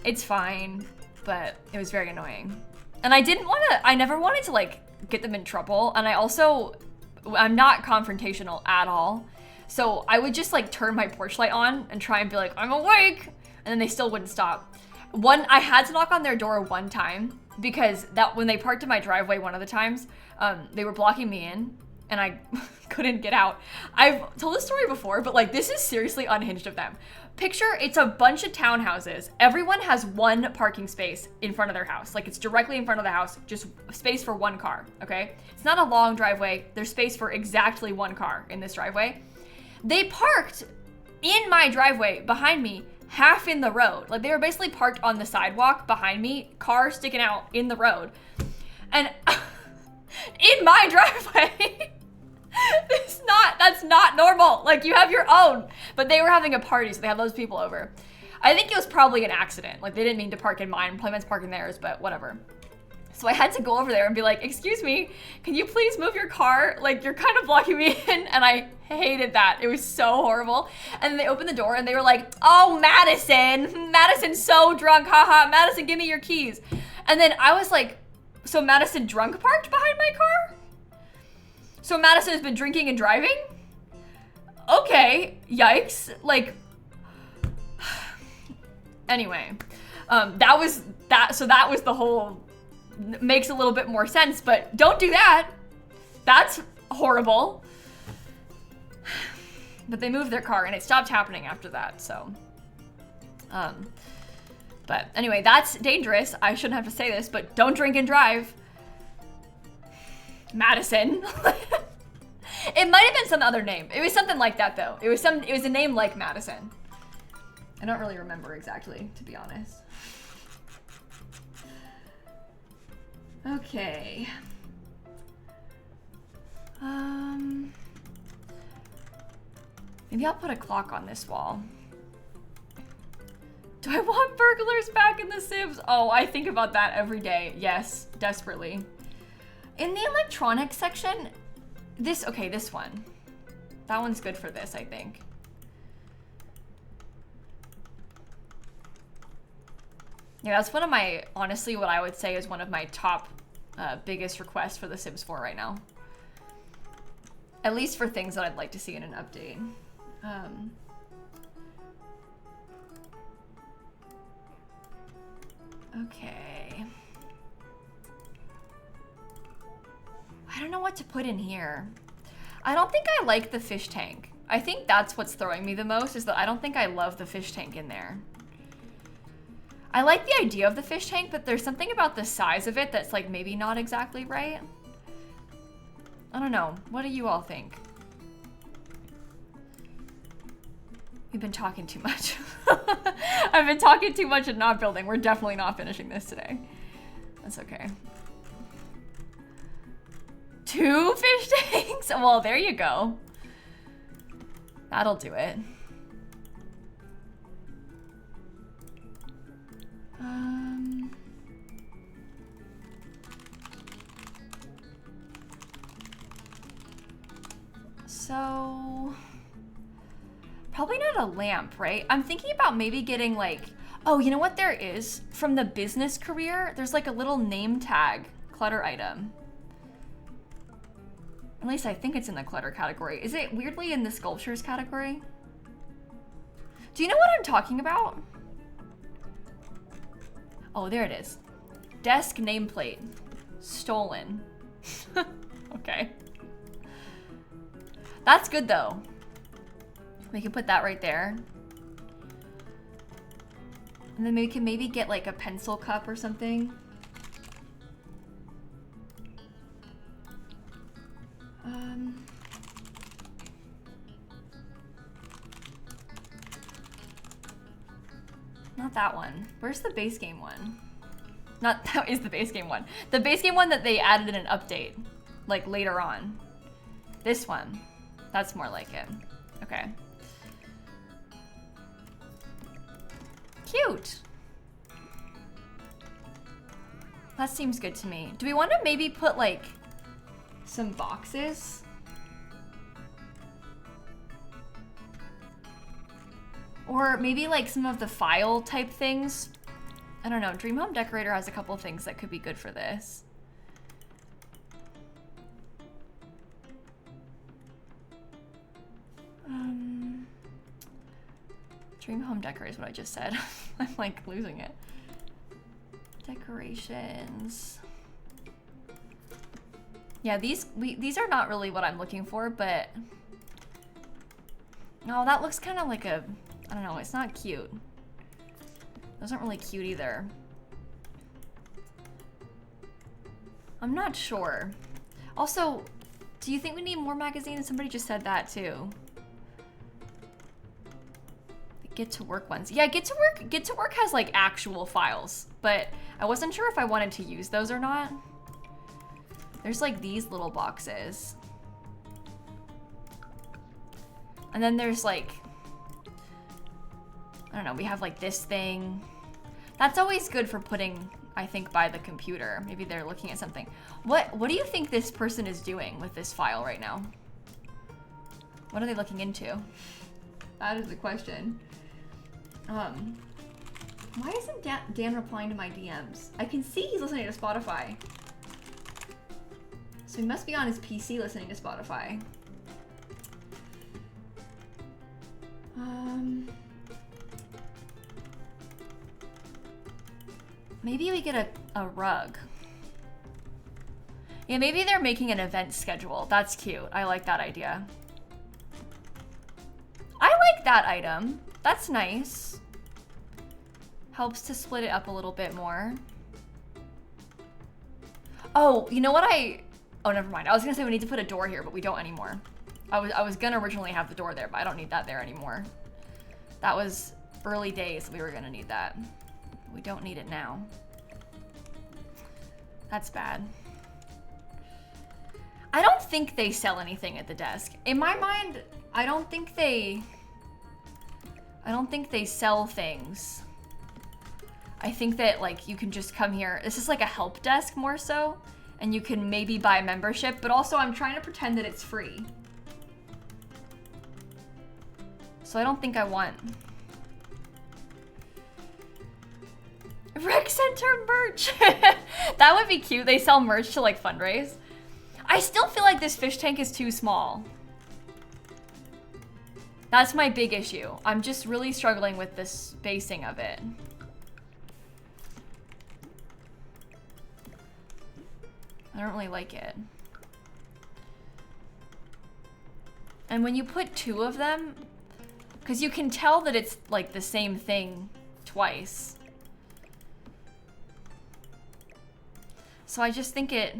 it's fine, but it was very annoying. And I never wanted to like get them in trouble. And I'm not confrontational at all. So I would just like turn my porch light on and try and be like, I'm awake. and then they still wouldn't stop. I had to knock on their door one time because when they parked in my driveway one of the times, they were blocking me in and I couldn't get out. I've told this story before, but like this is seriously unhinged of them. Picture it's a bunch of townhouses. Everyone has one parking space in front of their house. Like it's directly in front of the house, just space for one car, okay? It's not a long driveway. There's space for exactly one car in this driveway. They parked in my driveway behind me, half in the road. Like they were basically parked on the sidewalk behind me, car sticking out in the road. And in my driveway, that's not normal. Like you have your own, but they were having a party, so they had those people over. I think it was probably an accident. Like they didn't mean to park in mine, probably meant to park in theirs, but whatever. So I had to go over there and be like, excuse me, can you please move your car? Like you're kind of blocking me in. And I hated that. It was so horrible. And then they opened the door and they were like, oh, Madison's so drunk. Haha, Madison, give me your keys. And then I was like, so Madison drunk parked behind my car? So Madison has been drinking and driving? Okay, yikes. Like, anyway, that was the whole, makes a little bit more sense, but don't do that. That's horrible. But they moved their car and it stopped happening after that, so. But anyway, that's dangerous. I shouldn't have to say this, but don't drink and drive. Madison. It might have been some other name. It was something like that though. It was a name like Madison. I don't really remember exactly, to be honest. Okay. Maybe I'll put a clock on this wall. Do I want burglars back in The Sims? Oh, I think about that every day. Yes, desperately. In the electronics section, this one. That one's good for this, I think. Yeah, that's one of my, honestly, what I would say is one of my top biggest requests for The Sims 4 right now. At least for things that I'd like to see in an update. Okay. I don't know what to put in here. I don't think I like the fish tank. I think that's what's throwing me the most, is that I don't think I love the fish tank in there. I like the idea of the fish tank, but there's something about the size of it that's like maybe not exactly right. I don't know. What do you all think? We've been talking too much. I've been talking too much and not building. We're definitely not finishing this today. That's okay. 2 fish tanks? Well, there you go. That'll do it. So probably not a lamp, right? I'm thinking about maybe getting like, oh, you know what there is? From the business career, there's like a little name tag clutter item. At least I think it's in the clutter category. Is it weirdly in the sculptures category? Do you know what I'm talking about? Oh, there it is. Desk nameplate. Stolen. Okay. That's good though. We can put that right there. And then we can maybe get like a pencil cup or something. Not that one. Where's the base game one? Not, that is the base game one. The base game one that they added in an update, like later on. This one. That's more like it. Okay. Cute. That seems good to me. Do we want to maybe put like some boxes? Or maybe like some of the file type things. I don't know. Dream Home Decorator has a couple of things that could be good for this. Dream home decor is what I just said. I'm like losing it. Decorations. Yeah, these are not really what I'm looking for, but no, that looks kind of like a, I don't know, it's not cute. Those aren't really cute either. I'm not sure. Also, do you think we need more magazines? Somebody just said that too. The Get to Work ones. Yeah, Get to Work has like actual files, but I wasn't sure if I wanted to use those or not. There's like these little boxes. And then there's like, I don't know, we have like this thing. That's always good for putting, I think, by the computer. Maybe they're looking at something. What do you think this person is doing with this file right now? What are they looking into? That is the question. Why isn't Dan replying to my DMs? I can see he's listening to Spotify. So he must be on his PC listening to Spotify. Maybe we get a rug. Yeah, maybe they're making an event schedule. That's cute. I like that idea. I like that item. That's nice. Helps to split it up a little bit more. Oh, you know what oh, never mind. I was gonna say we need to put a door here, but we don't anymore. I was gonna originally have the door there, but I don't need that there anymore. That was early days. We were gonna need that. We don't need it now. That's bad. I don't think they sell anything at the desk. In my mind, I don't think they sell things. I think that like you can just come here. This is like a help desk more so, and you can maybe buy membership, but also I'm trying to pretend that it's free. So I don't think I want Rec Center merch. That would be cute. They sell merch to like fundraise. I still feel like this fish tank is too small. That's my big issue. I'm just really struggling with the spacing of it. I don't really like it. And when you put two of them, because you can tell that it's like the same thing twice. So I just think it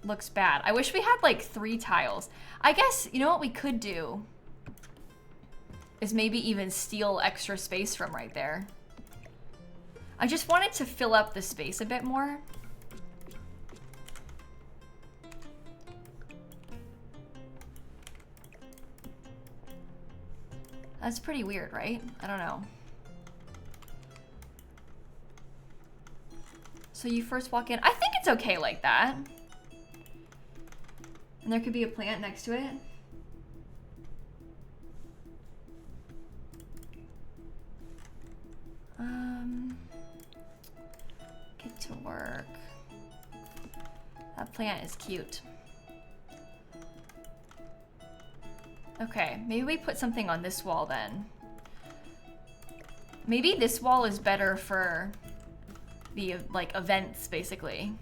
looks bad. I wish we had like 3 tiles. I guess, you know what we could do is maybe even steal extra space from right there. I just wanted to fill up the space a bit more. That's pretty weird, right? I don't know. So you first walk in. I think it's okay like that. And there could be a plant next to it. Get to work. That plant is cute. Okay, maybe we put something on this wall then. Maybe this wall is better for the like events, basically.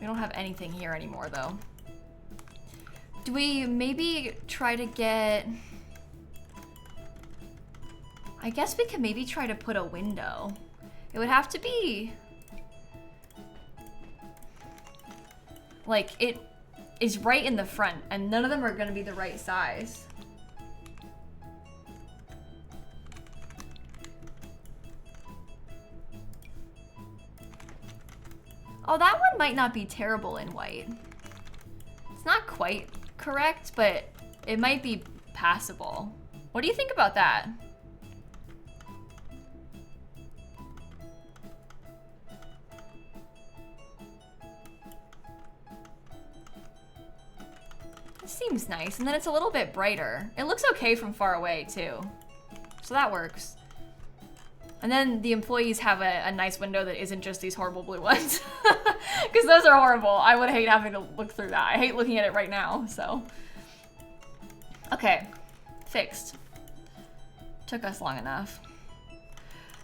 We don't have anything here anymore though. Do we maybe try to get... I guess we could maybe try to put a window. It would have to be... like, it is right in the front, and none of them are gonna be the right size. Oh, that one might not be terrible in white. It's not quite correct, but it might be passable. What do you think about that? This seems nice, and then it's a little bit brighter. It looks okay from far away, too. So that works. And then the employees have a nice window that isn't just these horrible blue ones. Because those are horrible. I would hate having to look through that. I hate looking at it right now, so. Okay. fixed. Took us long enough.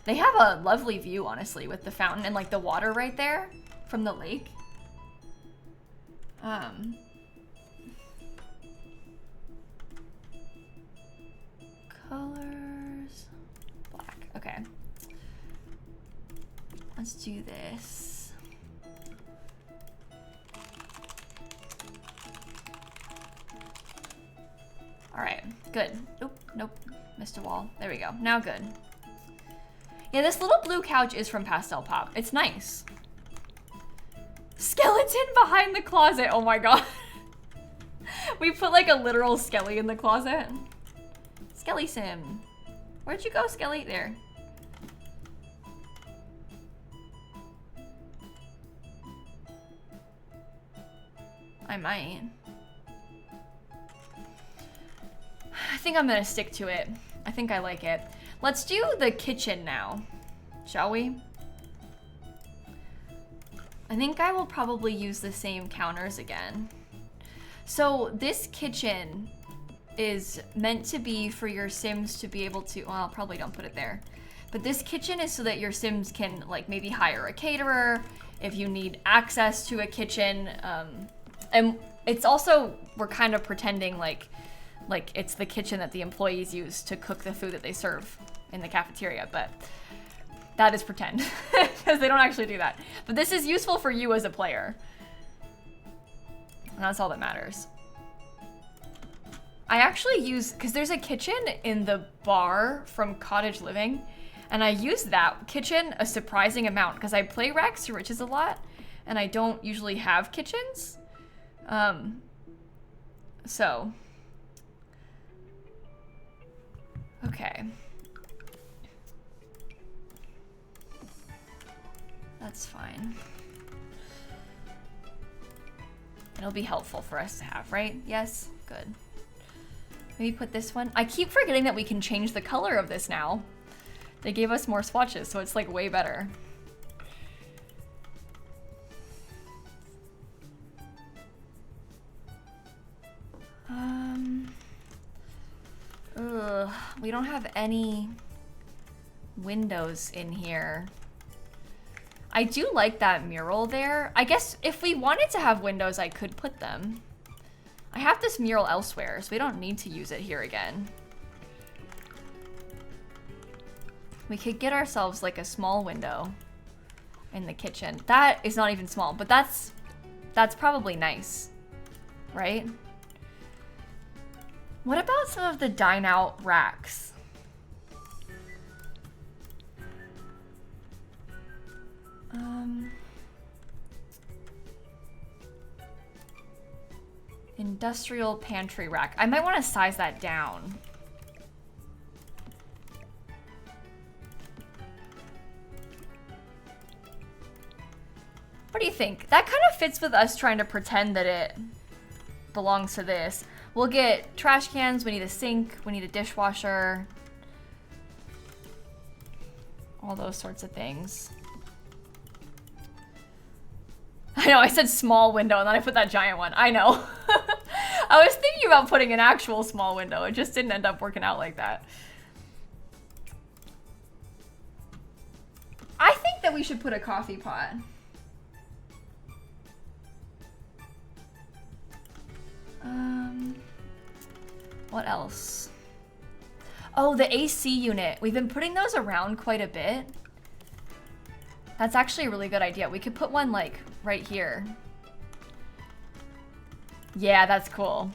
They have a lovely view, honestly, with the fountain and like the water right there from the lake. Colors, black, okay. Let's do this. All right, good. Oop, nope, missed a wall. There we go, now good. Yeah, this little blue couch is from Pastel Pop. It's nice. Skeleton behind the closet, oh my god. We put like a literal skelly in the closet. Skelly Sim. Where'd you go, Skelly? There. I might. I think I'm gonna stick to it. I think I like it. Let's do the kitchen now, shall we? I think I will probably use the same counters again. So this kitchen is meant to be for your Sims to be able to, well, probably don't put it there. But this kitchen is so that your Sims can like maybe hire a caterer if you need access to a kitchen. And it's also, we're kind of pretending like it's the kitchen that the employees use to cook the food that they serve in the cafeteria, but that is pretend because they don't actually do that. But this is useful for you as a player. And that's all that matters. I actually use, because there's a kitchen in the bar from Cottage Living, and I use that kitchen a surprising amount because I play Rags to Riches a lot, and I don't usually have kitchens. So, okay. That's fine. It'll be helpful for us to have, right? Yes? Good. Maybe put this one. I keep forgetting that we can change the color of this now. They gave us more swatches, so it's like way better. We don't have any windows in here. I do like that mural there. I guess if we wanted to have windows, I could put them. I have this mural elsewhere, so we don't need to use it here again. We could get ourselves like a small window in the kitchen. That is not even small, but that's probably nice, right? What about some of the dine out racks? Industrial pantry rack. I might want to size that down. What do you think? That kind of fits with us trying to pretend that it belongs to this. We'll get trash cans, we need a sink, we need a dishwasher. All those sorts of things. I know, I said small window and then I put that giant one. I know. I was thinking about putting an actual small window. It just didn't end up working out like that. I think that we should put a coffee pot. What else? Oh, the AC unit. We've been putting those around quite a bit. That's actually a really good idea. We could put one like right here. Yeah, that's cool.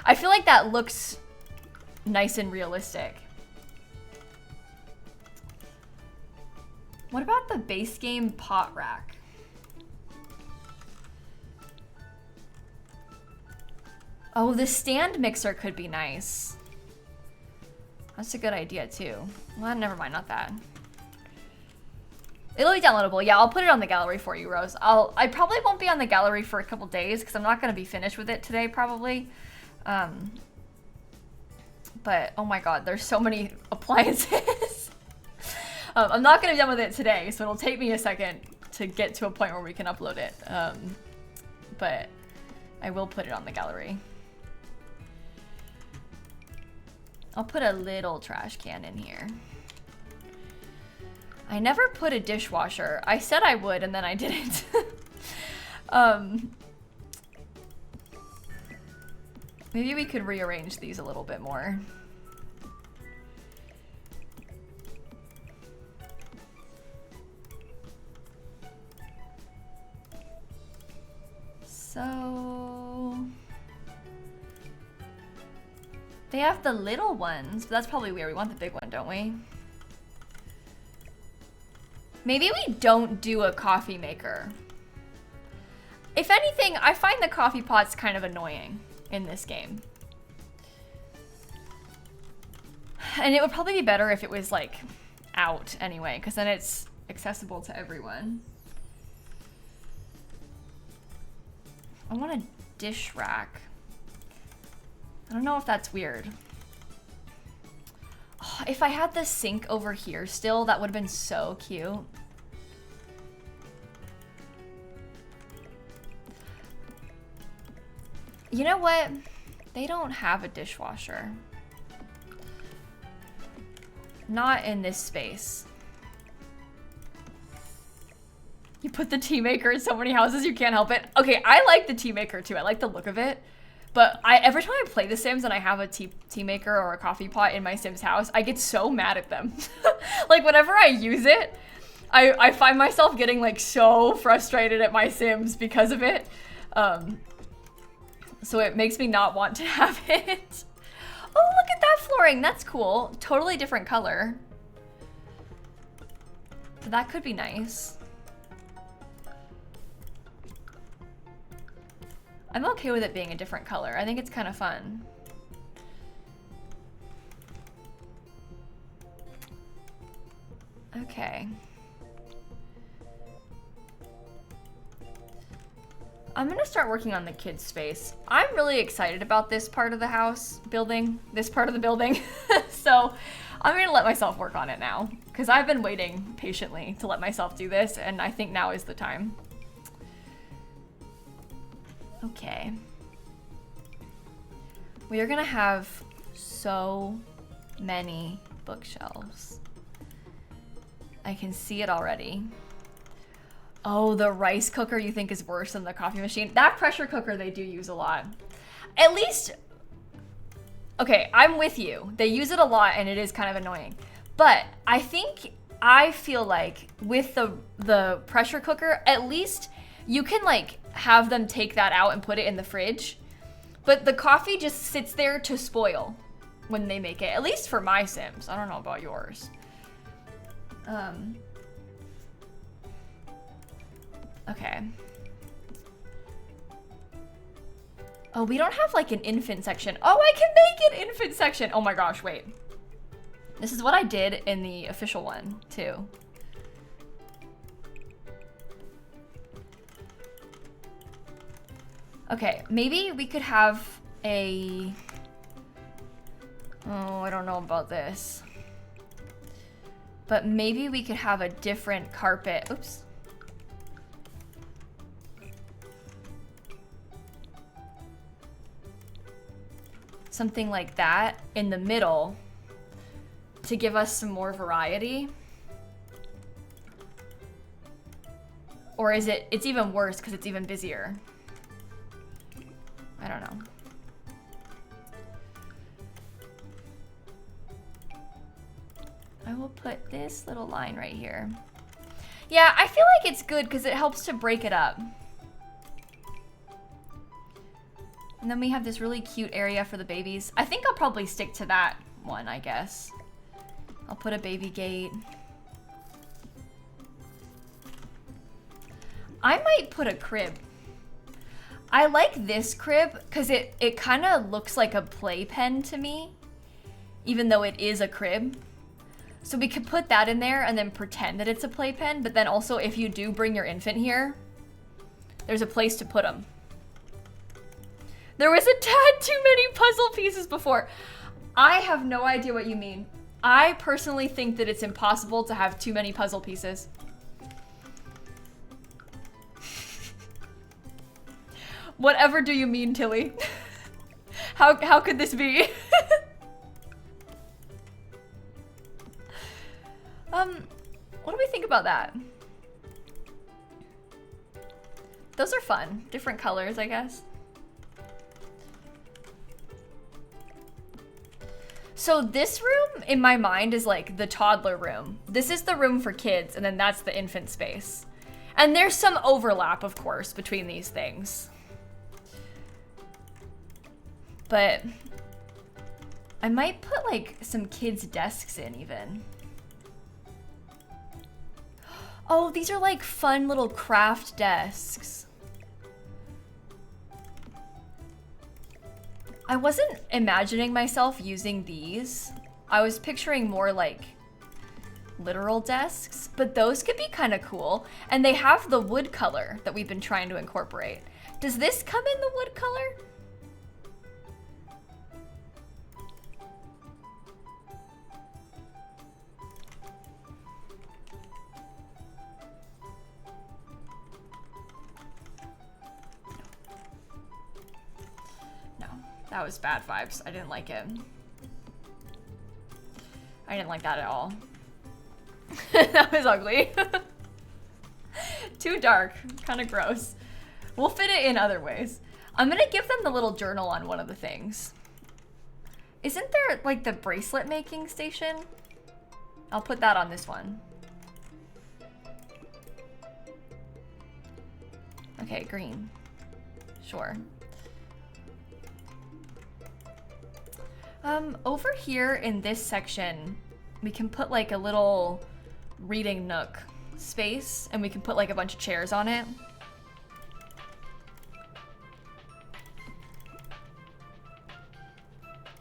I feel like that looks nice and realistic. What about the base game pot rack? Oh, the stand mixer could be nice. That's a good idea too. Well, never mind, not that. It'll be downloadable. Yeah, I'll put it on the gallery for you, Rose. I probably won't be on the gallery for a couple days because I'm not going to be finished with it today, probably. But oh my god, there's so many appliances. I'm not going to be done with it today, so it'll take me a second to get to a point where we can upload it. But I will put it on the gallery. I'll put a little trash can in here. I never put a dishwasher. I said I would and then I didn't. Maybe we could rearrange these a little bit more. So they have the little ones, but that's probably weird. We want the big one, don't we? Maybe we don't do a coffee maker. If anything, I find the coffee pots kind of annoying in this game. And it would probably be better if it was like out anyway, because then it's accessible to everyone. I want a dish rack. I don't know if that's weird. Oh, if I had the sink over here still, that would have been so cute. You know what? They don't have a dishwasher. Not in this space. You put the tea maker in so many houses, you can't help it. Okay, I like the tea maker too. I like the look of it. But every time I play The Sims and I have a tea maker or a coffee pot in my Sims house, I get so mad at them. Like whenever I use it, I find myself getting like so frustrated at my Sims because of it. So it makes me not want to have it. Oh, look at that flooring. That's cool. Totally different color. So that could be nice. I'm okay with it being a different color. I think it's kind of fun. Okay. I'm gonna start working on the kids' space. I'm really excited about this part of the house building, this part of the building. So I'm gonna let myself work on it now because I've been waiting patiently to let myself do this, and I think now is the time. Okay. We are gonna have so many bookshelves. I can see it already. Oh, the rice cooker you think is worse than the coffee machine? That pressure cooker they do use a lot. At least, okay, I'm with you. They use it a lot and it is kind of annoying. But I feel like with the pressure cooker, at least you can like have them take that out and put it in the fridge. But the coffee just sits there to spoil when they make it. At least for my Sims. I don't know about yours. Okay. Oh, we don't have like an infant section. Oh, I can make an infant section. Oh my gosh, wait. This is what I did in the official one too. Okay, maybe we could have a... Oh, I don't know about this. But maybe we could have a different carpet. Oops. Something like that in the middle to give us some more variety. Or is it's even worse because it's even busier? I don't know. I will put this little line right here. Yeah, I feel like it's good because it helps to break it up. And then we have this really cute area for the babies. I think I'll probably stick to that one, I guess. I'll put a baby gate. I might put a crib. I like this crib because it kind of looks like a playpen to me, even though it is a crib. So we could put that in there and then pretend that it's a playpen, but then also if you do bring your infant here, there's a place to put them. There was a tad too many puzzle pieces before. I have no idea what you mean. I personally think that it's impossible to have too many puzzle pieces. Whatever do you mean, Tilly? How could this be? Those are fun. Different colors, I guess. So this room, in my mind, is like the toddler room. This is the room for kids, and then that's the infant space. And there's some overlap, of course, between these things. But I might put like some kids' desks in even. Oh, these are like fun little craft desks. I wasn't imagining myself using these. I was picturing more like literal desks, but those could be kind of cool. And they have the wood color that we've been trying to incorporate. Does this come in the wood color? That was bad vibes. I didn't like it. I didn't like that at all. That was ugly. Too dark. Kind of gross. We'll fit it in other ways. I'm gonna give them the little journal on one of the things. Isn't there like the bracelet making station? I'll put that on this one. Okay, green. Sure. Over here in this section, we can put like a little reading nook space, and we can put like a bunch of chairs on it.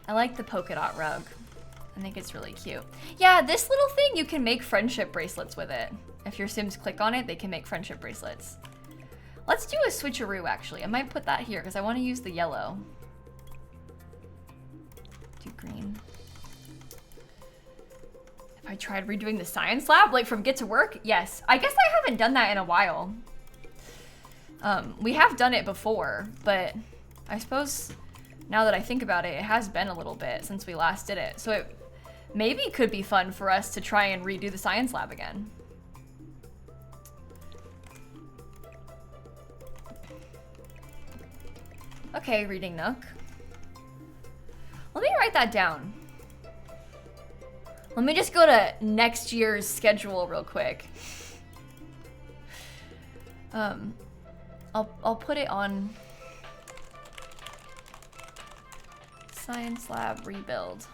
I like the polka dot rug. I think it's really cute. Yeah, this little thing, you can make friendship bracelets with it. If your Sims click on it, they can make friendship bracelets. Let's do a switcheroo, actually. I might put that here because I want to use the yellow. Green. Have I tried redoing the science lab, like from Get to Work? Yes. I guess I haven't done that in a while. We have done it before, but I suppose now that I think about it, it has been a little bit since we last did it. So it maybe could be fun for us to try and redo the science lab again. Okay, reading nook. Let me write that down. Let me just go to next year's schedule real quick. I'll put it on science lab rebuild.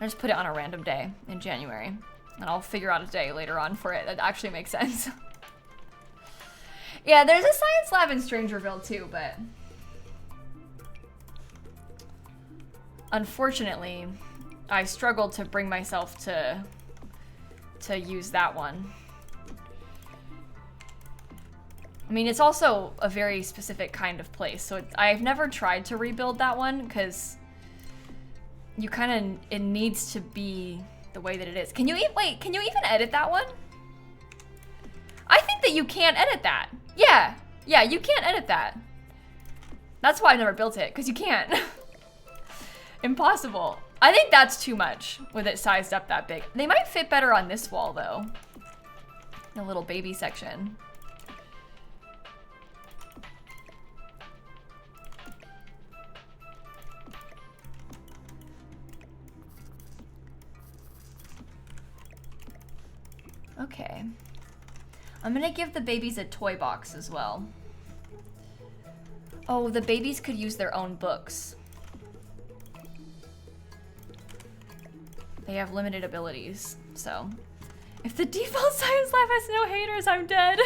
I just put it on a random day in January, and I'll figure out a day later on for it that actually makes sense. Yeah, there's a science lab in Strangerville too, but unfortunately, I struggled to bring myself to use that one. I mean, it's also a very specific kind of place, so I've never tried to rebuild that one because you it needs to be the way that it is. Can you even edit that one? I think that you can't edit that. Yeah, you can't edit that. That's why I never built it, because you can't. Impossible. I think that's too much with it sized up that big. They might fit better on this wall though. The little baby section. Okay. I'm gonna give the babies a toy box as well. Oh, the babies could use their own books. They have limited abilities, so. If the default science lab has no haters, I'm dead.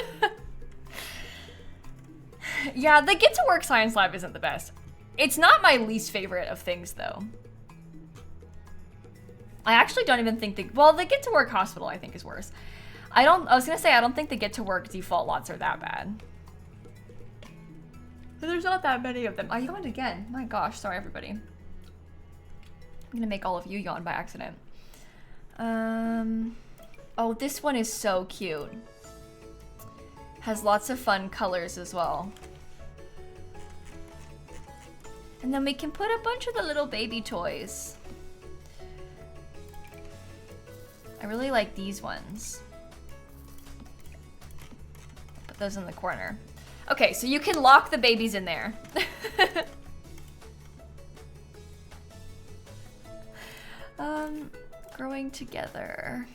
Yeah, the Get to Work science lab isn't the best. It's not my least favorite of things, though. I actually don't even think well, the Get to Work hospital, I think, is worse. I was gonna say, I don't think the Get to Work default lots are that bad. But there's not that many of them. I yawned again. My gosh, sorry, everybody. I'm gonna make all of you yawn by accident. Oh, this one is so cute. Has lots of fun colors as well. And then we can put a bunch of the little baby toys. I really like these ones. Put put those in the corner. Okay, so you can lock the babies in there. Growing together.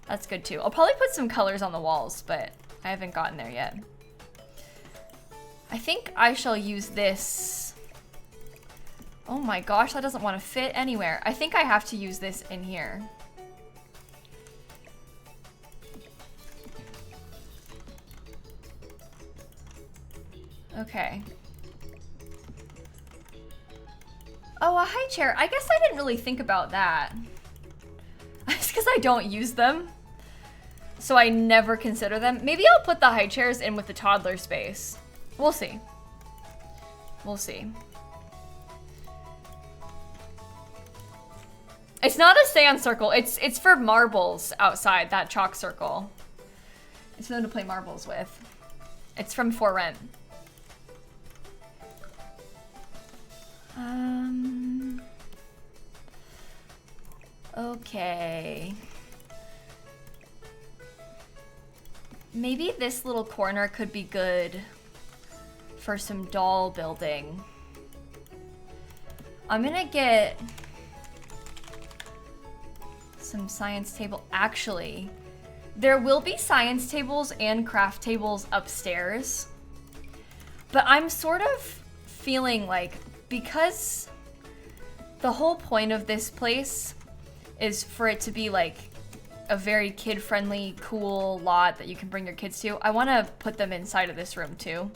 That's good too. I'll probably put some colors on the walls, but I haven't gotten there yet. I think I shall use this. Oh my gosh, that doesn't want to fit anywhere. I think I have to use this in here. Okay. Oh, a high chair. I guess I didn't really think about that. It's because I don't use them. So I never consider them. Maybe I'll put the high chairs in with the toddler space. We'll see. We'll see. It's not a sand circle. It's for marbles outside, that chalk circle. It's for them to play marbles with. It's from For Rent. Okay. Maybe this little corner could be good for some doll building. I'm gonna get some science table. Actually, there will be science tables and craft tables upstairs, but I'm sort of feeling like, because the whole point of this place is for it to be like a very kid-friendly, cool lot that you can bring your kids to, I want to put them inside of this room too.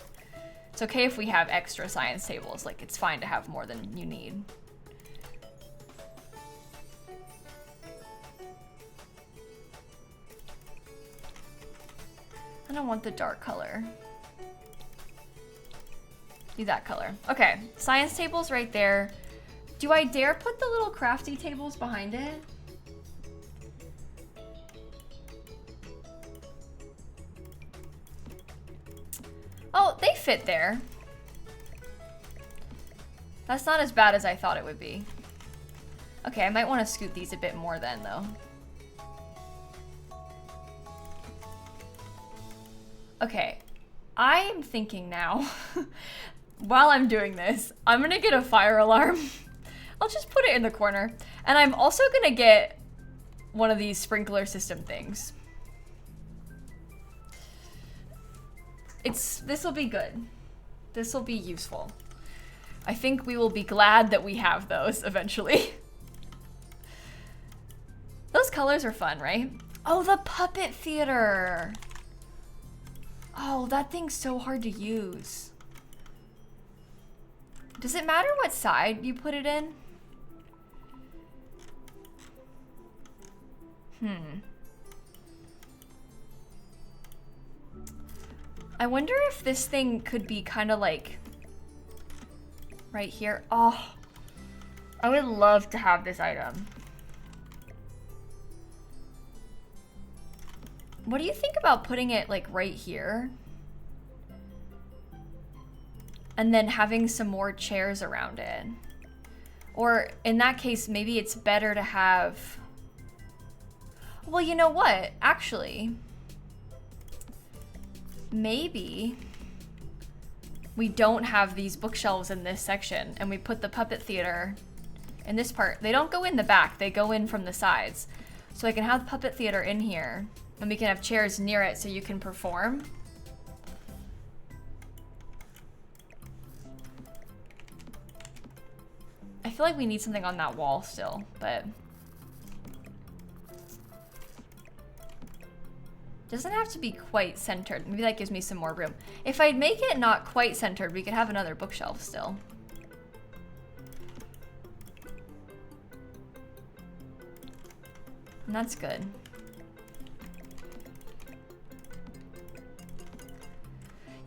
It's okay if we have extra science tables, like it's fine to have more than you need. I don't want the dark color. Do that color. Okay, science tables right there. Do I dare put the little crafty tables behind it? Oh, they fit there. That's not as bad as I thought it would be. Okay, I might want to scoot these a bit more then, though. Okay, I'm thinking now, while I'm doing this, I'm gonna get a fire alarm. I'll just put it in the corner. And I'm also gonna get one of these sprinkler system things. This will be good. This will be useful. I think we will be glad that we have those eventually. Those colors are fun, right? Oh, the puppet theater. Oh, that thing's so hard to use. Does it matter what side you put it in? I wonder if this thing could be kind of like right here. Oh, I would love to have this item. What do you think about putting it like right here? And then having some more chairs around it. Or in that case, maybe it's better to have... Well, you know what? Actually, maybe we don't have these bookshelves in this section and we put the puppet theater in this part. They don't go in the back, they go in from the sides. So I can have the puppet theater in here and we can have chairs near it so you can perform. I feel like we need something on that wall still, but doesn't have to be quite centered. Maybe that gives me some more room. If I make it not quite centered, we could have another bookshelf still. And that's good.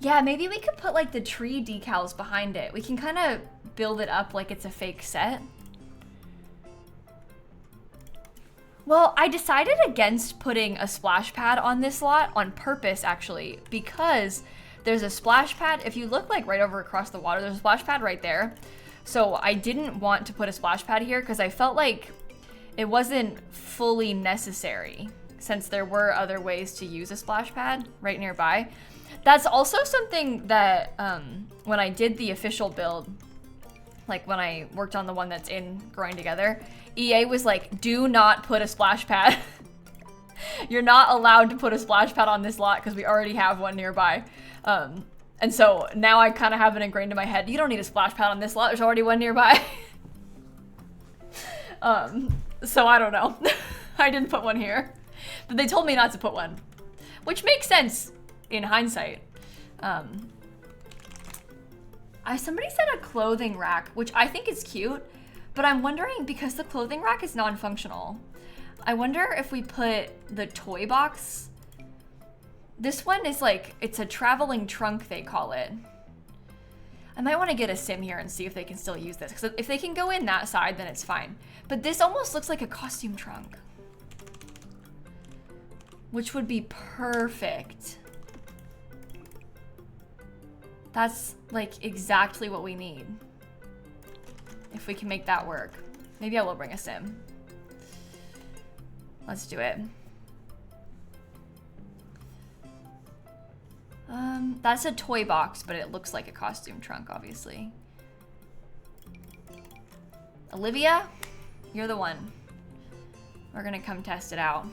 Yeah, maybe we could put like the tree decals behind it. We can kind of build it up like it's a fake set. Well, I decided against putting a splash pad on this lot on purpose, actually, because there's a splash pad. If you look like right over across the water, there's a splash pad right there. So I didn't want to put a splash pad here because I felt like it wasn't fully necessary. since there were other ways to use a splash pad right nearby. That's also something that when I did the official build, like when I worked on the one that's in Growing Together, EA was like, do not put a splash pad. You're not allowed to put a splash pad on this lot because we already have one nearby. And so now I kind of have it ingrained in my head, you don't need a splash pad on this lot, there's already one nearby. So I don't know. I didn't put one here. But they told me not to put one, which makes sense in hindsight. Somebody said a clothing rack, which I think is cute, but I'm wondering, because the clothing rack is non-functional, I wonder if we put the toy box. This one is like, it's a traveling trunk, they call it. I might want to get a sim here and see if they can still use this, because if they can go in that side, then it's fine. But this almost looks like a costume trunk, which would be perfect. That's like exactly what we need. If we can make that work. Maybe I will bring a sim. Let's do it. That's a toy box, but it looks like a costume trunk, obviously. Olivia, you're the one. We're gonna come test it out.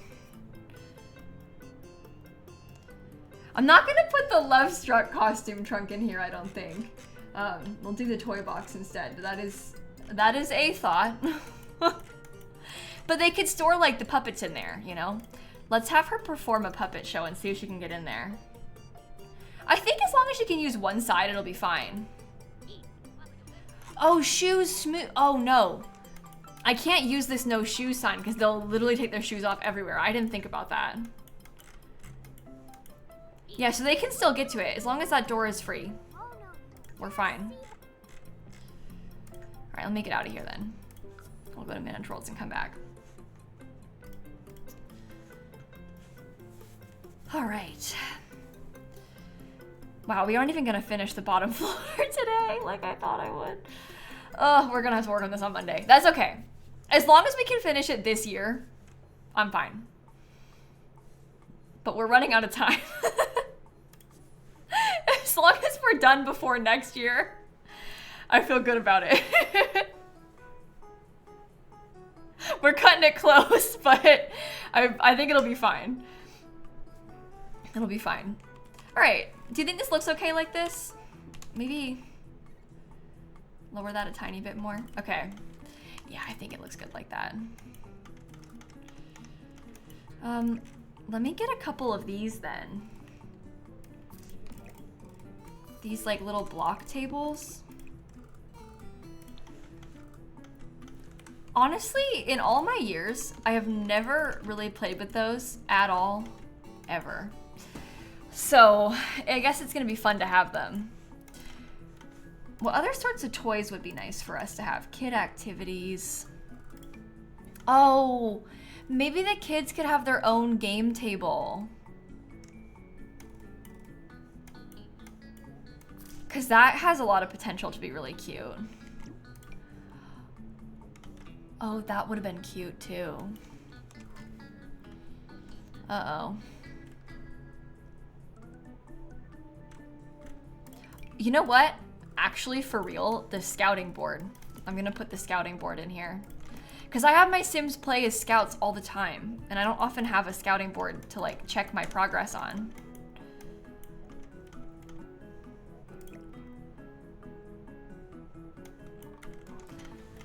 I'm not gonna put the Love Struck costume trunk in here, I don't think. We'll do the toy box instead. That is a thought. But they could store like the puppets in there, you know? Let's have her perform a puppet show and see if she can get in there. I think as long as she can use one side, it'll be fine. Oh, shoes smooth. Oh no. I can't use this no shoes sign because they'll literally take their shoes off everywhere. I didn't think about that. Yeah, so they can still get to it as long as that door is free. We're fine. All right, let me get out of here then. We'll go to Manage Worlds and come back. All right. Wow, we aren't even gonna finish the bottom floor today like I thought I would. Oh, we're gonna have to work on this on Monday. That's okay. As long as we can finish it this year, I'm fine. But we're running out of time. As long as we're done before next year, I feel good about it. We're cutting it close, but I think it'll be fine. It'll be fine. All right, do you think this looks okay like this? Maybe lower that a tiny bit more. Okay, yeah, I think it looks good like that. Let me get a couple of these then. These like little block tables. Honestly, in all my years, I have never really played with those at all, ever. So I guess it's gonna be fun to have them. What other sorts of toys would be nice for us to have? Kid activities. Oh, maybe the kids could have their own game table. Because that has a lot of potential to be really cute. Oh, that would have been cute too. Uh-oh. You know what? Actually, for real, the scouting board. I'm gonna put the scouting board in here. Because I have my Sims play as scouts all the time, and I don't often have a scouting board to like check my progress on.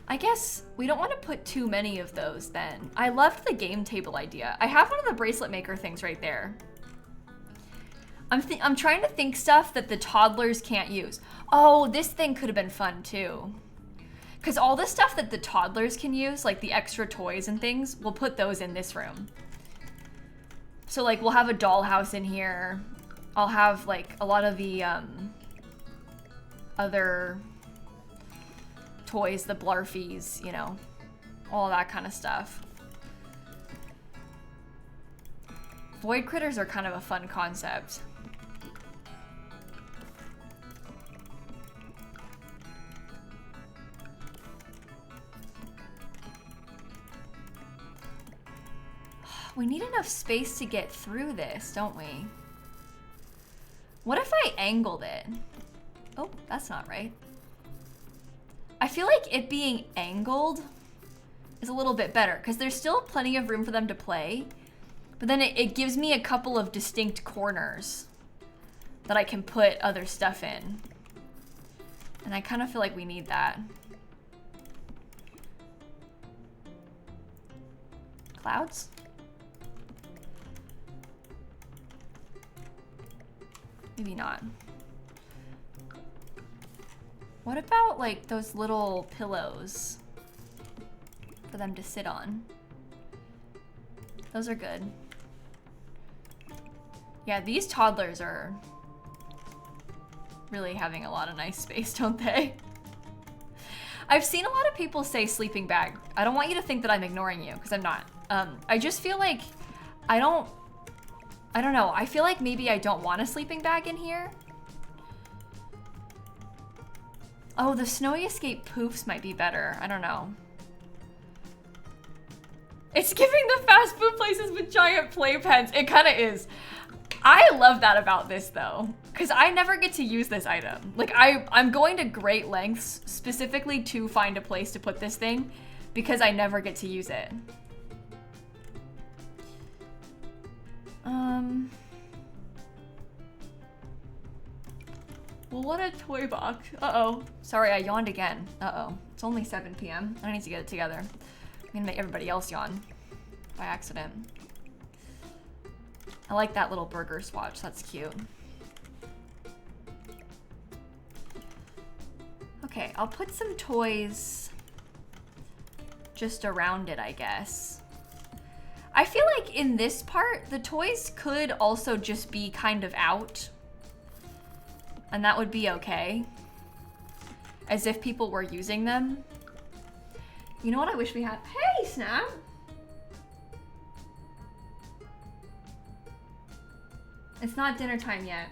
I guess we don't want to put too many of those then. I loved the game table idea. I have one of the bracelet maker things right there. I'm trying to think stuff that the toddlers can't use. Oh, this thing could have been fun too. Because all the stuff that the toddlers can use, like the extra toys and things, we'll put those in this room. So like we'll have a dollhouse in here. I'll have like a lot of the other toys, the blarfies, you know, all that kind of stuff. Void critters are kind of a fun concept. We need enough enough space to get through this, don't we? What if I angled it? Oh, that's not right. I feel like it being angled is a little bit better because there's still plenty of room for them to play, but then it gives me a couple of distinct corners that I can put other stuff in. And I kind of feel like we need that. Clouds? Maybe not. What about like those little pillows for them to sit on? Those are good. Yeah, these toddlers are really having a lot of nice space, don't they? I've seen a lot of people say sleeping bag. I don't want you to think that I'm ignoring you, because I'm not. I just feel like I don't know. I feel like maybe I don't want a sleeping bag in here. Oh, the snowy escape poofs might be better. I don't know. It's giving the fast food places with giant playpens. It kind of is. I love that about this though, because I never get to use this item. Like I'm going to great lengths specifically to find a place to put this thing because I never get to use it. Well, what a toy box. Uh-oh. Sorry, I yawned again. Uh-oh. It's only 7 p.m. I need to get it together. I'm gonna make everybody else yawn by accident. I like that little burger swatch. That's cute. Okay, I'll put some toys just around it, I guess. I feel like in this part, the toys could also just be kind of out. And that would be okay. As if people were using them. You know what I wish we had? Hey, Snap! It's not dinner time yet.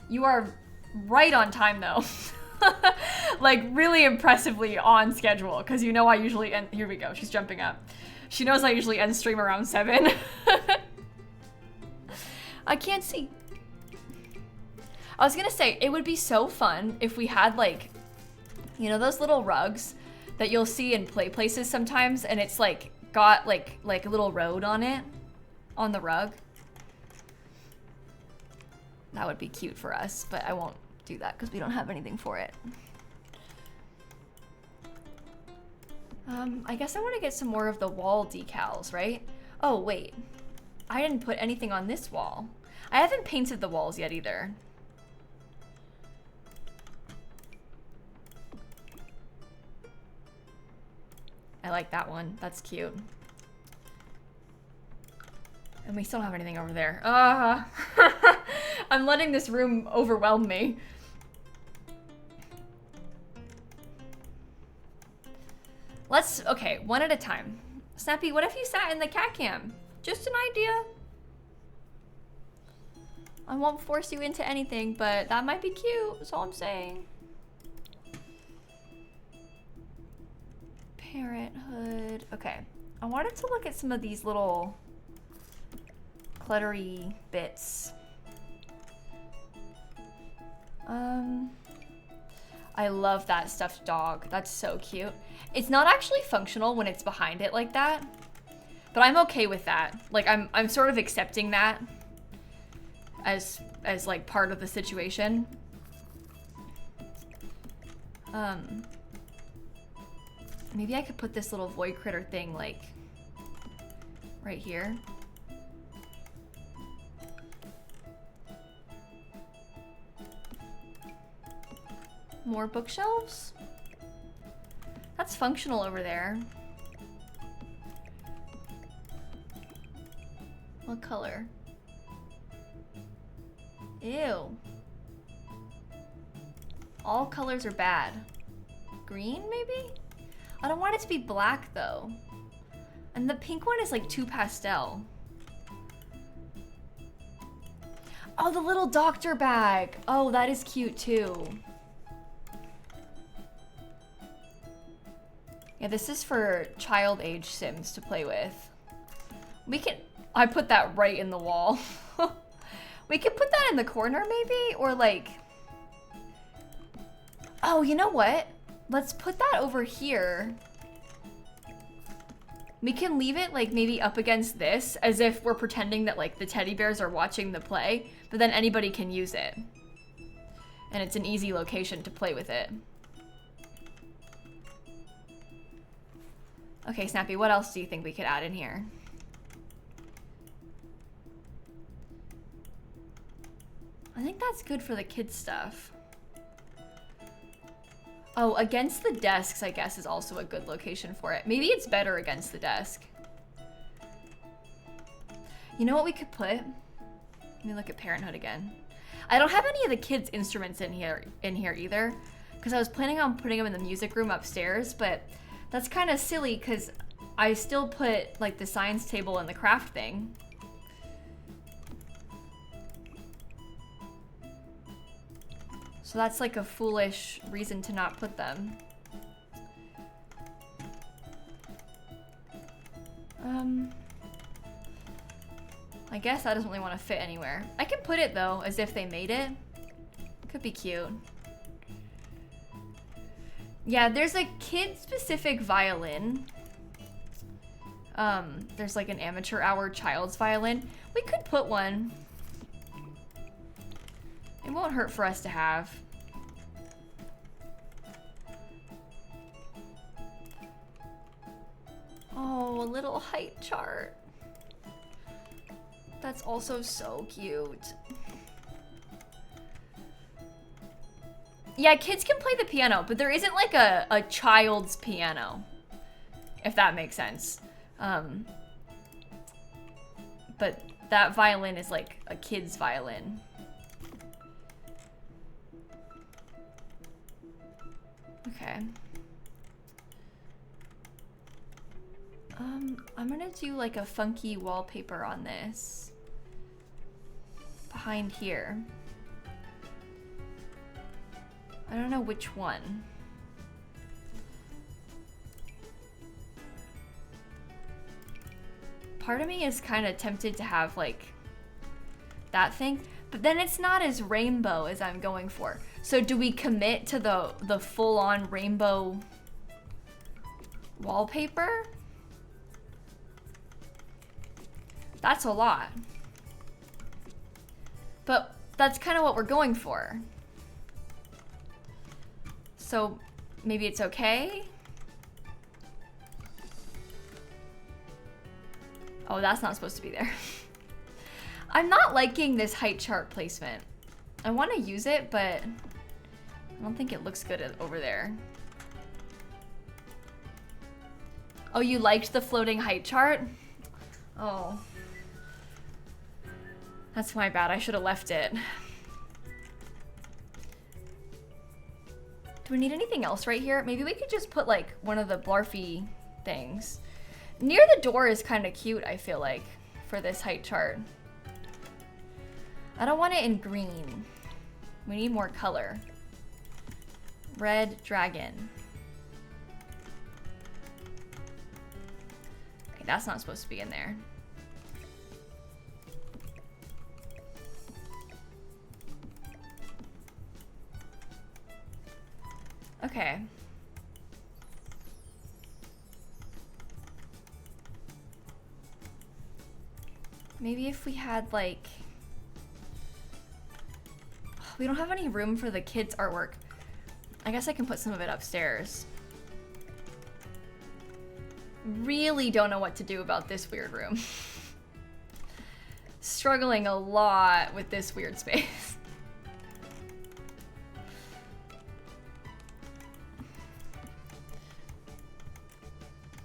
You are right on time though. Like really impressively on schedule, because you know I usually end, here we go, she's jumping up. She knows I usually end stream around 7. I can't see. I was gonna say, it would be so fun if we had like, you know those little rugs that you'll see in play places sometimes, and it's like got like a little road on it, on the rug. That would be cute for us, but I won't do that because we don't have anything for it. I guess I want to get some more of the wall decals, right? Oh, wait. I didn't put anything on this wall. I haven't painted the walls yet either. I like that one. That's cute. And we still don't have anything over there. I'm letting this room overwhelm me. Okay, one at a time. Snappy, what if you sat in the cat cam? Just an idea. I won't force you into anything, but that might be cute, that's all I'm saying. Parenthood, okay. I wanted to look at some of these little cluttery bits. I love that stuffed dog. That's so cute. It's not actually functional when it's behind it like that, but I'm okay with that. Like I'm sort of accepting that as like part of the situation. Maybe I could put this little void critter thing like right here. More bookshelves? That's functional over there. What color? Ew. All colors are bad. Green, maybe? I don't want it to be black, though. And the pink one is like too pastel. Oh, the little doctor bag. Oh, that is cute, too. Yeah, this is for child age Sims to play with. I put that right in the wall. We could put that in the corner maybe, or like, oh, you know what? Let's put that over here. We can leave it like maybe up against this as if we're pretending that like the teddy bears are watching the play, but then anybody can use it. And it's an easy location to play with it. Okay, Snappy, what else do you think we could add in here? I think that's good for the kids stuff. Oh, against the desks, I guess, is also a good location for it. Maybe it's better against the desk. You know what we could put? Let me look at Parenthood again. I don't have any of the kids' instruments in here either, because I was planning on putting them in the music room upstairs, but that's kind of silly because I still put like the science table and the craft thing. So that's like a foolish reason to not put them. I guess that doesn't really want to fit anywhere. I can put it though, as if they made it. Could be cute. Yeah, there's a kid-specific violin. There's like an amateur hour child's violin. We could put one. It won't hurt for us to have. Oh, a little height chart. That's also so cute. Yeah, kids can play the piano, but there isn't like a child's piano, if that makes sense. But that violin is like a kid's violin. Okay. I'm gonna do like a funky wallpaper on this. Behind here. I don't know which one. Part of me is kind of tempted to have like that thing, but then it's not as rainbow as I'm going for. So do we commit to the full-on rainbow wallpaper? That's a lot. But that's kind of what we're going for. So maybe it's okay? Oh, that's not supposed to be there. I'm not liking this height chart placement. I want to use it, but I don't think it looks good over there. Oh, you liked the floating height chart? Oh. That's my bad. I should have left it. Do we need anything else right here? Maybe we could just put like one of the blarfy things. Near the door is kind of cute, I feel like, for this height chart. I don't want it in green. We need more color. Red dragon. Okay, that's not supposed to be in there. Okay. Maybe if we had like... We don't have any room for the kids' artwork. I guess I can put some of it upstairs. Really don't know what to do about this weird room. Struggling a lot with this weird space.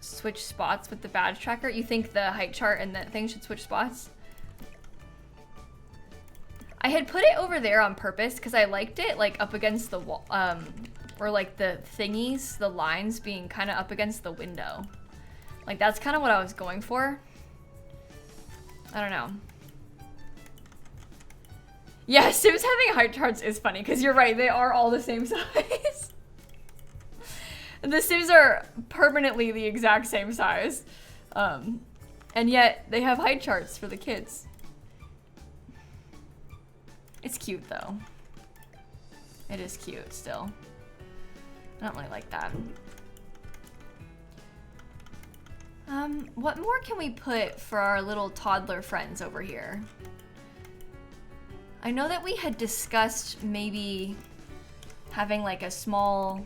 Switch spots with the badge tracker? You think the height chart and that thing should switch spots? I had put it over there on purpose because I liked it like up against the wall, or like the thingies, the lines being kind of up against the window. Like that's kind of what I was going for. I don't know. Yeah, Sims having height charts is funny because you're right, they are all the same size. The Sims are permanently the exact same size. And yet they have height charts for the kids. It's cute though. It is cute still. I don't really like that. What more can we put for our little toddler friends over here? I know that we had discussed maybe having like a small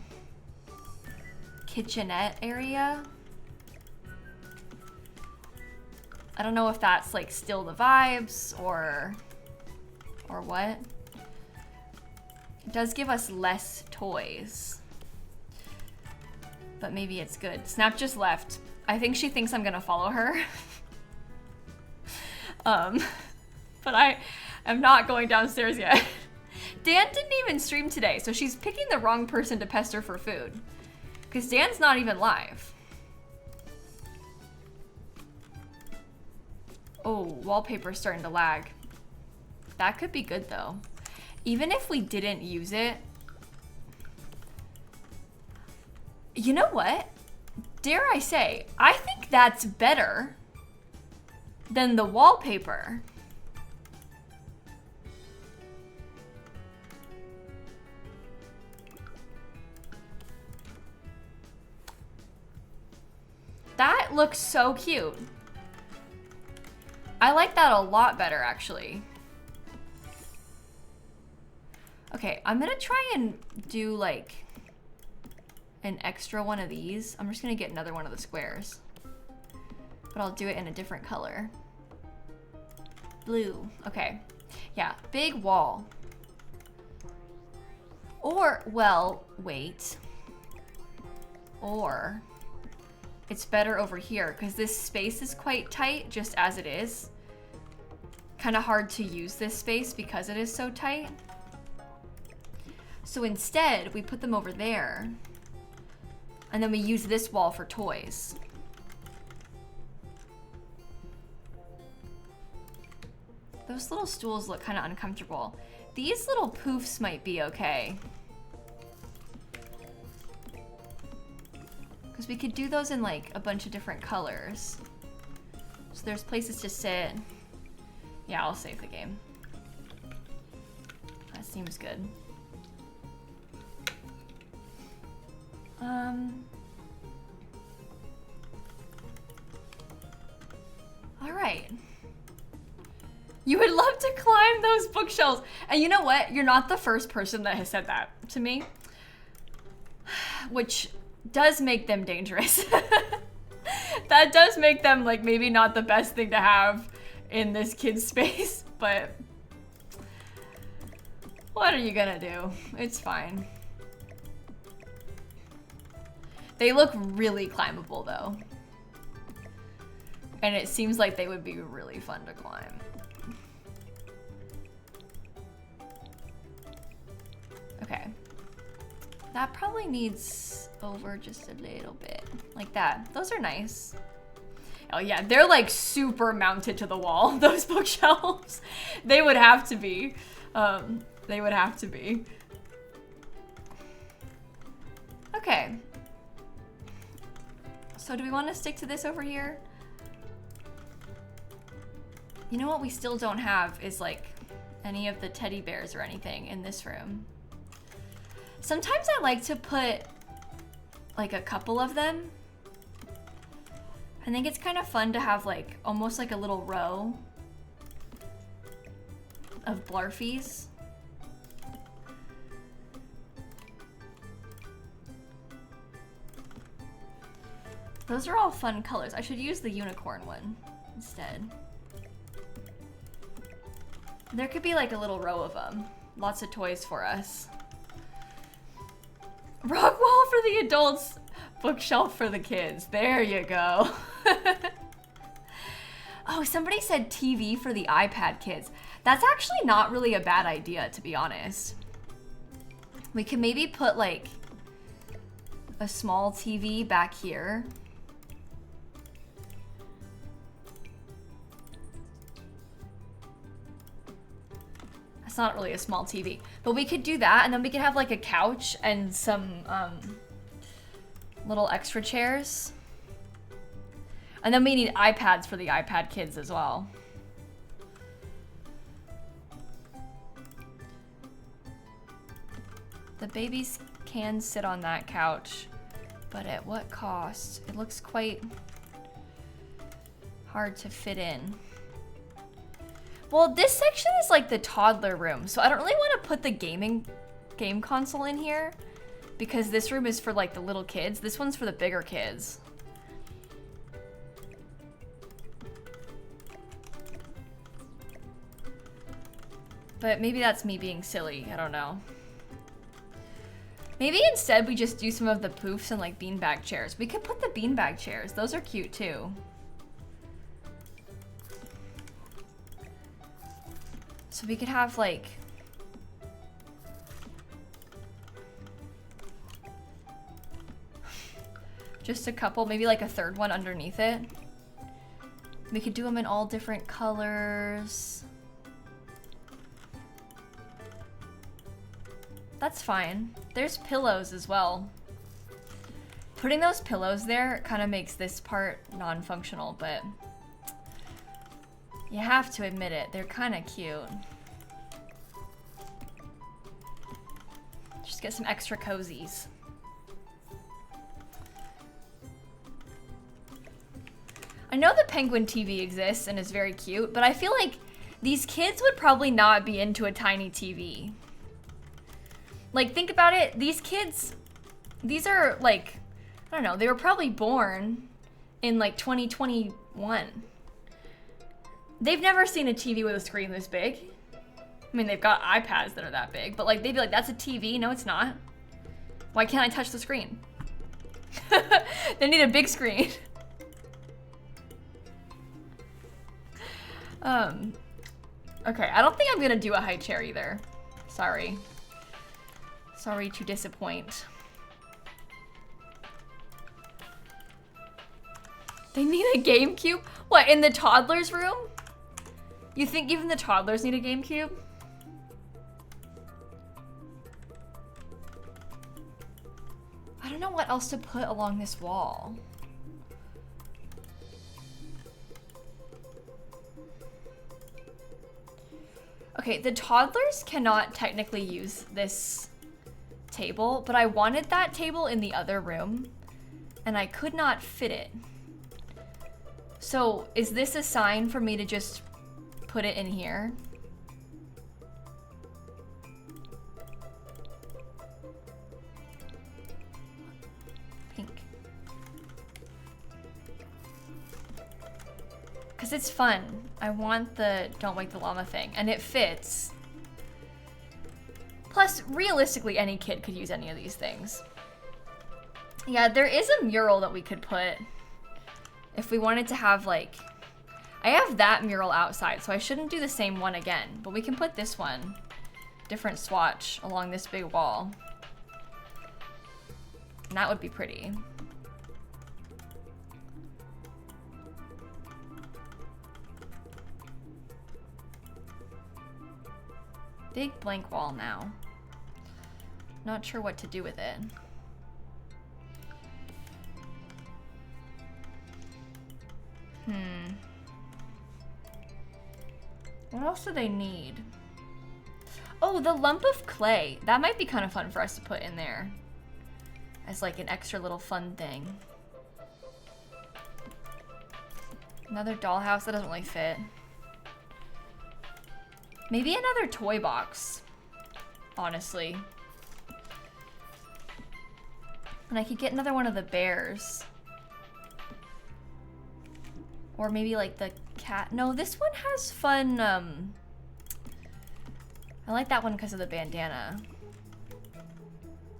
kitchenette area. I don't know if that's like still the vibes or what. It does give us less toys, but maybe it's good. Snap just left. I think she thinks I'm gonna follow her. But I am not going downstairs yet. Dan didn't even stream today, so she's picking the wrong person to pester for food. Because Dan's not even live. Oh, wallpaper's starting to lag. That could be good though. Even if we didn't use it. You know what? Dare I say, I think that's better than the wallpaper. That looks so cute. I like that a lot better, actually. Okay, I'm gonna try and do like an extra one of these. I'm just gonna get another one of the squares, but I'll do it in a different color. Blue, okay. Yeah, big wall. Or, well, wait. Or, it's better over here because this space is quite tight just as it is. Kind of hard to use this space because it is so tight. So instead, we put them over there. And then we use this wall for toys. Those little stools look kind of uncomfortable. These little poofs might be okay. Because we could do those in like a bunch of different colors. So there's places to sit. Yeah, I'll save the game. That seems good. All right. You would love to climb those bookshelves. And you know what? You're not the first person that has said that to me. Which does make them dangerous. That does make them like maybe not the best thing to have in this kid's space, but what are you gonna do? It's fine. They look really climbable though. And it seems like they would be really fun to climb. Okay. That probably needs over just a little bit. Like that. Those are nice. Oh yeah, they're like super mounted to the wall, those bookshelves. They would have to be. They would have to be. Okay. So do we want to stick to this over here? You know what we still don't have is like any of the teddy bears or anything in this room. Sometimes I like to put like a couple of them. I think it's kind of fun to have like almost like a little row of Blarfies. Those are all fun colors. I should use the unicorn one instead. There could be like a little row of them. Lots of toys for us. Rock wall for the adults, bookshelf for the kids. There you go. Oh, somebody said TV for the iPad kids. That's actually not really a bad idea, to be honest. We can maybe put like a small TV back here. It's not really a small TV, but we could do that, and then we could have like a couch and some little extra chairs. And then we need iPads for the iPad kids as well. The babies can sit on that couch, but at what cost? It looks quite hard to fit in. Well, this section is like the toddler room, so I don't really want to put the game console in here because this room is for like the little kids. This one's for the bigger kids. But maybe that's me being silly, I don't know. Maybe instead we just do some of the poofs and like beanbag chairs. We could put the beanbag chairs. Those are cute too. So we could have like just a couple, maybe like a third one underneath it. We could do them in all different colors. That's fine. There's pillows as well. Putting those pillows there kind of makes this part non-functional, but you have to admit it, they're kind of cute. Just get some extra cozies. I know the Penguin TV exists and is very cute, but I feel like these kids would probably not be into a tiny TV. Like, think about it, these kids, these are like, I don't know, they were probably born in like 2021. They've never seen a TV with a screen this big. I mean, they've got iPads that are that big, but like, they'd be like, that's a TV? No, it's not. Why can't I touch the screen? They need a big screen. Okay, I don't think I'm gonna do a high chair either. Sorry. Sorry to disappoint. They need a GameCube? What, in the toddler's room? You think even the toddlers need a GameCube? I don't know what else to put along this wall. Okay, the toddlers cannot technically use this table, but I wanted that table in the other room and I could not fit it. So is this a sign for me to just put it in here? Pink. Because it's fun. I want the Don't Wake the Llama thing, and it fits. Plus, realistically, any kid could use any of these things. Yeah, there is a mural that we could put if we wanted to have, like... I have that mural outside, so I shouldn't do the same one again. But we can put this one, different swatch, along this big wall. And that would be pretty. Big blank wall now. Not sure what to do with it. What else do they need? Oh, the lump of clay. That might be kind of fun for us to put in there as like an extra little fun thing. Another dollhouse. That doesn't really fit. Maybe another toy box, honestly. And I could get another one of the bears. Or maybe like the cat. No, this one has fun, I like that one because of the bandana.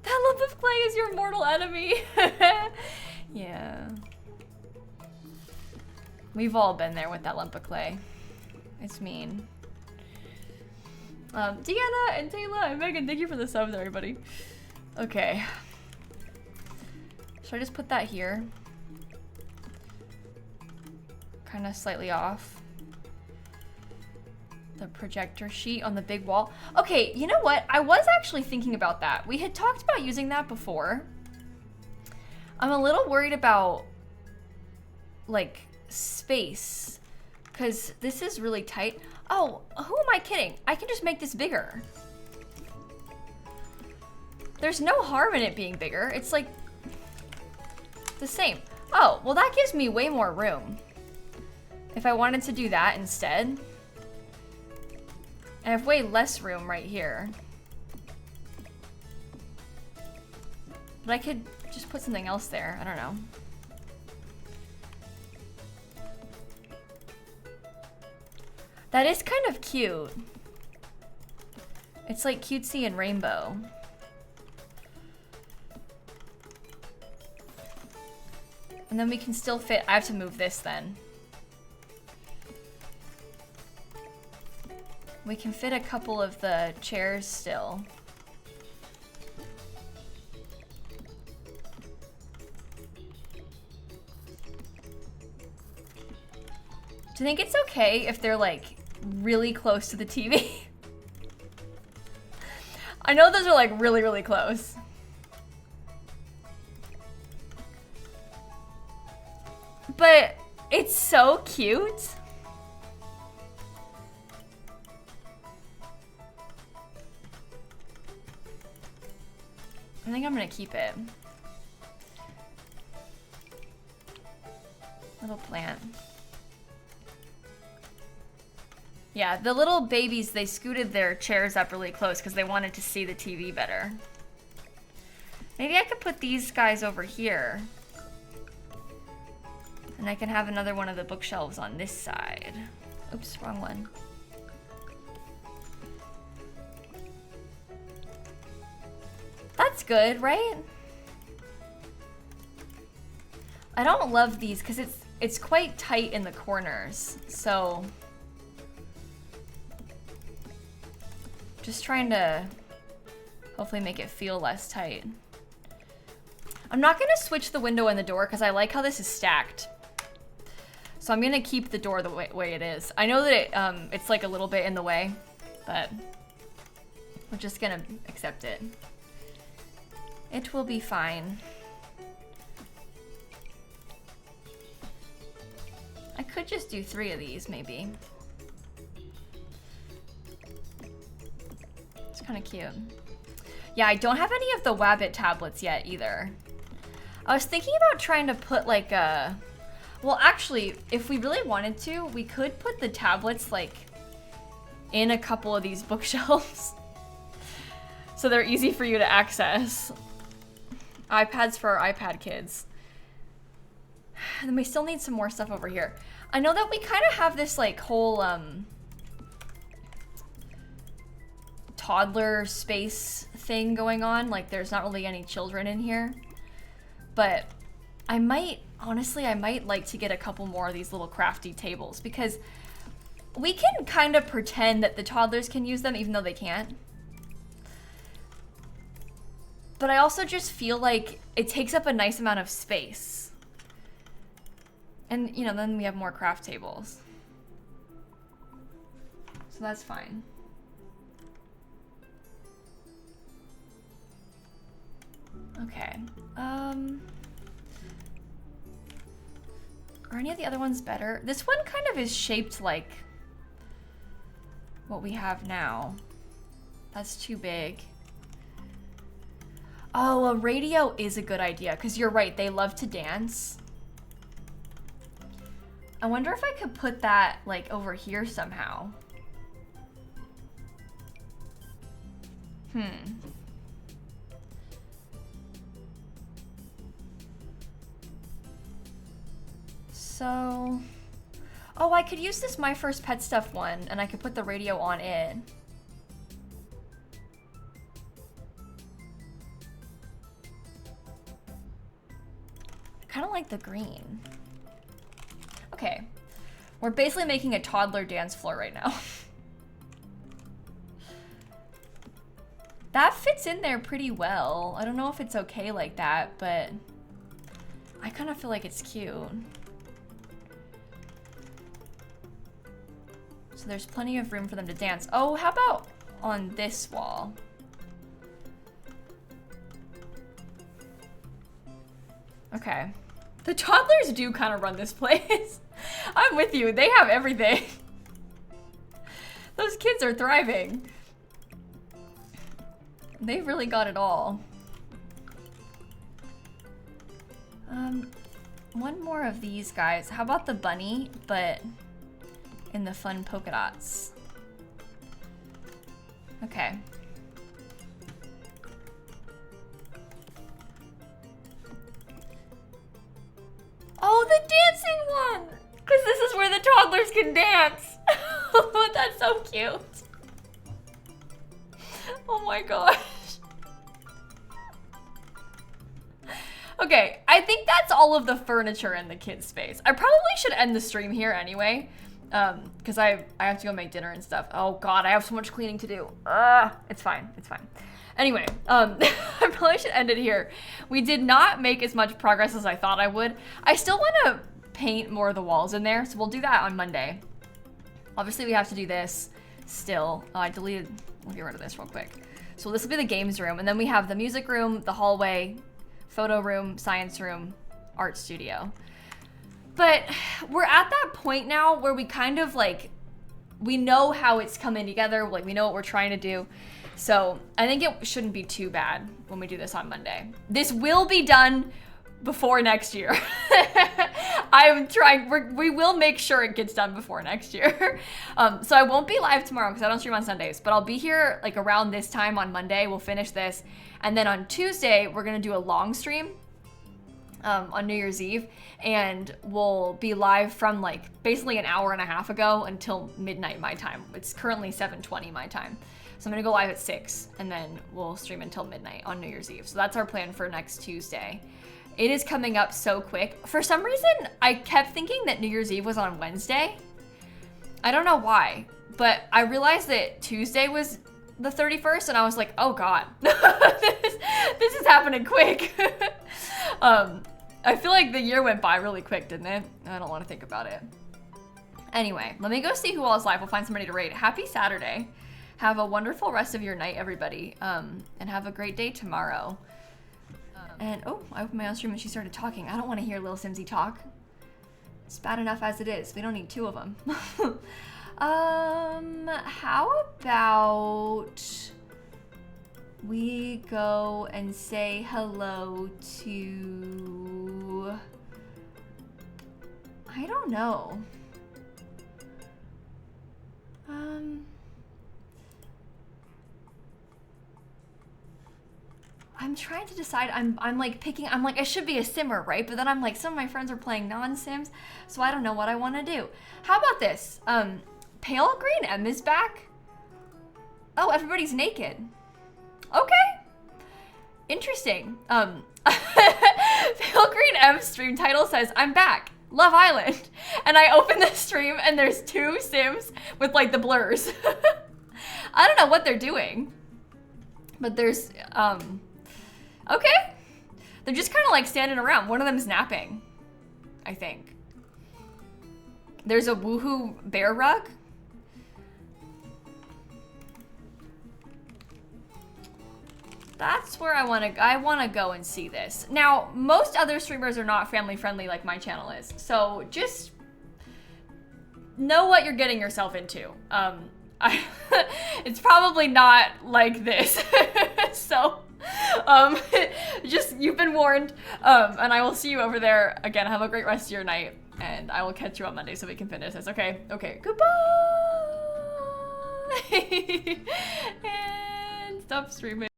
That lump of clay is your mortal enemy. Yeah. We've all been there with that lump of clay. It's mean. Deanna and Taylor and Megan, thank you for the subs, everybody. Okay. Should I just put that here? Kind of slightly off. The projector sheet on the big wall. Okay, you know what? I was actually thinking about that. We had talked about using that before. I'm a little worried about, like, space, because this is really tight. Oh, who am I kidding? I can just make this bigger. There's no harm in it being bigger. It's like the same. Oh, well that gives me way more room. If I wanted to do that instead. I have way less room right here. But I could just put something else there. I don't know. That is kind of cute. It's like cutesy and rainbow. And then we can still fit, I have to move this then. We can fit a couple of the chairs still. Do you think it's okay if they're like really close to the TV? I know those are like really, really close. But it's so cute. I think I'm gonna keep it. Little plant. Yeah, the little babies, they scooted their chairs up really close because they wanted to see the TV better. Maybe I could put these guys over here. And I can have another one of the bookshelves on this side. Oops, wrong one. That's good, right? I don't love these because it's quite tight in the corners, so just trying to hopefully make it feel less tight. I'm not gonna switch the window and the door because I like how this is stacked. So I'm gonna keep the door the way it is. I know that it's like a little bit in the way, but we're just gonna accept it. It will be fine. I could just do 3 of these, maybe. It's kind of cute. Yeah, I don't have any of the Wabbit tablets yet either. I was thinking about trying to put like a... Well, actually, if we really wanted to, we could put the tablets like in a couple of these bookshelves. So they're easy for you to access. iPads for our iPad kids. And then we still need some more stuff over here. I know that we kind of have this like whole toddler space thing going on. Like there's not really any children in here. But I might, honestly, I might like to get a couple more of these little crafty tables because we can kind of pretend that the toddlers can use them even though they can't. But I also just feel like it takes up a nice amount of space. And, you know, then we have more craft tables. So that's fine. Okay. Are any of the other ones better? This one kind of is shaped like what we have now. That's too big. Oh, a radio is a good idea, because you're right, they love to dance. I wonder if I could put that, like, over here somehow. So... Oh, I could use this My First Pet Stuff one, and I could put the radio on it. Kind of like the green. Okay, we're basically making a toddler dance floor right now. That fits in there pretty well. I don't know if it's okay like that, but I kind of feel like it's cute. So there's plenty of room for them to dance. Oh, how about on this wall? Okay. The toddlers do kind of run this place. I'm with you. They have everything. Those kids are thriving. They've really got it all. One more of these guys. How about the bunny, but in the fun polka dots? Okay. Oh, the dancing one! Because this is where the toddlers can dance. That's so cute. Oh my gosh. Okay, I think that's all of the furniture in the kids' space. I probably should end the stream here anyway, because I have to go make dinner and stuff. Oh God, I have so much cleaning to do. It's fine, it's fine. Anyway, I probably should end it here. We did not make as much progress as I thought I would. I still want to paint more of the walls in there, so we'll do that on Monday. Obviously, we have to do this still. I deleted, we'll get rid of this real quick. So this will be the games room, and then we have the music room, the hallway, photo room, science room, art studio. But we're at that point now where we kind of like, we know how it's coming together, like we know what we're trying to do. So I think it shouldn't be too bad when we do this on Monday. This will be done before next year. I'm trying, we will make sure it gets done before next year. So I won't be live tomorrow because I don't stream on Sundays, but I'll be here like around this time on Monday. We'll finish this. And then on Tuesday, we're gonna do a long stream on New Year's Eve, and we'll be live from like basically an hour and a half ago until midnight my time. It's currently 7:20 my time. So I'm gonna go live at 6, and then we'll stream until midnight on New Year's Eve. So that's our plan for next Tuesday. It is coming up so quick. For some reason, I kept thinking that New Year's Eve was on Wednesday. I don't know why, but I realized that Tuesday was the 31st, and I was like, oh God, this is happening quick. I feel like the year went by really quick, didn't it? I don't want to think about it. Anyway, let me go see who all is live. We'll find somebody to raid. Happy Saturday. Have a wonderful rest of your night, everybody, and have a great day tomorrow. And oh, I opened my own stream and she started talking. I don't want to hear lilsimsie talk. It's bad enough as it is. We don't need 2 of them. How about we go and say hello to, I don't know. I'm trying to decide. I'm like picking, I'm like, I should be a simmer, right? But then I'm like, some of my friends are playing non-sims, so I don't know what I want to do. How about this? Pale Green M is back. Oh, everybody's naked. Okay. Interesting. Pale Green M's stream title says, I'm back. Love Island. And I open the stream and there's 2 sims with like the blurs. I don't know what they're doing. But there's, okay. They're just kind of like standing around. One of them's napping, I think. There's a woohoo bear rug. That's where I want to go and see this. Now, most other streamers are not family friendly like my channel is. So just know what you're getting yourself into. It's probably not like this. So just, you've been warned. And I will see you over there. Again, have a great rest of your night. And I will catch you on Monday so we can finish this. Okay, okay, goodbye. And stop streaming.